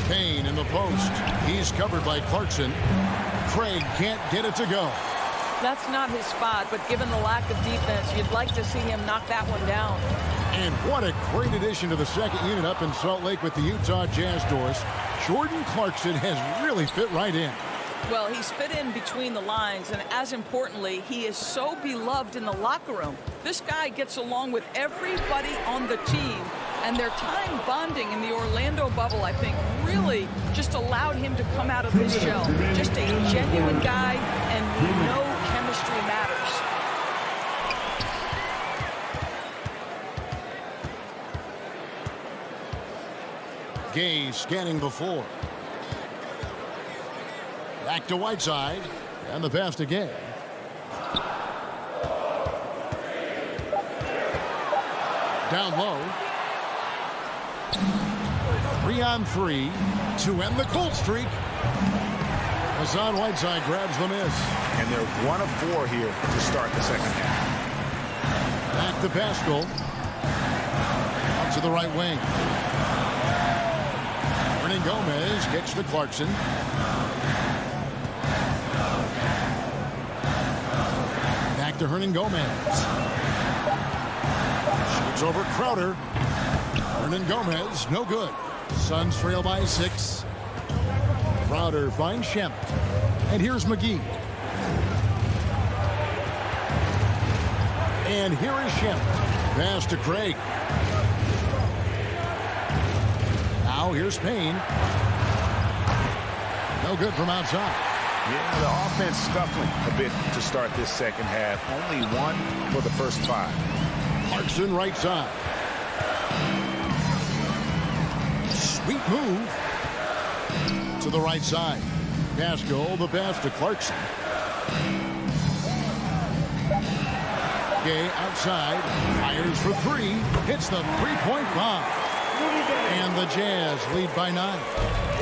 Payne in the post. He's covered by Clarkson. Craig can't get it to go. That's not his spot, but given the lack of defense, you'd like to see him knock that one down. And what a great addition to the second unit up in Salt Lake with the Utah Jazz doors. Jordan Clarkson has really fit right in. Well, he's fit in between the lines, and as importantly, he is so beloved in the locker room. This guy gets along with everybody on the team, and their time bonding in the Orlando bubble, I think, really just allowed him to come out of his shell. Just a genuine guy, and we know chemistry matters. Gay scanning the floor. Back to Whiteside, and the pass to Gay. Down low. 3-on-3 to end the cold streak. Hassan Whiteside grabs the miss. And they're 1 of 4 here to start the second half. Back to Pascal. Out to the right wing. Hernan Gomez gets to Clarkson. Back to Hernan Gomez. Shoots over Crowder. Hernan Gomez, no good. Suns trail by 6. Crowder finds Shemp. And here's McGee. And here is Shemp. Pass to Craig. Now here's Payne. No good from outside. Yeah, the offense scuffling a bit to start this second half. Only 1 for the first 5. Clarkson right side. Sweet move. To the right side. Pascal, the pass to Clarkson. Gay outside. Fires for 3. Hits the three-point bomb. And the Jazz lead by 9.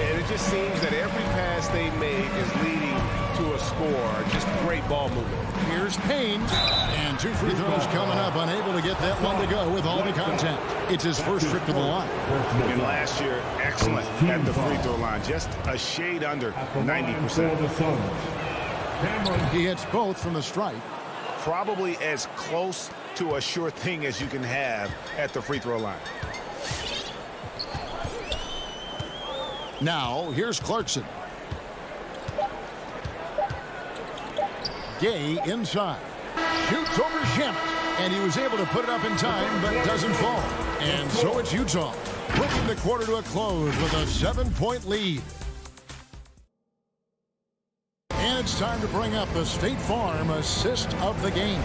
And it just seems that every pass they make is leading to a score. Just great ball movement. Here's Payne. And 2 free throws coming up. Unable to get that one to go with all the contact. It's his first trip to the line. And last year, excellent at the free throw line. Just a shade under 90%. He hits both from the stripe. Probably as close to a sure thing as you can have at the free throw line. Now, here's Clarkson. Gay inside. Shoots over Shemp. And he was able to put it up in time, but doesn't fall. And so it's Utah, pushing the quarter to a close with a 7-point lead. And it's time to bring up the State Farm assist of the game.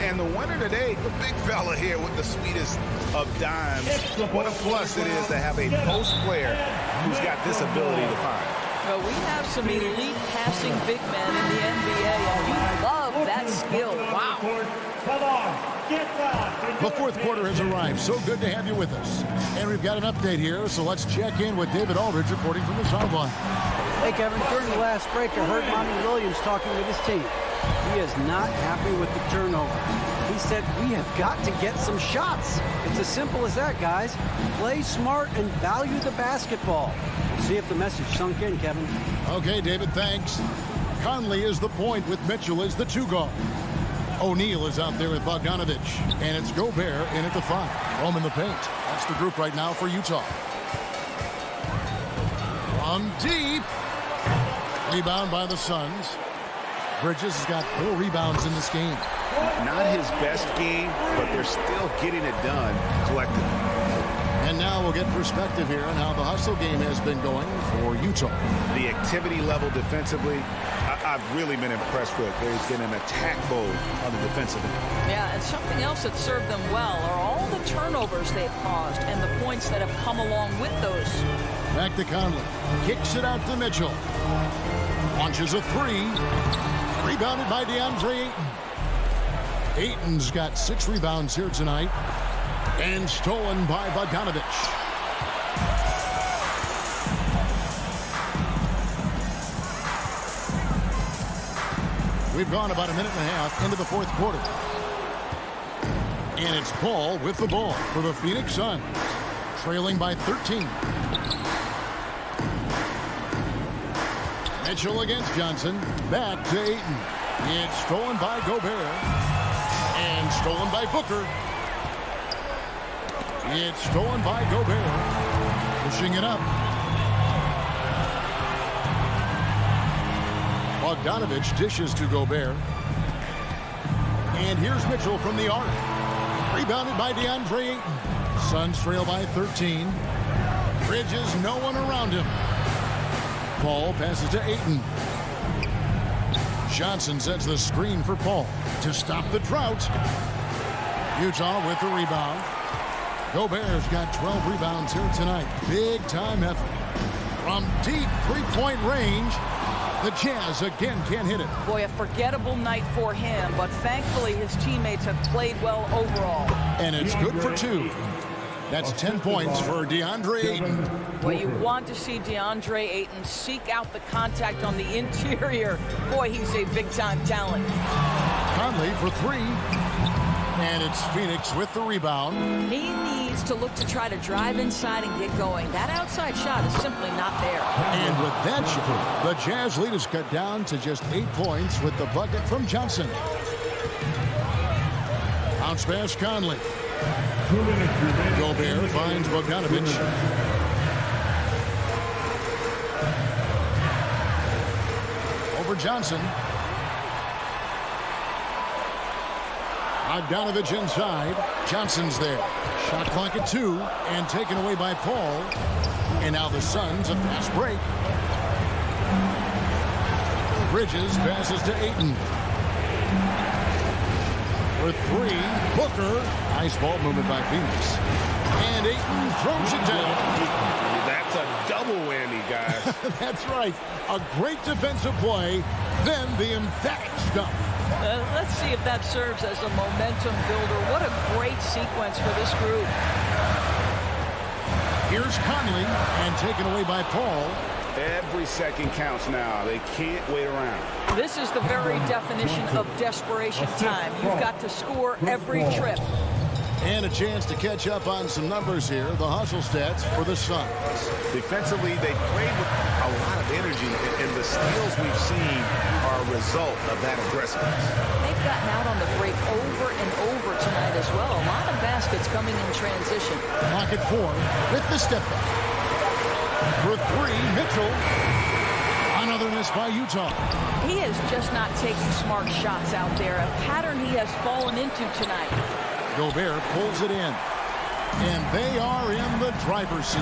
And the winner today, the big fella here with the sweetest of dimes. What a plus it is to have a post player who's got this ability to find. Well, we have some elite passing big men in the NBA, and you love that skill. Wow. Come on, get back. The fourth quarter has arrived. So good to have you with us. And we've got an update here, so let's check in with David Aldridge reporting from the sideline. Hey, Kevin, during the last break, I heard Monty Williams talking with his team. He is not happy with the turnover. He said, we have got to get some shots. It's as simple as that, guys. Play smart and value the basketball. We'll see if the message sunk in, Kevin. Okay, David, thanks. Conley is the point with Mitchell as the 2 guard. O'Neal is out there with Bogdanovich. And it's Gobert in at the 5. Home in the paint. That's the group right now for Utah. From deep. Rebound by the Suns. Bridges has got 4 rebounds in this game. Not his best game, but they're still getting it done collectively. And now we'll get perspective here on how the hustle game has been going for Utah. The activity level defensively, I've really been impressed with. There's been an attack mode on the defensive end. Yeah, and something else that served them well are all the turnovers they've caused and the points that have come along with those. Back to Conley. Kicks it out to Mitchell. Launches a 3. Rebounded by DeAndre Ayton. Ayton's got 6 rebounds here tonight. And stolen by Bogdanovich. We've gone about a minute and a half into the fourth quarter. And it's Paul with the ball for the Phoenix Suns. Trailing by 13. Mitchell against Johnson. Back to Ayton. It's stolen by Gobert. And stolen by Booker. It's stolen by Gobert. Pushing it up. Bogdanovich dishes to Gobert. And here's Mitchell from the arc. Rebounded by DeAndre Ayton. Suns trail by 13. Bridges, no one around him. Paul passes to Ayton. Johnson sets the screen for Paul to stop the drought. Utah with the rebound. Gobert's got 12 rebounds here tonight. Big time effort. From deep three-point range, the Jazz again can't hit it. Boy, a forgettable night for him, but thankfully his teammates have played well overall. And it's good for 2. That's 10 points for DeAndre Ayton. Well, you want to see DeAndre Ayton seek out the contact on the interior. Boy, he's a big-time talent. Conley for 3. And it's Phoenix with the rebound. He needs to look to try to drive inside and get going. That outside shot is simply not there. And with that shot, the Jazz lead is cut down to just 8 points with the bucket from Johnson. Bounce pass Conley. Gobert finds Bogdanovich. Over Johnson. Bogdanovich inside. Johnson's there. Shot clock at 2 and taken away by Paul. And now the Suns a fast break. Bridges passes to Ayton. For 3, Booker. Nice ball movement by Phoenix. And Ayton throws it down. That's a double whammy, guys. That's right. A great defensive play, then the emphatic stuff. Let's see if that serves as a momentum builder. What a great sequence for this group. Here's Conley, and taken away by Paul. Every second counts now. They can't wait around. This is the very definition of desperation time. You've got to score every trip. And a chance to catch up on some numbers here. The hustle stats for the Suns. Defensively, they played with a lot of energy, and the steals we've seen are a result of that aggressiveness. They've gotten out on the break over and over tonight as well. A lot of baskets coming in transition. Clock at 4 with the step back. For 3, Mitchell. Another miss by Utah. He is just not taking smart shots out there. A pattern he has fallen into tonight. Gobert pulls it in. And they are in the driver's seat.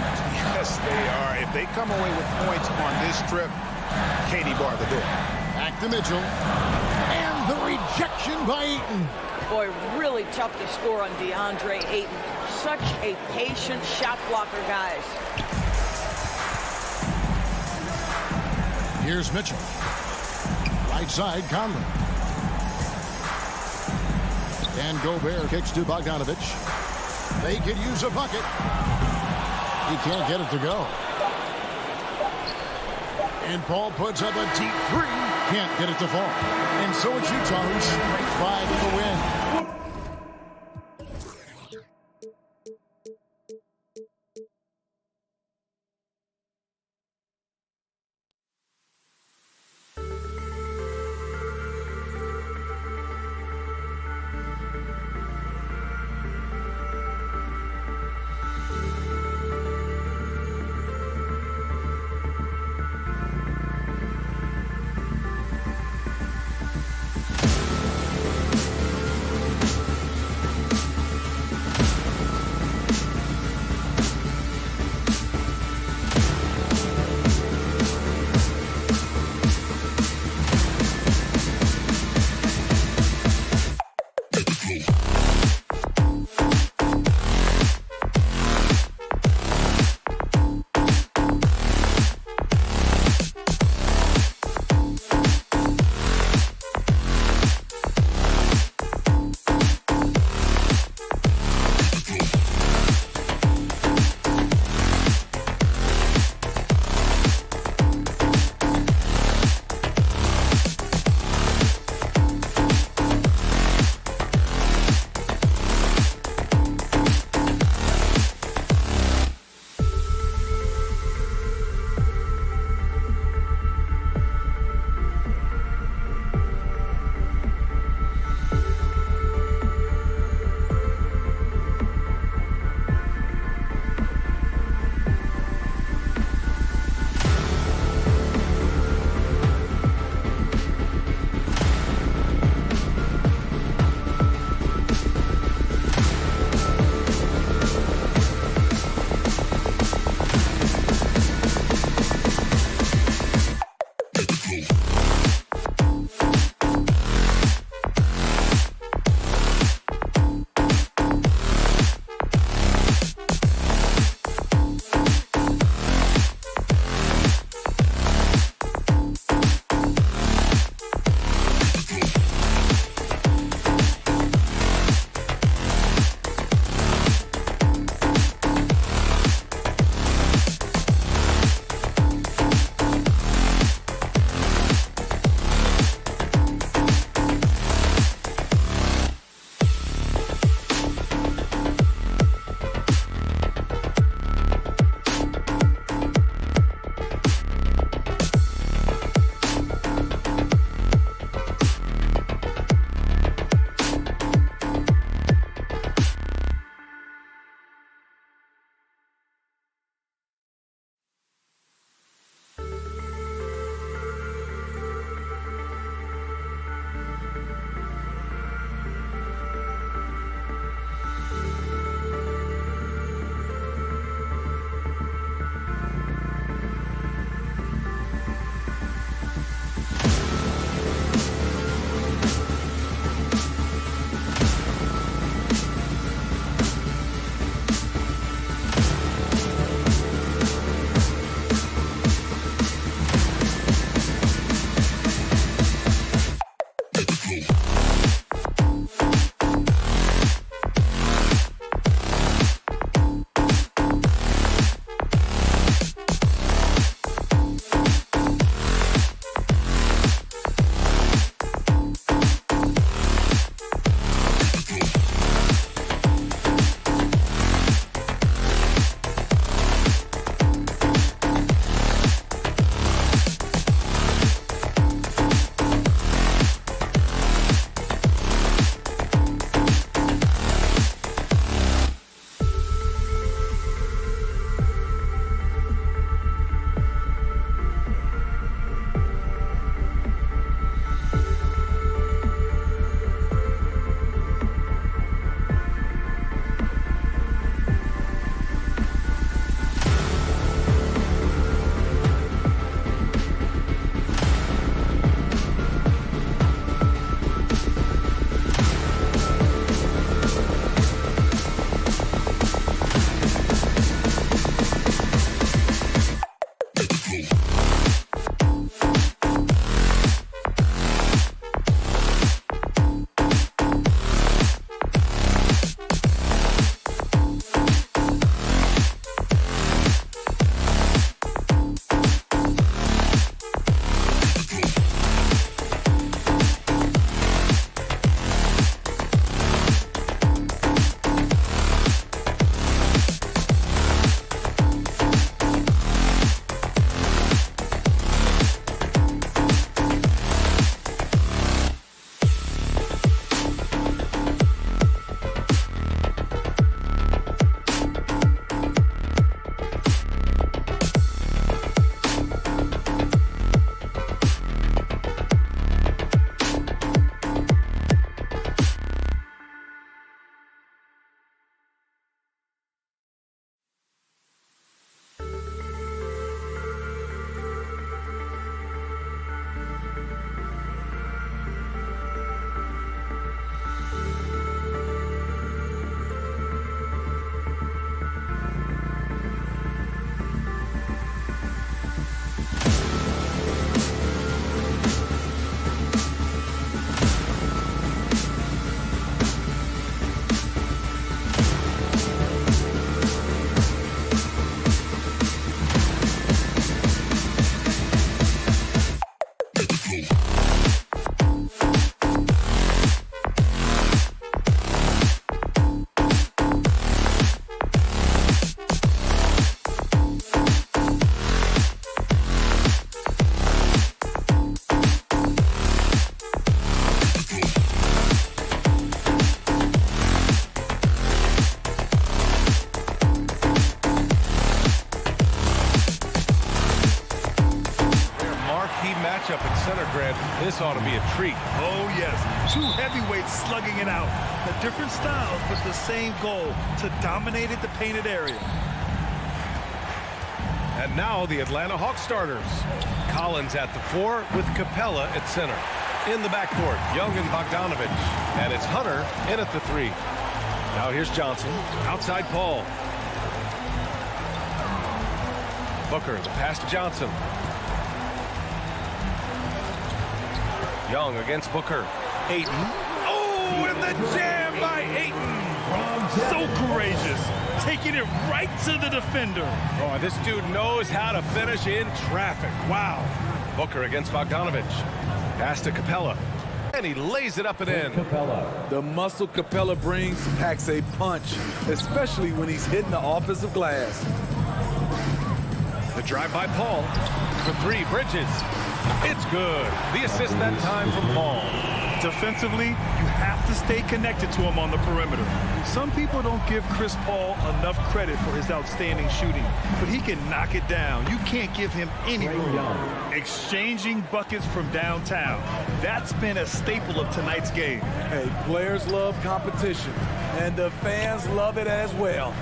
Yes, they are. If they come away with points on this trip, Katie bar the door. Back to Mitchell. And the rejection by Ayton. Boy, really tough to score on DeAndre Ayton. Such a patient shot blocker, guys. Here's Mitchell. Right side, Conley. And Gobert kicks to Bogdanovich. They could use a bucket. He can't get it to go. And Paul puts up a deep 3. Can't get it to fall. And so it's Utah who scrapes by for the win. This ought to be a treat. Oh, yes. Two heavyweights slugging it out. The different styles, but the same goal, to dominate at the painted area. And now the Atlanta Hawks starters. Collins at the 4 with Capella at center. In the backcourt, Young and Bogdanovich. And it's Hunter in at the 3. Now here's Johnson. Outside Paul. Booker, the pass to Johnson. Young against Booker. Ayton. Oh, and the jam by Ayton. So courageous. Taking it right to the defender. Oh, this dude knows how to finish in traffic. Wow. Booker against Bogdanovich. Pass to Capella. And he lays it up and in. The muscle Capella brings packs a punch, especially when he's hitting the offensive glass. The drive by Paul. For 3, Bridges. It's good. The assist that time from Paul. Defensively, you have to stay connected to him on the perimeter. Some people don't give Chris Paul enough credit for his outstanding shooting, but he can knock it down. You can't give him any room. Exchanging buckets from downtown. That's been a staple of tonight's game. Hey, players love competition, and the fans love it as well.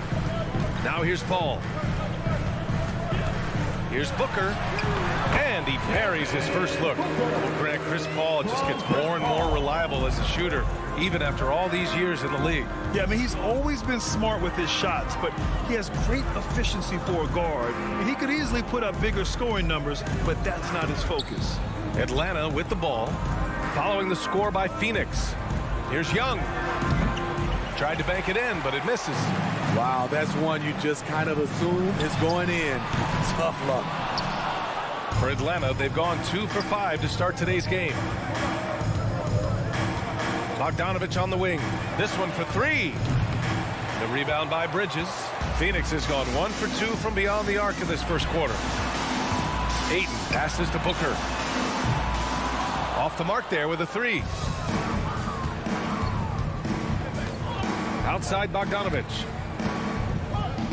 Now here's Paul. Here's Booker. And he buries his first look. Greg, Chris Paul just gets more and more reliable as a shooter, even after all these years in the league. Yeah, I mean, he's always been smart with his shots, but he has great efficiency for a guard. And he could easily put up bigger scoring numbers, but that's not his focus. Atlanta with the ball, following the score by Phoenix. Here's Young. Tried to bank it in, but it misses. Wow, that's one you just kind of assume is going in. Tough luck. For Atlanta, they've gone 2 for 5 to start today's game. Bogdanovich on the wing. This one for 3. The rebound by Bridges. Phoenix has gone 1 for 2 from beyond the arc in this first quarter. Ayton passes to Booker. Off the mark there with a 3. Outside Bogdanovich.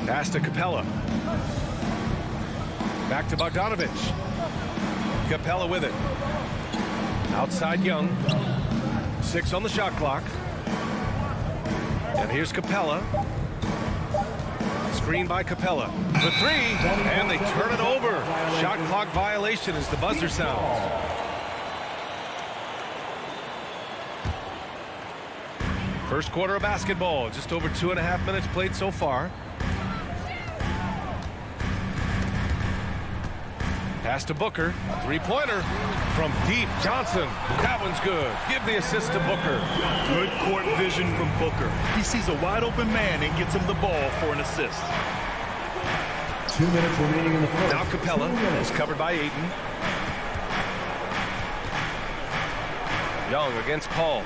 Pass to Capella. Back to Bogdanovich. Capella with it. Outside Young. 6 on the shot clock. And here's Capella. Screen by Capella. The 3, and they turn it over. Shot clock violation as the buzzer sounds. First quarter of basketball. Just over 2.5 minutes played so far. Pass to Booker. 3-pointer from deep. Johnson. That one's good. Give the assist to Booker. Good court vision from Booker. He sees a wide open man and gets him the ball for an assist. 2 minutes remaining in the first. Now Capella is covered by Ayton. Young against Paul.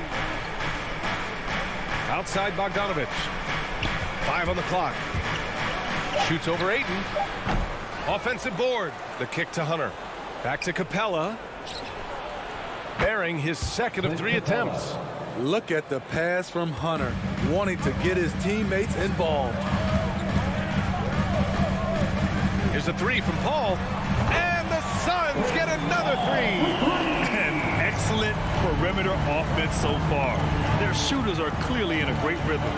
Outside Bogdanovich. 5 on the clock. Shoots over Ayton. Offensive board. The kick to Hunter. Back to Capella. Bearing his second of 3 attempts. Look at the pass from Hunter, wanting to get his teammates involved. Here's a 3 from Paul. And the Suns get another 3. An excellent perimeter offense so far. Their shooters are clearly in a great rhythm.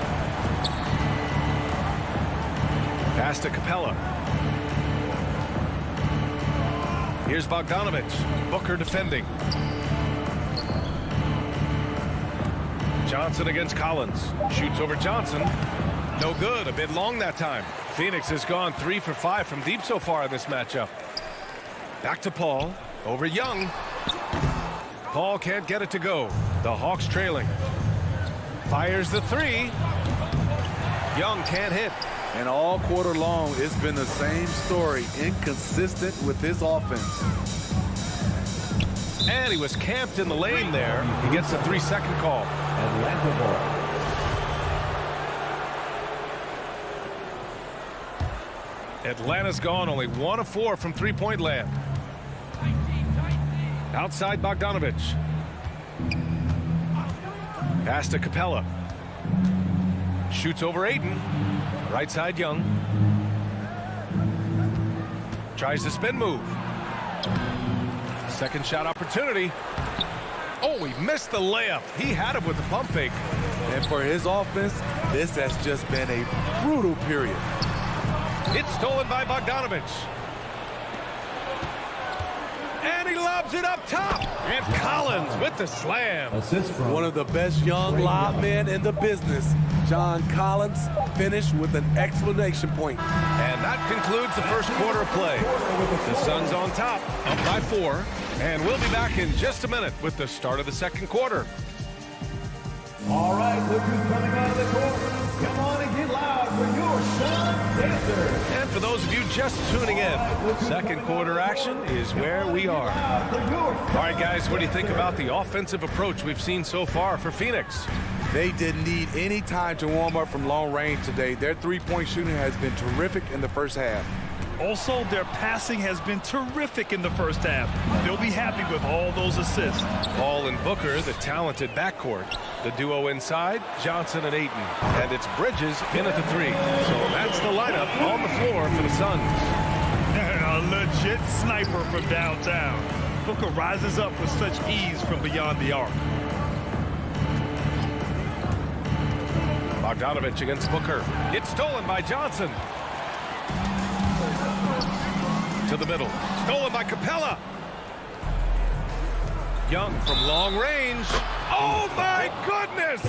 Pass to Capella. Here's Bogdanovich. Booker defending. Johnson against Collins. Shoots over Johnson. No good. A bit long that time. Phoenix has gone 3 for 5 from deep so far in this matchup. Back to Paul. Over Young. Paul can't get it to go. The Hawks trailing. Fires the 3. Young can't hit. And all quarter long, it's been the same story. Inconsistent with his offense. And he was camped in the lane there. He gets a 3-second call. Atlanta ball. Atlanta's gone only 1 of 4 from 3-point land. Outside Bogdanovich. Pass to Capella. Shoots over Ayton. Right side Young. Tries the spin move. Second shot opportunity. Oh, he missed the layup. He had him with the pump fake. And for his offense, this has just been a brutal period. It's stolen by Bogdanovich. And he lobs it up top. And Collins with the slam. One of the best young lob men in the business, John Collins, finished with an exclamation point. And that concludes the first quarter of play. The Suns on top, up by 4. And we'll be back in just a minute with the start of the second quarter. All right, look who's coming out of the court. Come on and get loud for your Sun Dancers. And for those of you just tuning in, second quarter action is where we are. All right, guys, what do you think about the offensive approach we've seen so far for Phoenix? They didn't need any time to warm up from long range today. Their three-point shooting has been terrific in the first half. Also, their passing has been terrific in the first half. They'll be happy with all those assists. Paul and Booker, the talented backcourt. The duo inside, Johnson and Ayton. And it's Bridges in at the 3. So that's the lineup on the floor for the Suns. A legit sniper from downtown. Booker rises up with such ease from beyond the arc. Bogdanovich against Booker. It's stolen by Johnson. To the middle. Stolen by Capella. Young from long range. Oh, my goodness!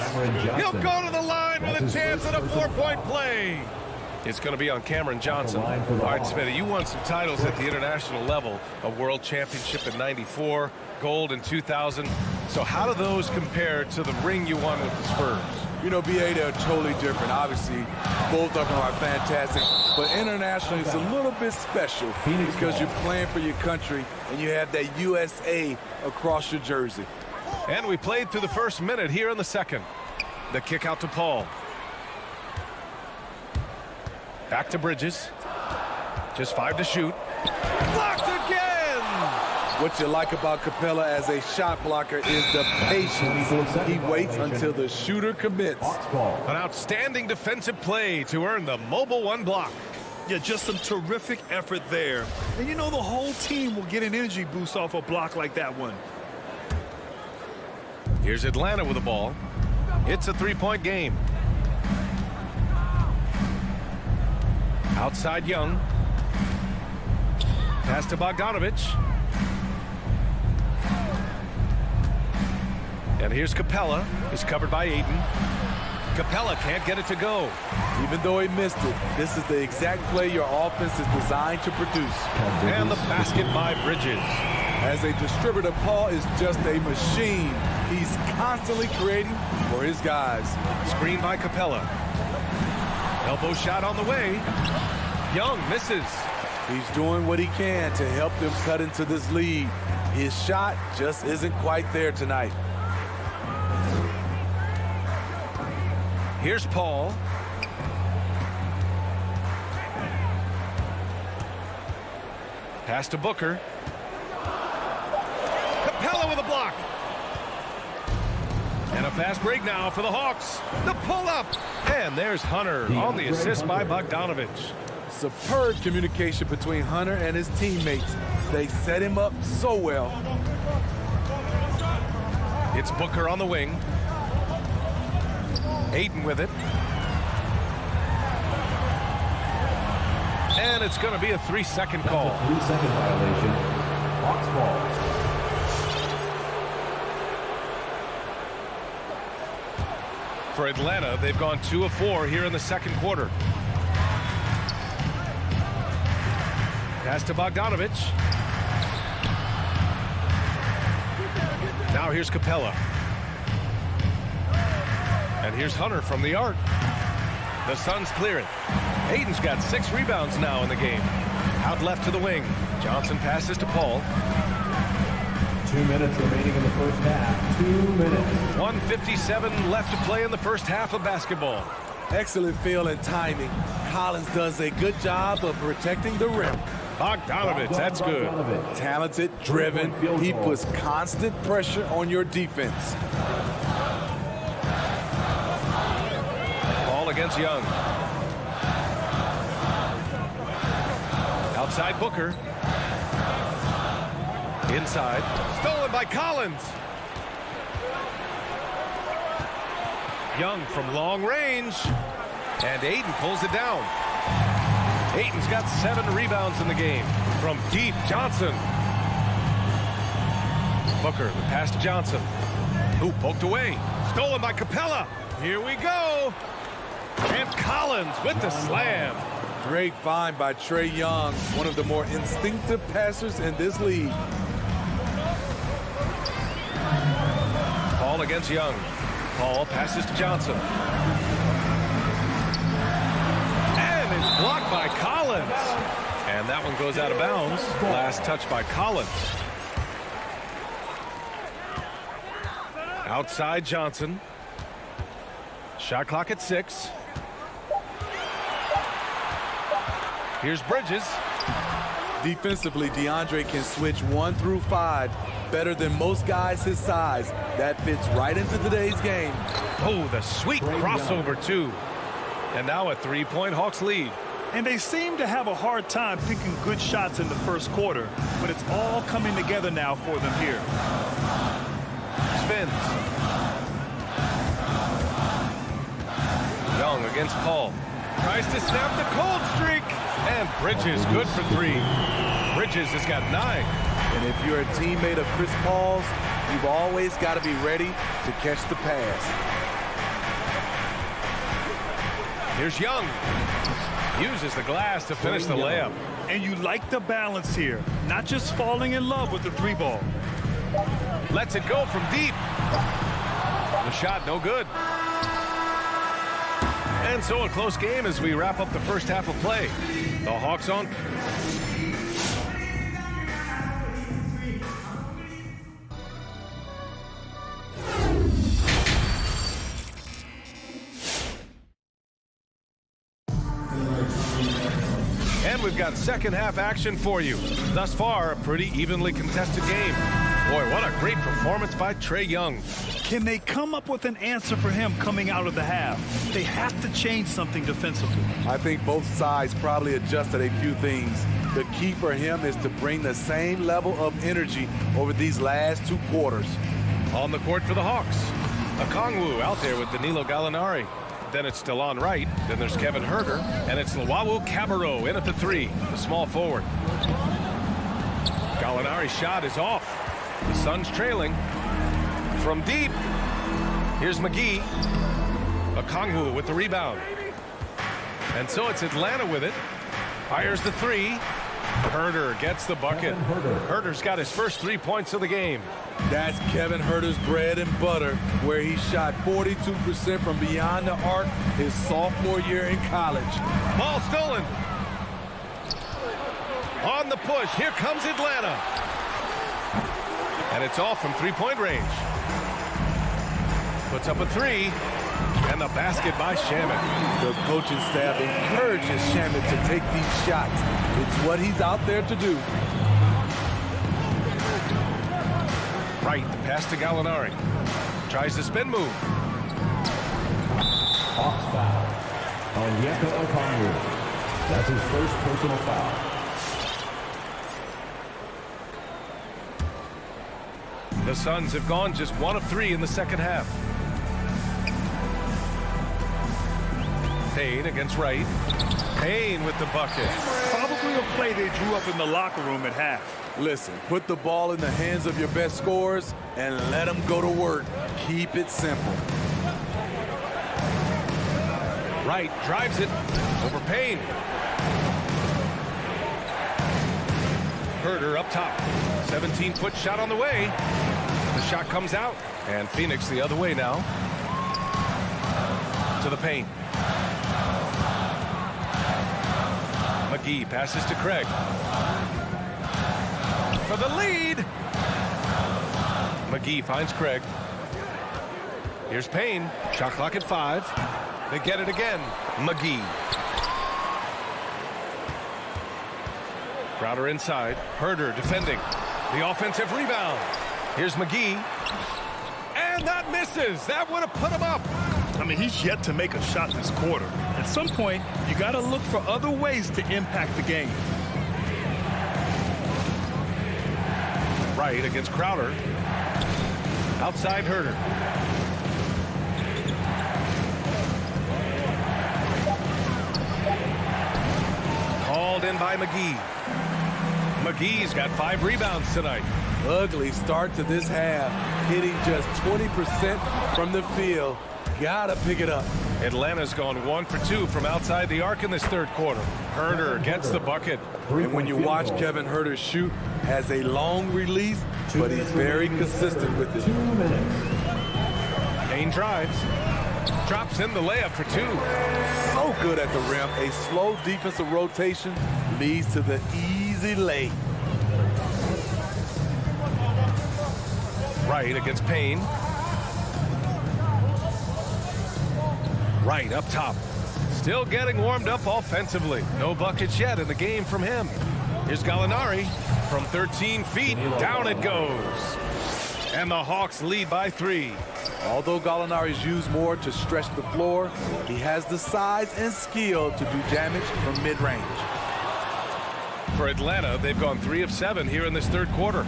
He'll go to the line with a chance at a 4-point play. It's going to be on Cameron Johnson. All right, Smitty, you won some titles at the international level. A world championship in '94, gold in 2000. So how do those compare to the ring you won with the Spurs? You know, BA, they're totally different. Obviously, both of them are fantastic. But internationally, it's a little bit special because you're playing for your country and you have that USA across your jersey. And we played through the first minute here in the second. The kick out to Paul. Back to Bridges. Just 5 to shoot. Blocked again! What you like about Capella as a shot blocker is the patience. He waits until the shooter commits. An outstanding defensive play to earn the mobile 1 block. Yeah, just some terrific effort there. And you know the whole team will get an energy boost off a block like that one. Here's Atlanta with the ball. It's a 3-point game. Outside Young. Pass to Bogdanovich. And here's Capella. He's covered by Ayton. Capella can't get it to go. Even though he missed it, this is the exact play your offense is designed to produce. And the basket by Bridges. As a distributor, Paul is just a machine. He's constantly creating for his guys. Screen by Capella. Elbow shot on the way. Young misses. He's doing what he can to help them cut into this lead. His shot just isn't quite there tonight. Here's Paul. Pass to Booker. Capella with a block. And a fast break now for the Hawks. The pull-up. And there's Hunter on the assist by Bogdanovich. Superb communication between Hunter and his teammates. They set him up so well. It's Booker on the wing. Ayton with it. And it's going to be a 3-second call. 3-second violation. Hawks ball. For Atlanta, they've gone 2 of 4 here in the second quarter. Pass to Bogdanovich. Now here's Capella. And here's Hunter from the arc. The Suns clear it. Ayton's got 6 rebounds now in the game. Out left to the wing. Johnson passes to Paul. 2 minutes remaining in the first half. 2 minutes. 1:57 left to play in the first half of basketball. Excellent feel and timing. Collins does a good job of protecting the rim. Bogdanovich, that's good. Talented, driven. He puts constant pressure on your defense. Ball against Young. Outside Booker. Inside. Stolen by Collins. Young from long range. And Ayton pulls it down. Ayton's got 7 rebounds in the game. From deep, Johnson. Booker, the pass to Johnson. Who poked away. Stolen by Capella. Here we go. And Collins with the slam. Great find by Trae Young, one of the more instinctive passers in this league. Paul against Young. Paul passes to Johnson. And it's blocked by Collins. And that one goes out of bounds. Last touch by Collins. Outside Johnson. Shot clock at 6. Here's Bridges. Defensively, DeAndre can switch 1 through 5 better than most guys his size. That fits right into today's game. Oh, the sweet crossover, too. And now a 3-point Hawks lead. And they seem to have a hard time picking good shots in the first quarter, but it's all coming together now for them here. Spins. Young against Paul. Tries to snap the cold streak. And Bridges good for 3. Bridges has got 9. And if you're a teammate of Chris Paul's, you've always got to be ready to catch the pass. Here's Young. Uses the glass to finish the layup. And you like the balance here. Not just falling in love with the 3-ball. Lets it go from deep. The shot no good. And so a close game as we wrap up the first half of play. The Hawks on. And we've got second half action for you. Thus far, a pretty evenly contested game. Boy, what a great performance by Trae Young. Can they come up with an answer for him coming out of the half? They have to change something defensively. I think both sides probably adjusted a few things. The key for him is to bring the same level of energy over these last 2 quarters. On the court for the Hawks. Okongwu out there with Danilo Gallinari. Then it's Delon Wright. Then there's Kevin Huerter. And it's Luwawu Cabarrot in at the 3, the small forward. Gallinari's shot is off. The Suns trailing. From deep, here's McGee. Okongwu with the rebound. And so it's Atlanta with it. Fires the 3. Huerter gets the bucket. Huerter's got his first 3 points of the game. That's Kevin Huerter's bread and butter, where he shot 42% from beyond the arc his sophomore year in college. Ball stolen. On the push, here comes Atlanta. And it's off from 3-point range. Puts up a 3. And the basket by Shamet. The coaching staff encourages Shamet to take these shots. It's what he's out there to do. Right, the pass to Gallinari. Tries the spin move. Hawks foul on Onyeka Okongwu. That's his first personal foul. The Suns have gone just 1 of 3 in the second half. Payne against Wright. Payne with the bucket. Probably a play they drew up in the locker room at half. Listen, put the ball in the hands of your best scorers and let them go to work. Keep it simple. Wright drives it over Payne. Huerter up top. 17-foot shot on the way. The shot comes out. And Phoenix the other way now. To the paint. McGee passes to Craig. For the lead. McGee finds Craig. Here's Payne. Shot clock at 5. They get it again. McGee. Crowder inside. Huerter defending. The offensive rebound. Here's McGee. And that misses. That would have put him up. I mean, he's yet to make a shot this quarter. At some point, you got to look for other ways to impact the game. Right against Crowder. Outside Huerter. fouled in by McGee. McGee's got 5 rebounds tonight. Ugly start to this half, hitting just 20% from the field. Gotta pick it up. Atlanta's gone 1 for 2 from outside the arc in this third quarter. Herter gets the bucket. And when you watch Kevin Herter shoot, has a long release, but he's very consistent with it. Payne drives. Drops in the layup for 2. So good at the rim. A slow defensive rotation leads to the easy lay. Wright against Payne. Wright up top. Still getting warmed up offensively. No buckets yet in the game from him. Here's Gallinari from 13 feet. Down it goes. And the Hawks lead by 3. Although Gallinari's used more to stretch the floor, he has the size and skill to do damage from mid-range. For Atlanta, they've gone 3 of 7 here in this third quarter.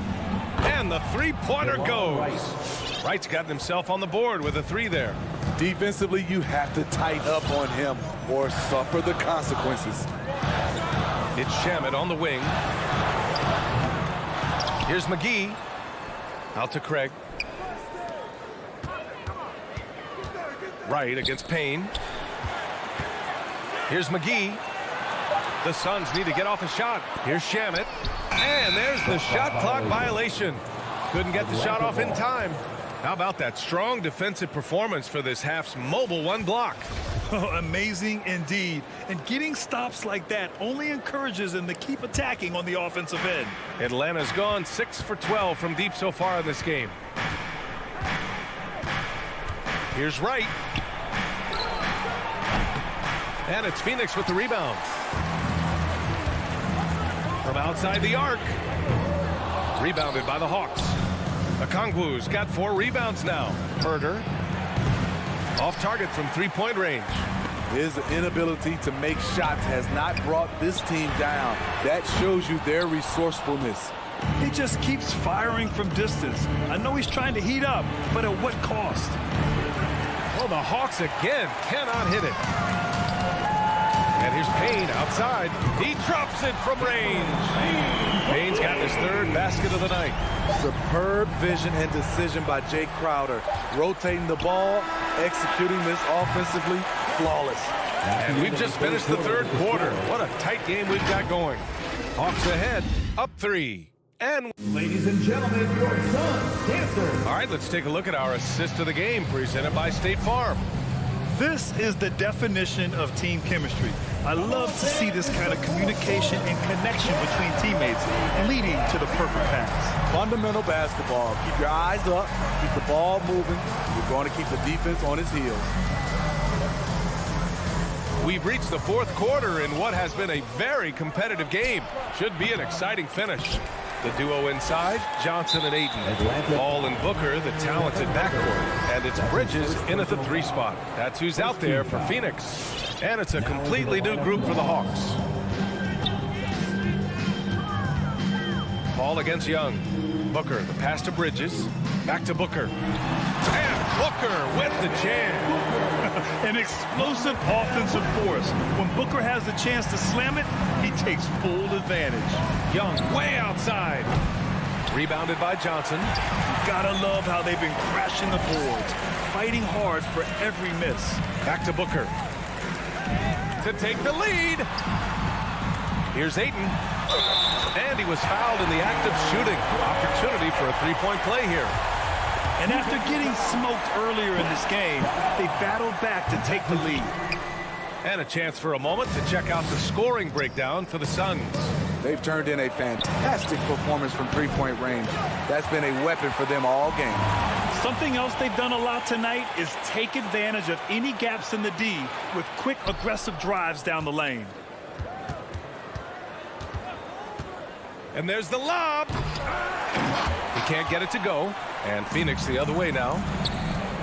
And the three-pointer goes. Wright's got himself on the board with a 3 there. Defensively, you have to tighten up on him or suffer the consequences. It's Shamet on the wing. Here's McGee. Out to Craig. Wright against Payne. Here's McGee. The Suns need to get off a shot. Here's Shamet. And there's the shot clock violation. Couldn't get the shot off in time. How about that strong defensive performance for this half's mobile 1 block? Amazing indeed. And getting stops like that only encourages them to keep attacking on the offensive end. Atlanta's gone 6 for 12 from deep so far in this game. Here's Wright. And it's Phoenix with the rebound. From outside the arc. Rebounded by the Hawks. Okongwu's got 4 rebounds now. Herter. Off target from 3-point range. His inability to make shots has not brought this team down. That shows you their resourcefulness. He just keeps firing from distance. I know he's trying to heat up, but at what cost? Well, the Hawks again cannot hit it. And here's Payne outside. He drops it from range. Payne's got his 3rd basket of the night. Superb vision and decision by Jay Crowder. Rotating the ball, executing this offensively, flawless. And we've just finished the third quarter. What a tight game we've got going. Hawks ahead, up 3. And ladies and gentlemen, your Suns Dancers. All right, let's take a look at our assist of the game presented by State Farm. This is the definition of team chemistry. I love to see this kind of communication and connection between teammates leading to the perfect pass. Fundamental basketball. Keep your eyes up, keep the ball moving. You're going to keep the defense on its heels. We've reached the fourth quarter in what has been a very competitive game. Should be an exciting finish. The duo inside, Johnson and Ayton. Ball and Booker, the talented backcourt. And it's Bridges in at the 3 spot. That's who's out there for Phoenix. And it's a completely new group for the Hawks. Paul against Young. Booker, the pass to Bridges. Back to Booker. And Booker with the jam. An explosive offensive force. When Booker has the chance to slam it, he takes full advantage. Young way outside. Rebounded by Johnson. You gotta love how they've been crashing the boards, fighting hard for every miss. Back to Booker. To take the lead. Here's Ayton. And he was fouled in the act of shooting. Opportunity for a 3-point play here. And after getting smoked earlier in this game, they battled back to take the lead. And a chance for a moment to check out the scoring breakdown for the Suns. They've turned in a fantastic performance from 3-point range. That's been a weapon for them all game. Something else they've done a lot tonight is take advantage of any gaps in the D with quick, aggressive drives down the lane. And there's the lob. He can't get it to go. And Phoenix the other way now.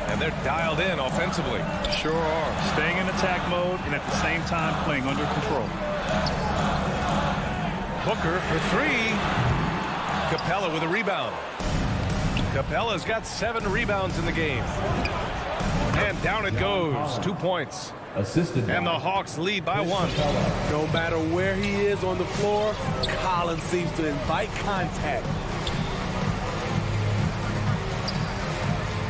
And they're dialed in offensively. Sure are. Staying in attack mode and at the same time playing under control. Booker for 3. Capella with a rebound. Capella's got 7 rebounds in the game. And down it goes. 2 points. Assisted. And the Hawks lead by 1. No matter where he is on the floor, Collins seems to invite contact.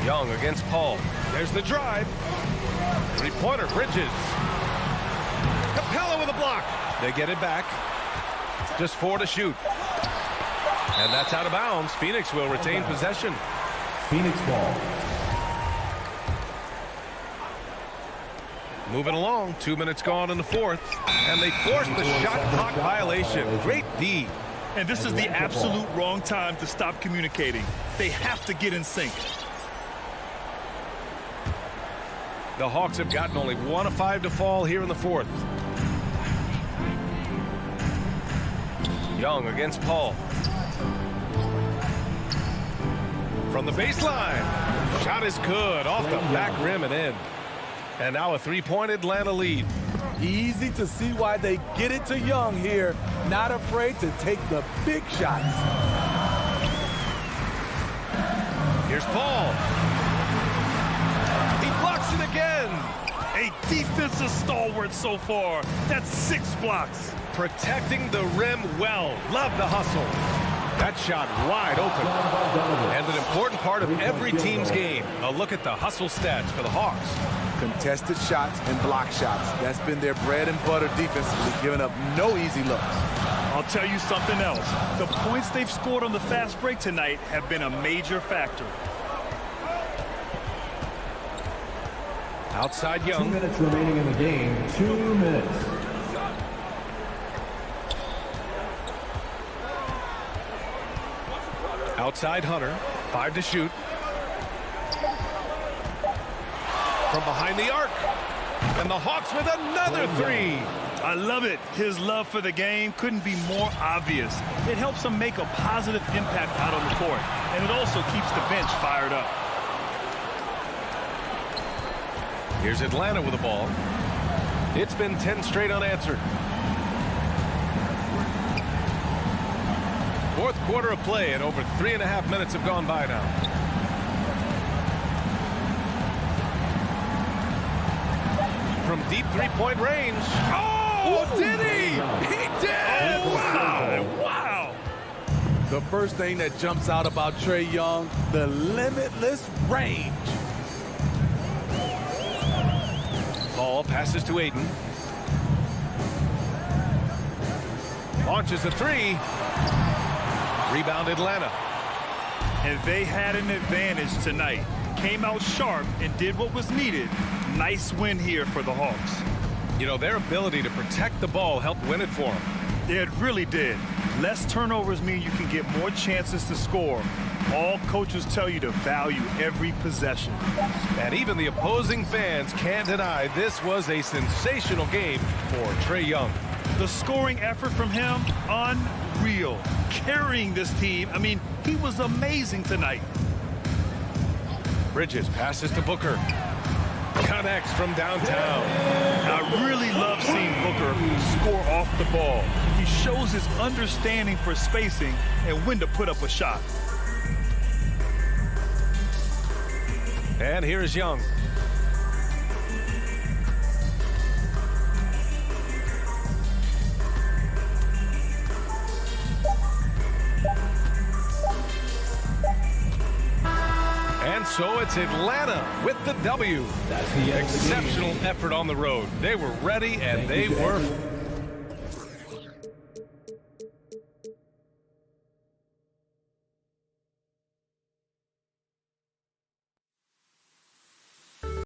Young against Paul. There's the drive. Three-pointer, Bridges. Capella with a block. They get it back. Just 4 to shoot. And that's out of bounds. Phoenix will retain possession. Phoenix ball. Moving along. 2 minutes gone in the fourth. And they force the shot clock violation. Great D. And this is the absolute wrong time to stop communicating. They have to get in sync. The Hawks have gotten only 1 of 5 to fall here in the fourth. Young against Paul. From the baseline. Shot is good. Off the back rim and in. And now a 3-point Atlanta lead. Easy to see why they get it to Young here. Not afraid to take the big shots. Here's Paul. He blocks it again. A defensive stalwart so far. That's 6 blocks. Protecting the rim well. Love the hustle. That shot wide open. And an important part of every team's game. A look at the hustle stats for the Hawks. Contested shots and block shots. That's been their bread and butter defensively, giving up no easy looks. I'll tell you something else. The points they've scored on the fast break tonight have been a major factor. Outside Young. 2 minutes remaining in the game. 2 minutes. Outside Hunter. 5 to shoot. From behind the arc. And the Hawks with another 3. I love it. His love for the game couldn't be more obvious. It helps him make a positive impact out on the court. And it also keeps the bench fired up. Here's Atlanta with the ball. It's been 10 straight unanswered. Fourth quarter of play, and over 3.5 minutes have gone by now. From deep 3-point range. Oh, did he? He did! Oh, wow! The first thing that jumps out about Trae Young, the limitless range. Ball passes to Aiden. Launches a 3. Rebound Atlanta. And they had an advantage tonight. Came out sharp and did what was needed. Nice win here for the Hawks. You know, their ability to protect the ball helped win it for them. It really did. Less turnovers mean you can get more chances to score. All coaches tell you to value every possession. And even the opposing fans can't deny this was a sensational game for Trae Young. The scoring effort from him, unreal. Carrying this team, I mean, he was amazing tonight. Bridges passes to Booker. Connects from downtown. I really love seeing Booker score off the ball. He shows his understanding for spacing and when to put up a shot. And here's Young. And so it's Atlanta with the W. That's the exceptional effort on the road. They were ready and they were